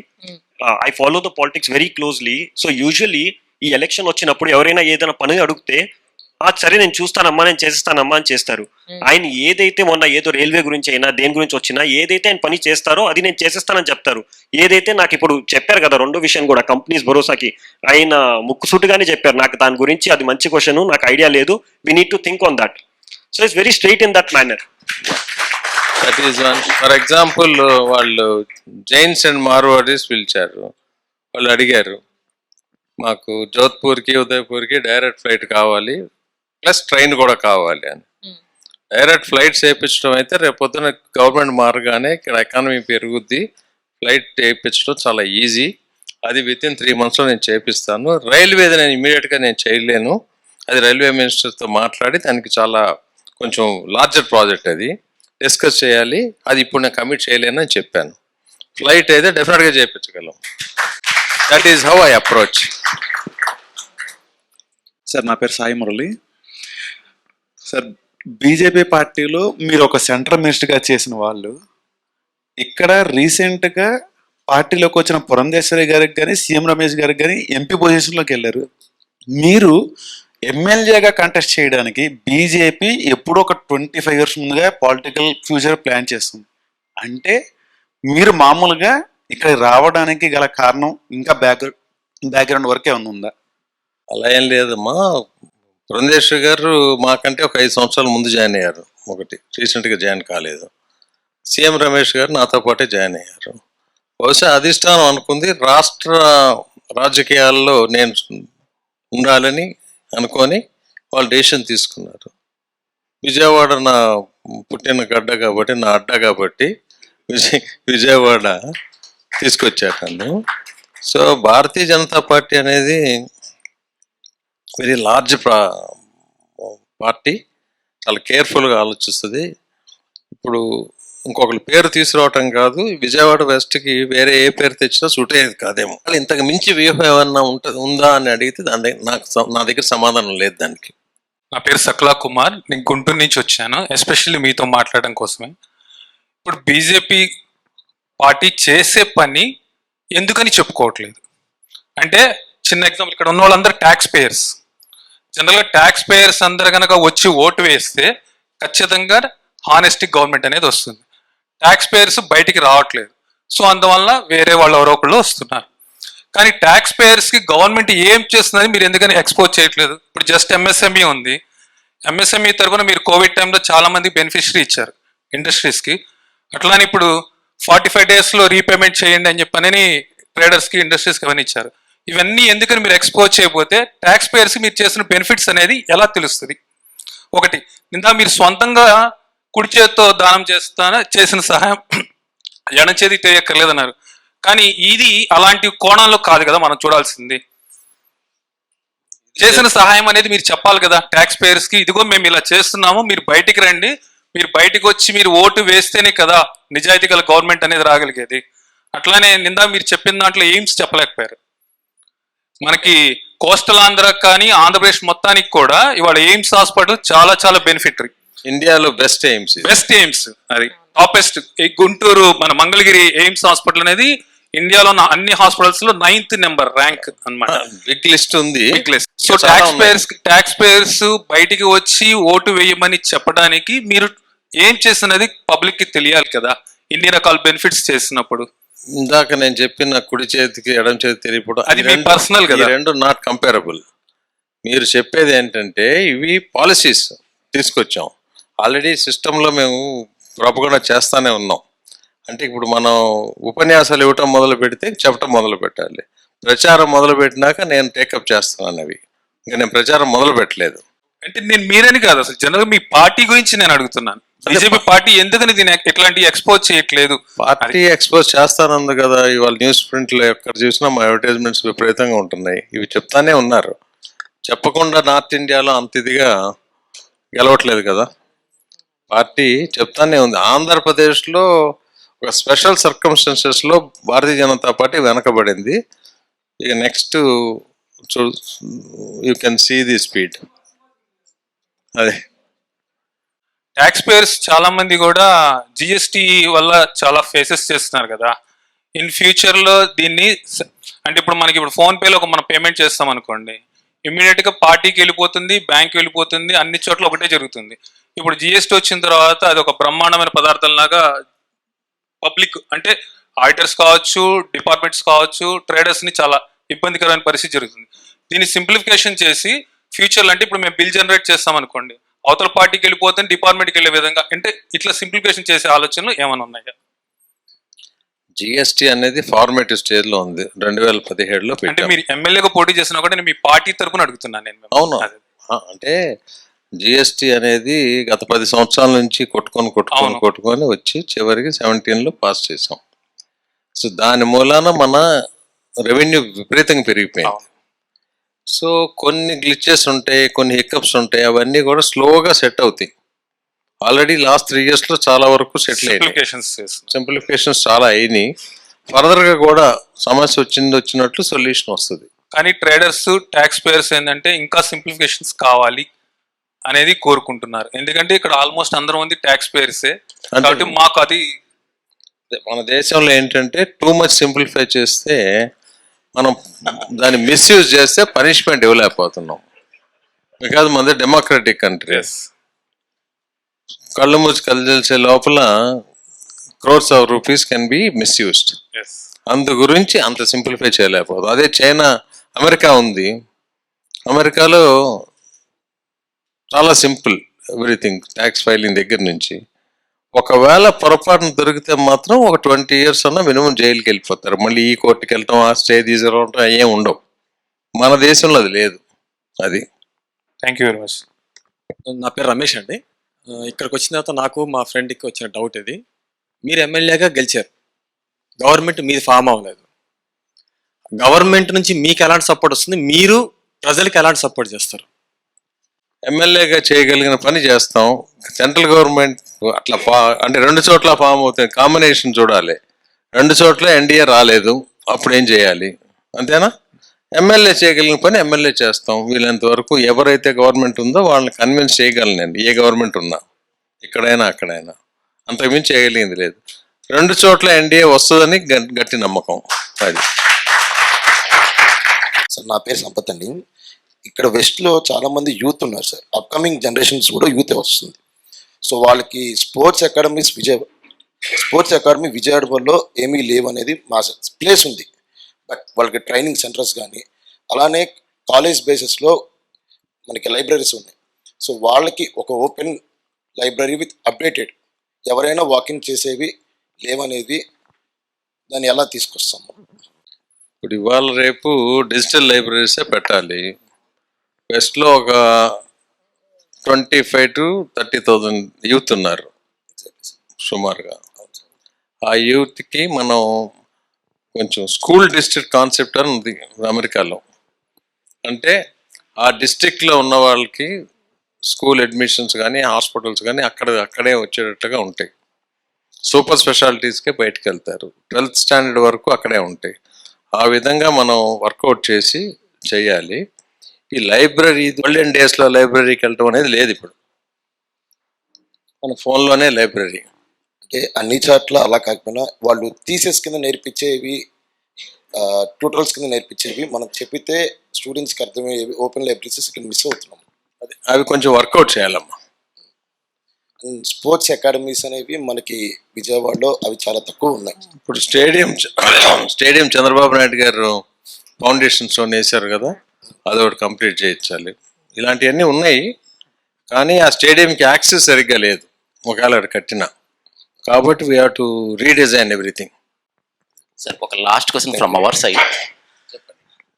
G: I follow the politics very closely. So usually ఈ ఎలక్షన్ వచ్చినప్పుడు ఎవరైనా ఏదైనా పని అడిగితే సరే నేను చూస్తానమ్మా, నేను చేస్తానమ్మా అని చేస్తారు. ఆయన ఏదైతే మొన్న ఏదో రైల్వే గురించి అయినా దేని గురించి వచ్చినా ఏదైతే ఆయన పని చేస్తారో అది నేను చేసేస్తానని చెప్తారు. ఏదైతే నాకు ఇప్పుడు చెప్పారు కదా రెండో విషయం కూడా కంపెనీస్ భరోసాకి, ఆయన ముక్కుసూటిగానే చెప్పారు నాకు దాని గురించి అది మంచి క్వశ్చన్, నాకు ఐడియా లేదు, we need to think on that. So it's very straight in that manner.
B: That is one. For example, వాళ్ళు జైన్స్ అండ్ మార్వాడీస్ పిలిచారు. వాళ్ళు అడిగారు మాకు జోధ్పూర్కి ఉదయపూర్కి డైరెక్ట్ ఫ్లైట్ కావాలి, ప్లస్ ట్రైన్ కూడా కావాలి అని. డైరెక్ట్ ఫ్లైట్స్ వేయించడం అయితే రేపొద్దున గవర్నమెంట్ మారగానే ఇక్కడ ఎకానమీ పెరుగుద్ది, ఫ్లైట్ వేయించడం చాలా ఈజీ, అది వితిన్ 3 monthsలో నేను చేపిస్తాను. రైల్వేది నేను ఇమీడియట్గా నేను చేయలేను, అది రైల్వే మినిస్టర్తో మాట్లాడి దానికి చాలా కొంచెం లార్జర్ ప్రాజెక్ట్ అది డిస్కస్ చేయాలి, అది ఇప్పుడు నేను కమిట్ చేయలేను అని చెప్పాను. ఫ్లైట్ అయితే డెఫినెట్గా చేయించగలం. That is how I approach.
H: Sir నా పేరు సాయి మురళి. సార్ బీజేపీ పార్టీలో మీరు ఒక సెంట్రల్ మినిస్టర్గా చేసిన వాళ్ళు, ఇక్కడ రీసెంట్గా పార్టీలోకి వచ్చిన పురంధేశ్వరి గారికి కానీ సీఎం రమేష్ గారికి కానీ ఎంపీ పొజిషన్లోకి వెళ్ళారు. మీరు ఎమ్మెల్యేగా కంటెస్ట్ చేయడానికి బీజేపీ ఎప్పుడో ఒక 25 years ముందుగా పొలిటికల్ ఫ్యూచర్ ప్లాన్ చేస్తుంది. అంటే మీరు మామూలుగా ఇక్కడ రావడానికి గల కారణం ఇంకా బ్యాక్గ్రౌండ్ వర్క్ ఏమైనా ఉందా?
B: అలా ఏం లేదమ్మా. పురంధేశ్వరి గారు మాకంటే ఒక 5 సంవత్సరాల ముందు జాయిన్ అయ్యారు, ఒకటి రీసెంట్గా జాయిన్ కాలేదు. సీఎం రమేష్ గారు నాతో పాటే జాయిన్ అయ్యారు. బహుశా అధిష్టానం అనుకుంది రాష్ట్ర రాజకీయాల్లో నేను ఉండాలని అనుకొని వాళ్ళు డెసిషన్ తీసుకున్నారు. విజయవాడ నా పుట్టిన గడ్డ కాబట్టి, నా అడ్డ కాబట్టి విజయవాడ తీసుకొచ్చారు నన్ను. సో భారతీయ జనతా పార్టీ అనేది వెరీ లార్జ్ పార్టీ, చాలా కేర్ఫుల్గా ఆలోచిస్తుంది. ఇప్పుడు ఇంకొకరి పేరు తీసుకురావటం కాదు, విజయవాడ వెస్ట్కి వేరే ఏ పేరు తెచ్చినా సూట్ అయ్యేది కాదేమో. ఇంతకు మించి వ్యూహం ఏమన్నా ఉందా అని అడిగితే నా దగ్గర సమాధానం లేదు దానికి.
I: నా పేరు సకలా కుమార్, నేను గుంటూరు నుంచి వచ్చాను ఎస్పెషల్లీ మీతో మాట్లాడడం కోసమే. ఇప్పుడు బీజేపీ పార్టీ చేసే పని ఎందుకని చెప్పుకోవట్లేదు? అంటే చిన్న ఎగ్జాంపుల్, ఇక్కడ ఉన్న వాళ్ళందరూ ట్యాక్స్ పేయర్స్. జనరల్గా ట్యాక్స్ పేయర్స్ అందరు కనుక వచ్చి ఓటు వేస్తే ఖచ్చితంగా హానెస్టిక్ గవర్నమెంట్ అనేది వస్తుంది. ట్యాక్స్ పేయర్స్ బయటికి రావట్లేదు, సో అందువల్ల వేరే వాళ్ళు ఎవరో ఒకళ్ళు వస్తున్నారు. కానీ ట్యాక్స్ పేయర్స్కి గవర్నమెంట్ ఏం చేస్తుందని మీరు ఎందుకని ఎక్స్పోజ్ చేయట్లేదు? ఇప్పుడు జస్ట్ ఎంఎస్ఎంఈ ఉంది. ఎంఎస్ఎంఈ తరఫున మీరు కోవిడ్ టైంలో చాలా మంది బెనిఫిషరీ ఇచ్చారు ఇండస్ట్రీస్కి. అట్లానే ఇప్పుడు 45 daysలో రీపేమెంట్ చేయండి అని చెప్పని ట్రేడర్స్కి, ఇండస్ట్రీస్కి అవన్నీ ఇచ్చారు. ఇవన్నీ ఎందుకని మీరు ఎక్స్పోజ్ చేయకపోతే ట్యాక్స్ పేయర్స్కి మీరు చేసిన బెనిఫిట్స్ అనేది ఎలా తెలుస్తుంది? ఒకటి, నిందా మీరు సొంతంగా కుడి చేతితో దానం చేసిన సహాయం ఎడం చేతి తెలియక్కర్లేదన్నారు. కానీ ఇది అలాంటి కోణంలో కాదు కదా మనం చూడాల్సింది. చేసిన సహాయం అనేది మీరు చెప్పాలి కదా ట్యాక్స్ పేయర్స్ కి, ఇదిగో మేము ఇలా చేస్తున్నాము, మీరు బయటికి రండి, మీరు బయటకు వచ్చి మీరు ఓటు వేస్తేనే కదా నిజాయితీ గల గవర్నమెంట్ అనేది రాగలిగేది. అట్లానే నిందా మీరు చెప్పిన దాంట్లో ఎయిమ్స్ చెప్పలేకపోయారు. మనకి కోస్టల్ ఆంధ్ర కానీ ఆంధ్రప్రదేశ్ మొత్తానికి కూడా ఇవాళ ఎయిమ్స్ హాస్పిటల్ చాలా చాలా బెనిఫిటరీ.
B: ఇండియాలో బెస్ట్ ఎయిమ్స్,
I: అది టాపెస్ట్. గుంటూరు మన మంగళగిరి ఎయిమ్స్ హాస్పిటల్ అనేది ఇండియాలో ఉన్న అన్ని హాస్పిటల్స్ లో 9th నెంబర్ ర్యాంక్ అన్నమాట.
B: బిగ్ లిస్ట్ ఉంది.
I: సో ట్యాక్స్ పేయర్స్ బయటికి వచ్చి ఓటు వేయమని చెప్పడానికి మీరు ఏం చేస్తున్నది పబ్లిక్ కి తెలియాలి కదా, ఇన్ని రకాల బెనిఫిట్స్ చేసినప్పుడు.
B: ఇందాక నేను చెప్పిన కుడి చేతికి ఎడం చేతి తెలియకపోవడం
I: అది మీ పర్సనల్ కదా,
B: రెండు నాట్ కంపేరబుల్. మీరు చెప్పేది ఏంటంటే ఇవి పాలసీస్ తీసుకొచ్చాం, ఆల్రెడీ సిస్టంలో మేము ప్రొపగండా చేస్తానే ఉన్నాం. అంటే ఇప్పుడు మనం ఉపన్యాసాలు ఇవ్వటం మొదలు పెడితే చెప్పటం మొదలు పెట్టాలి. ప్రచారం మొదలు పెట్టినాక నేను టేకప్ చేస్తున్నాను అవి. ఇంకా నేను ప్రచారం మొదలు పెట్టలేదు.
I: అంటే నేను మీరని కాదు, అసలు జనరల్ మీ పార్టీ గురించి నేను అడుగుతున్నాను. బీజేపీ పార్టీ ఎందుకని దీన్ని ఇట్లాంటి ఎక్స్పోజ్ చేయట్లేదు?
B: పార్టీ ఎక్స్పోజ్ చేస్తానంది కదా, ఇవాళ న్యూస్ ప్రింట్లో ఎక్కడ చూసినా మా అడ్వర్టైజ్మెంట్స్ విపరీతంగా ఉంటున్నాయి. ఇవి చెప్తానే ఉన్నారు. చెప్పకుండా నార్త్ ఇండియాలో అంత ఇదిగా గెలవట్లేదు కదా పార్టీ, చెప్తానే ఉంది. ఆంధ్రప్రదేశ్లో ఒక స్పెషల్ సర్కమ్స్టెన్సెస్లో భారతీయ జనతా పార్టీ వెనకబడింది. ఇక next you can see the speed. అదే
I: ట్యాక్స్ పేయర్స్ చాలా మంది కూడా జిఎస్టీ వల్ల చాలా ఫేసెస్ చేస్తున్నారు కదా. ఇన్ ఫ్యూచర్ లో దీన్ని అంటే ఇప్పుడు మనకి ఇప్పుడు ఫోన్ పేలో ఒక మనం పేమెంట్ చేస్తాం అనుకోండి, ఇమ్మీడియట్ గా పార్టీకి వెళ్ళిపోతుంది, బ్యాంక్ వెళ్ళిపోతుంది, అన్ని చోట్ల ఒకటే జరుగుతుంది. ఇప్పుడు జిఎస్టీ వచ్చిన తర్వాత అది ఒక బ్రహ్మాండమైన పదార్థం లాగా పబ్లిక్ అంటే ఆడిటర్స్ కావచ్చు, డిపార్ట్మెంట్స్ కావచ్చు, ట్రేడర్స్ ని చాలా ఇబ్బందికరమైన పరిస్థితి జరుగుతుంది. దీన్ని సింప్లిఫికేషన్ చేసి ఫ్యూచర్లో అంటే ఇప్పుడు మేము బిల్ జనరేట్ చేస్తాం అనుకోండి, అవతల పార్టీకి వెళ్ళిపోతే డిపార్ట్మెంట్కి వెళ్ళే విధంగా అంటే ఇట్లా సింప్లిఫికేషన్ చేసే ఆలోచనలు ఏమైనా ఉన్నాయా?
B: జిఎస్టీ అనేది ఫార్మేటివ్ స్టేజ్ లో ఉంది. 2017లో
I: అంటే మీరు ఎమ్మెల్యేగా పోటీ చేసినా కూడా నేను మీ పార్టీ తరపున అడుగుతున్నాను నేను.
B: అవును, అంటే జిఎస్టీ అనేది గత 10 సంవత్సరాల నుంచి కొట్టుకొని వచ్చి చివరికి 17లో పాస్ చేసాం. సో దాని మూలాన మన రెవెన్యూ విపరీతంగా పెరిగిపోయింది. సో కొన్ని గ్లిచెస్ ఉంటాయి, కొన్ని హిక్కప్స్ ఉంటాయి, అవన్నీ కూడా స్లోగా సెట్ అవుతాయి. ఆల్రెడీ లాస్ట్ 3 yearsలో చాలా వరకు సెటిల్ అయినాయి, సింప్లిఫికేషన్స్ చాలా అయినాయి. ఫర్దర్గా కూడా సమస్య వచ్చినట్లు సొల్యూషన్ వస్తుంది.
I: కానీ ట్రేడర్స్, ట్యాక్స్ పేయర్స్ ఏంటంటే ఇంకా సింప్లిఫికేషన్స్ కావాలి అనేది కోరుకుంటున్నారు. ఎందుకంటే ఇక్కడ ఆల్మోస్ట్ అందరూ మంది ట్యాక్స్ పేయర్సే కాబట్టి మాకు అది
B: మన దేశంలో ఏంటంటే టూ మచ్ సింప్లిఫై చేస్తే మనం దాన్ని మిస్యూజ్ చేస్తే పనిష్మెంట్ ఇవ్వలేకపోతున్నాం. బికాజ్ మనది డెమోక్రటిక్ కంట్రీ. కళ్ళు మూసి కళ్ళు తెలిసే లోపల crores of rupees can be misused. అందు గురించి అంత సింప్లిఫై చేయలేకపోతుంది. అదే చైనా, అమెరికా ఉంది. అమెరికాలో చాలా సింపుల్ ఎవ్రీథింగ్, ట్యాక్స్ ఫైలింగ్ దగ్గర నుంచి. ఒకవేళ పొరపాటున దొరికితే మాత్రం ఒక 20 years అన్నా మినిమం జైలుకి వెళ్ళిపోతారు. మళ్ళీ ఈ కోర్టుకి వెళ్ళటం, ఆ స్టే తీసుకురావటం ఏం ఉండవు. మన దేశంలో అది లేదు. అది
I: థ్యాంక్ యూ వెరీ మచ్.
J: నా పేరు రమేష్ అండి. ఇక్కడికి వచ్చిన తర్వాత నాకు మా ఫ్రెండ్కి వచ్చిన డౌట్ ఇది. మీరు ఎమ్మెల్యేగా గెలిచారు, గవర్నమెంట్ మీది ఫామ్ అవ్వలేదు. గవర్నమెంట్ నుంచి మీకు ఎలాంటి సపోర్ట్ వస్తుంది, మీరు ప్రజలకు ఎలాంటి సపోర్ట్ చేస్తారు?
B: ఎమ్మెల్యేగా చేయగలిగిన పని చేస్తాం. సెంట్రల్ గవర్నమెంట్ అట్లా అంటే 2 చోట్ల ఫామ్ అవుతుంది. కాంబినేషన్ చూడాలి. 2 చోట్ల ఎన్డీఏ రాలేదు, అప్పుడు ఏం చేయాలి? అంతేనా? ఎమ్మెల్యే చేయగలిగిన పని ఎమ్మెల్యే చేస్తాం. వీళ్ళంత వరకు ఎవరైతే గవర్నమెంట్ ఉందో వాళ్ళని కన్విన్స్ చేయగలనండి, ఏ గవర్నమెంట్ ఉన్నా, ఇక్కడైనా అక్కడైనా. అంతకుమించి చేయగలిగింది లేదు. రెండు చోట్ల ఎన్డీఏ వస్తుందని గట్టి నమ్మకం. అది
K: సార్ నా పేరు సంపత్ అండి. ఇక్కడ వెస్ట్లో చాలామంది యూత్ ఉన్నారు సార్. అప్కమింగ్ జనరేషన్స్ కూడా యూతే వస్తుంది. సో వాళ్ళకి స్పోర్ట్స్ అకాడమీ విజయవాడలో ఏమీ లేవు అనేది మా ప్లేస్ ఉంది, బట్ వాళ్ళకి ట్రైనింగ్ సెంటర్స్ కానీ అలానే కాలేజ్ బేసిస్లో మనకి లైబ్రరీస్ ఉన్నాయి. సో వాళ్ళకి ఒక ఓపెన్ లైబ్రరీ విత్ అప్డేటెడ్ ఎవరైనా వాకింగ్ చేసేవి లేవనేది దాన్ని ఎలా తీసుకొస్తాము?
B: ఇప్పుడు ఇవాళ రేపు డిజిటల్ లైబ్రరీసే పెట్టాలి. వెస్ట్లో ఒక 25,000 to 30,000 యూత్ ఉన్నారు సుమారుగా. ఆ యూత్కి మనం కొంచెం స్కూల్ డిస్ట్రిక్ట్ కాన్సెప్ట్ అని ఉంది అమెరికాలో. అంటే ఆ డిస్ట్రిక్ట్లో ఉన్న వాళ్ళకి స్కూల్ అడ్మిషన్స్ కానీ హాస్పిటల్స్ కానీ అక్కడే వచ్చేటట్టుగా ఉంటాయి. సూపర్ స్పెషాలిటీస్కే బయటకు వెళ్తారు. 12th స్టాండర్డ్ వరకు అక్కడే ఉంటాయి. ఆ విధంగా మనం వర్కౌట్ చేసి చేయాలి. ఈ లైబ్రరీ గోల్డెన్ డేస్లో లైబ్రరీకి వెళ్ళటం అనేది లేదు. ఇప్పుడు మన ఫోన్లోనే లైబ్రరీ.
K: అంటే అన్ని చోట్ల అలా కాకపోయినా వాళ్ళు థీసిస్ కింద నేర్పించేవి, ట్యూటోరియల్స్ కింద నేర్పించేవి మనం చెప్పితే స్టూడెంట్స్కి అర్థమయ్యేవి ఓపెన్ లైబ్రరీస్ ఇక్కడ మిస్ అవుతున్నాం.
B: అవి కొంచెం వర్కౌట్ చేయాలమ్మా.
K: స్పోర్ట్స్ అకాడమీస్ అనేవి మనకి విజయవాడలో అవి చాలా తక్కువ ఉన్నాయి.
B: ఇప్పుడు స్టేడియం చంద్రబాబు నాయుడు గారు ఫౌండేషన్ స్టోన్ వేశారు కదా, అదొకటి కంప్లీట్ చేయించాలి. ఇలాంటివన్నీ ఉన్నాయి, కానీ ఆ స్టేడియంకి యాక్సెస్ సరిగ్గా లేదు ఒకవేళ అది కట్టినా. కాబట్టి we have to redesign everything.
C: Sir ఒక last question from our side.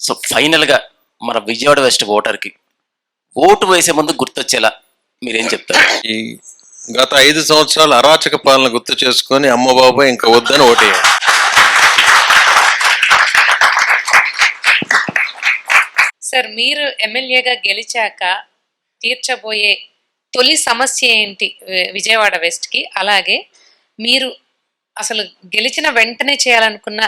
C: So ఫైనల్గా మన విజయవాడ వెస్ట్ ఓటర్కి ఓటు వేసే ముందు గుర్తొచ్చేలా మీరేం చెప్తారు?
B: ఈ గత 5 సంవత్సరాల అరాచక పాలన గుర్తు చేసుకొని అమ్మ బాబాయ్ ఇంకా వద్దని ఓటేయాలి.
D: సార్ మీరు ఎమ్మెల్యేగా గెలిచాక తీర్చబోయే తొలి సమస్య ఏంటి విజయవాడ వెస్ట్కి? అలాగే మీరు అసలు గెలిచిన వెంటనే చేయాలనుకున్న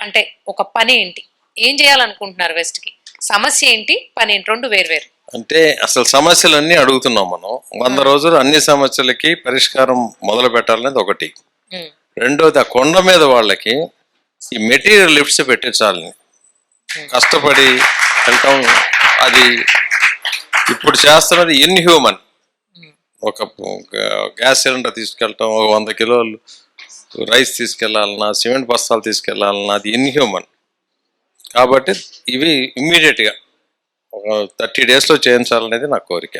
D: అంటే ఒక పని ఏంటి, ఏం చేయాలనుకుంటున్నారు వెస్ట్కి? సమస్య ఏంటి, పని ఏంటి, రెండు వేరు.
B: అంటే అసలు సమస్యలన్నీ అడుగుతున్నాం మనం. 100 రోజులు అన్ని సమస్యలకి పరిష్కారం మొదలు పెట్టాలనేది ఒకటి. రెండోది ఆ కొండ మీద వాళ్ళకి ఈ మెటీరియల్ లిఫ్ట్స్ పెట్టించాలని కష్టపడి వెళ్ళటం. అది ఇప్పుడు చేస్తున్నది ఇన్హ్యూమన్. ఒక గ్యాస్ సిలిండర్ తీసుకెళ్ళటం, ఒక 100 కిలోలు రైస్ తీసుకెళ్లాలన్నా, సిమెంట్ బస్తాలు తీసుకెళ్లాలన్నా అది ఇన్హ్యూమన్. కాబట్టి ఇవి ఇమ్మీడియట్గా ఒక 30 డేస్లో చేయించాలనేది నా కోరిక.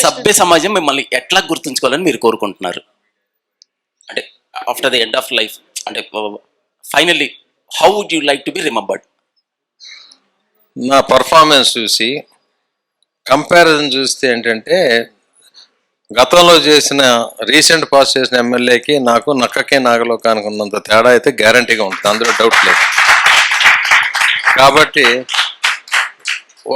C: సభ్య సమాజం మిమ్మల్ని ఎట్లా గుర్తుంచుకోవాలని మీరు కోరుకుంటున్నారు? అంటే after the end of life, అంటే finally how would you like to be remembered?
B: నా పర్ఫార్మెన్స్ చూసి కంపారిజన్ చూస్తే ఏంటంటే గతంలో చేసిన రీసెంట్ పాస్ చేసిన ఎమ్మెల్యేకి నాకు నక్కకే నాగలోకానికి ఉన్నంత తేడా అయితే గ్యారంటీగా ఉంటుంది, అందులో డౌట్ లేదు. కాబట్టి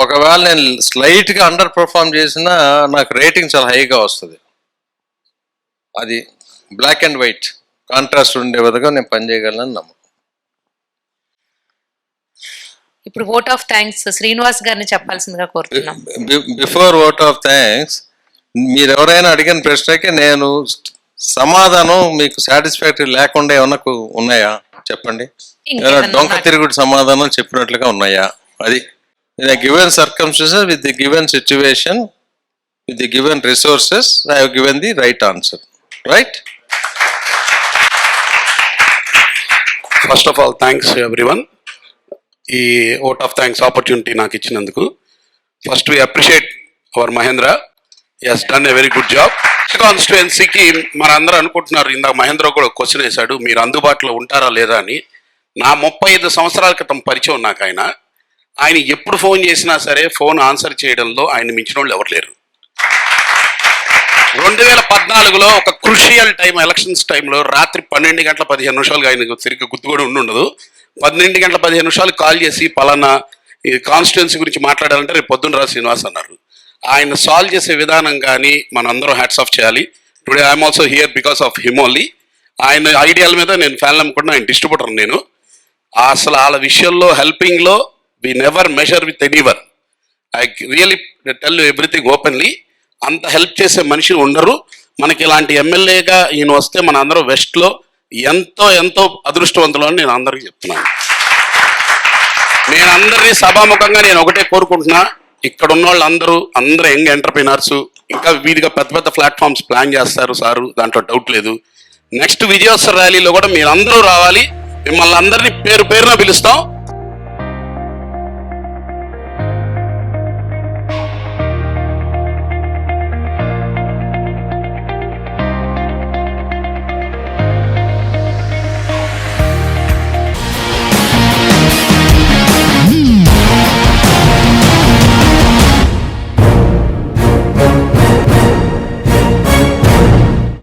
B: ఒకవేళ నేను స్లైట్గా అండర్ పర్ఫార్మ్ చేసినా నాకు రేటింగ్ చాలా హైగా వస్తుంది. అది బ్లాక్ అండ్ వైట్ కాంట్రాస్ట్ ఉండే విధంగా నేను పనిచేయగలను నమ్మకం.
D: ఇప్పుడు ఓట్ ఆఫ్ థ్యాంక్స్ శ్రీనివాస్ గారిని చెప్పాల్సిందిగా కోరుతున్నాం.
B: బిఫోర్ ఓట్ ఆఫ్ థ్యాంక్స్, మీరు ఎవరైనా అడిగిన ప్రశ్నకి నేను సమాధానం మీకు సాటిస్ఫాక్టరీ లేకుండా ఏమన్నా ఉన్నాయా చెప్పండి. ఏమైనా డొంక తిరుగుడు సమాధానం చెప్పినట్లుగా ఉన్నాయా? అది in a given circumstances, with the given situation, with the given resources, I have given the right answer. Right?
L: First of all, thanks everyone. ఈ ఓట్ ఆఫ్ థ్యాంక్స్ ఆపర్చునిటీ నాకు ఇచ్చినందుకు first we appreciate our Mahendra. He has done a very good job. కాన్స్టిట్యుయెన్సీకి మన అందరూ అనుకుంటున్నారు, ఇందాక మహేంద్ర కూడా question వేశాడు, మీరు అందుబాటులో ఉంటారా లేదా అని. నా 35 సంవత్సరాల క్రితం పరిచయం నాకు ఆయన ఎప్పుడు ఫోన్ చేసినా సరే ఫోన్ ఆన్సర్ చేయడంలో ఆయన మించిన వాళ్ళు ఎవరు లేరు. 2014లో ఒక క్రూషియల్ టైం, ఎలక్షన్స్ టైంలో రాత్రి 12:15 ఆయన సరిగ్గా గుర్తు కూడా ఉండదు, 12:15 కాల్ చేసి పలానా ఈ కాన్స్టిట్యుయెన్సీ గురించి మాట్లాడాలంటే రేపు పొద్దున్న రా శ్రీనివాస్ అన్నారు. ఆయన సాల్వ్ చేసే విధానం కానీ మనందరం హ్యాట్స్ ఆఫ్ చేయాలి. Today I'm also here because of him only. ఆయన ఐడియాల మీద నేను ఫ్యాన్ అనుకుంటున్నా, ఆయన డిస్ట్రిబ్యూటర్ నేను. అసలు వాళ్ళ విషయంలో హెల్పింగ్లో we never measure with anyone. I really tell everything ఓపెన్లీ. అంత హెల్ప్ చేసే మనిషి ఉండరు. మనకి ఇలాంటి ఎమ్మెల్యేగా ఈయన వస్తే మన అందరూ వెస్ట్లో ఎంతో ఎంతో అదృష్టవంతులు అని నేను అందరికీ చెప్తున్నాను. నేను అందరినీ సభాముఖంగా నేను ఒకటే కోరుకుంటున్నా, ఇక్కడ ఉన్న వాళ్ళందరూ యంగ్ ఎంటర్ప్రినర్స్, ఇంకా వీధిగా పెద్ద పెద్ద ప్లాట్ఫామ్స్ ప్లాన్ చేస్తారు సారు, దాంట్లో డౌట్ లేదు. నెక్స్ట్ విజయోత్సవ ర్యాలీలో కూడా మీరందరూ రావాలి, మిమ్మల్ని అందరినీ పేరు పేరున పిలుస్తాం.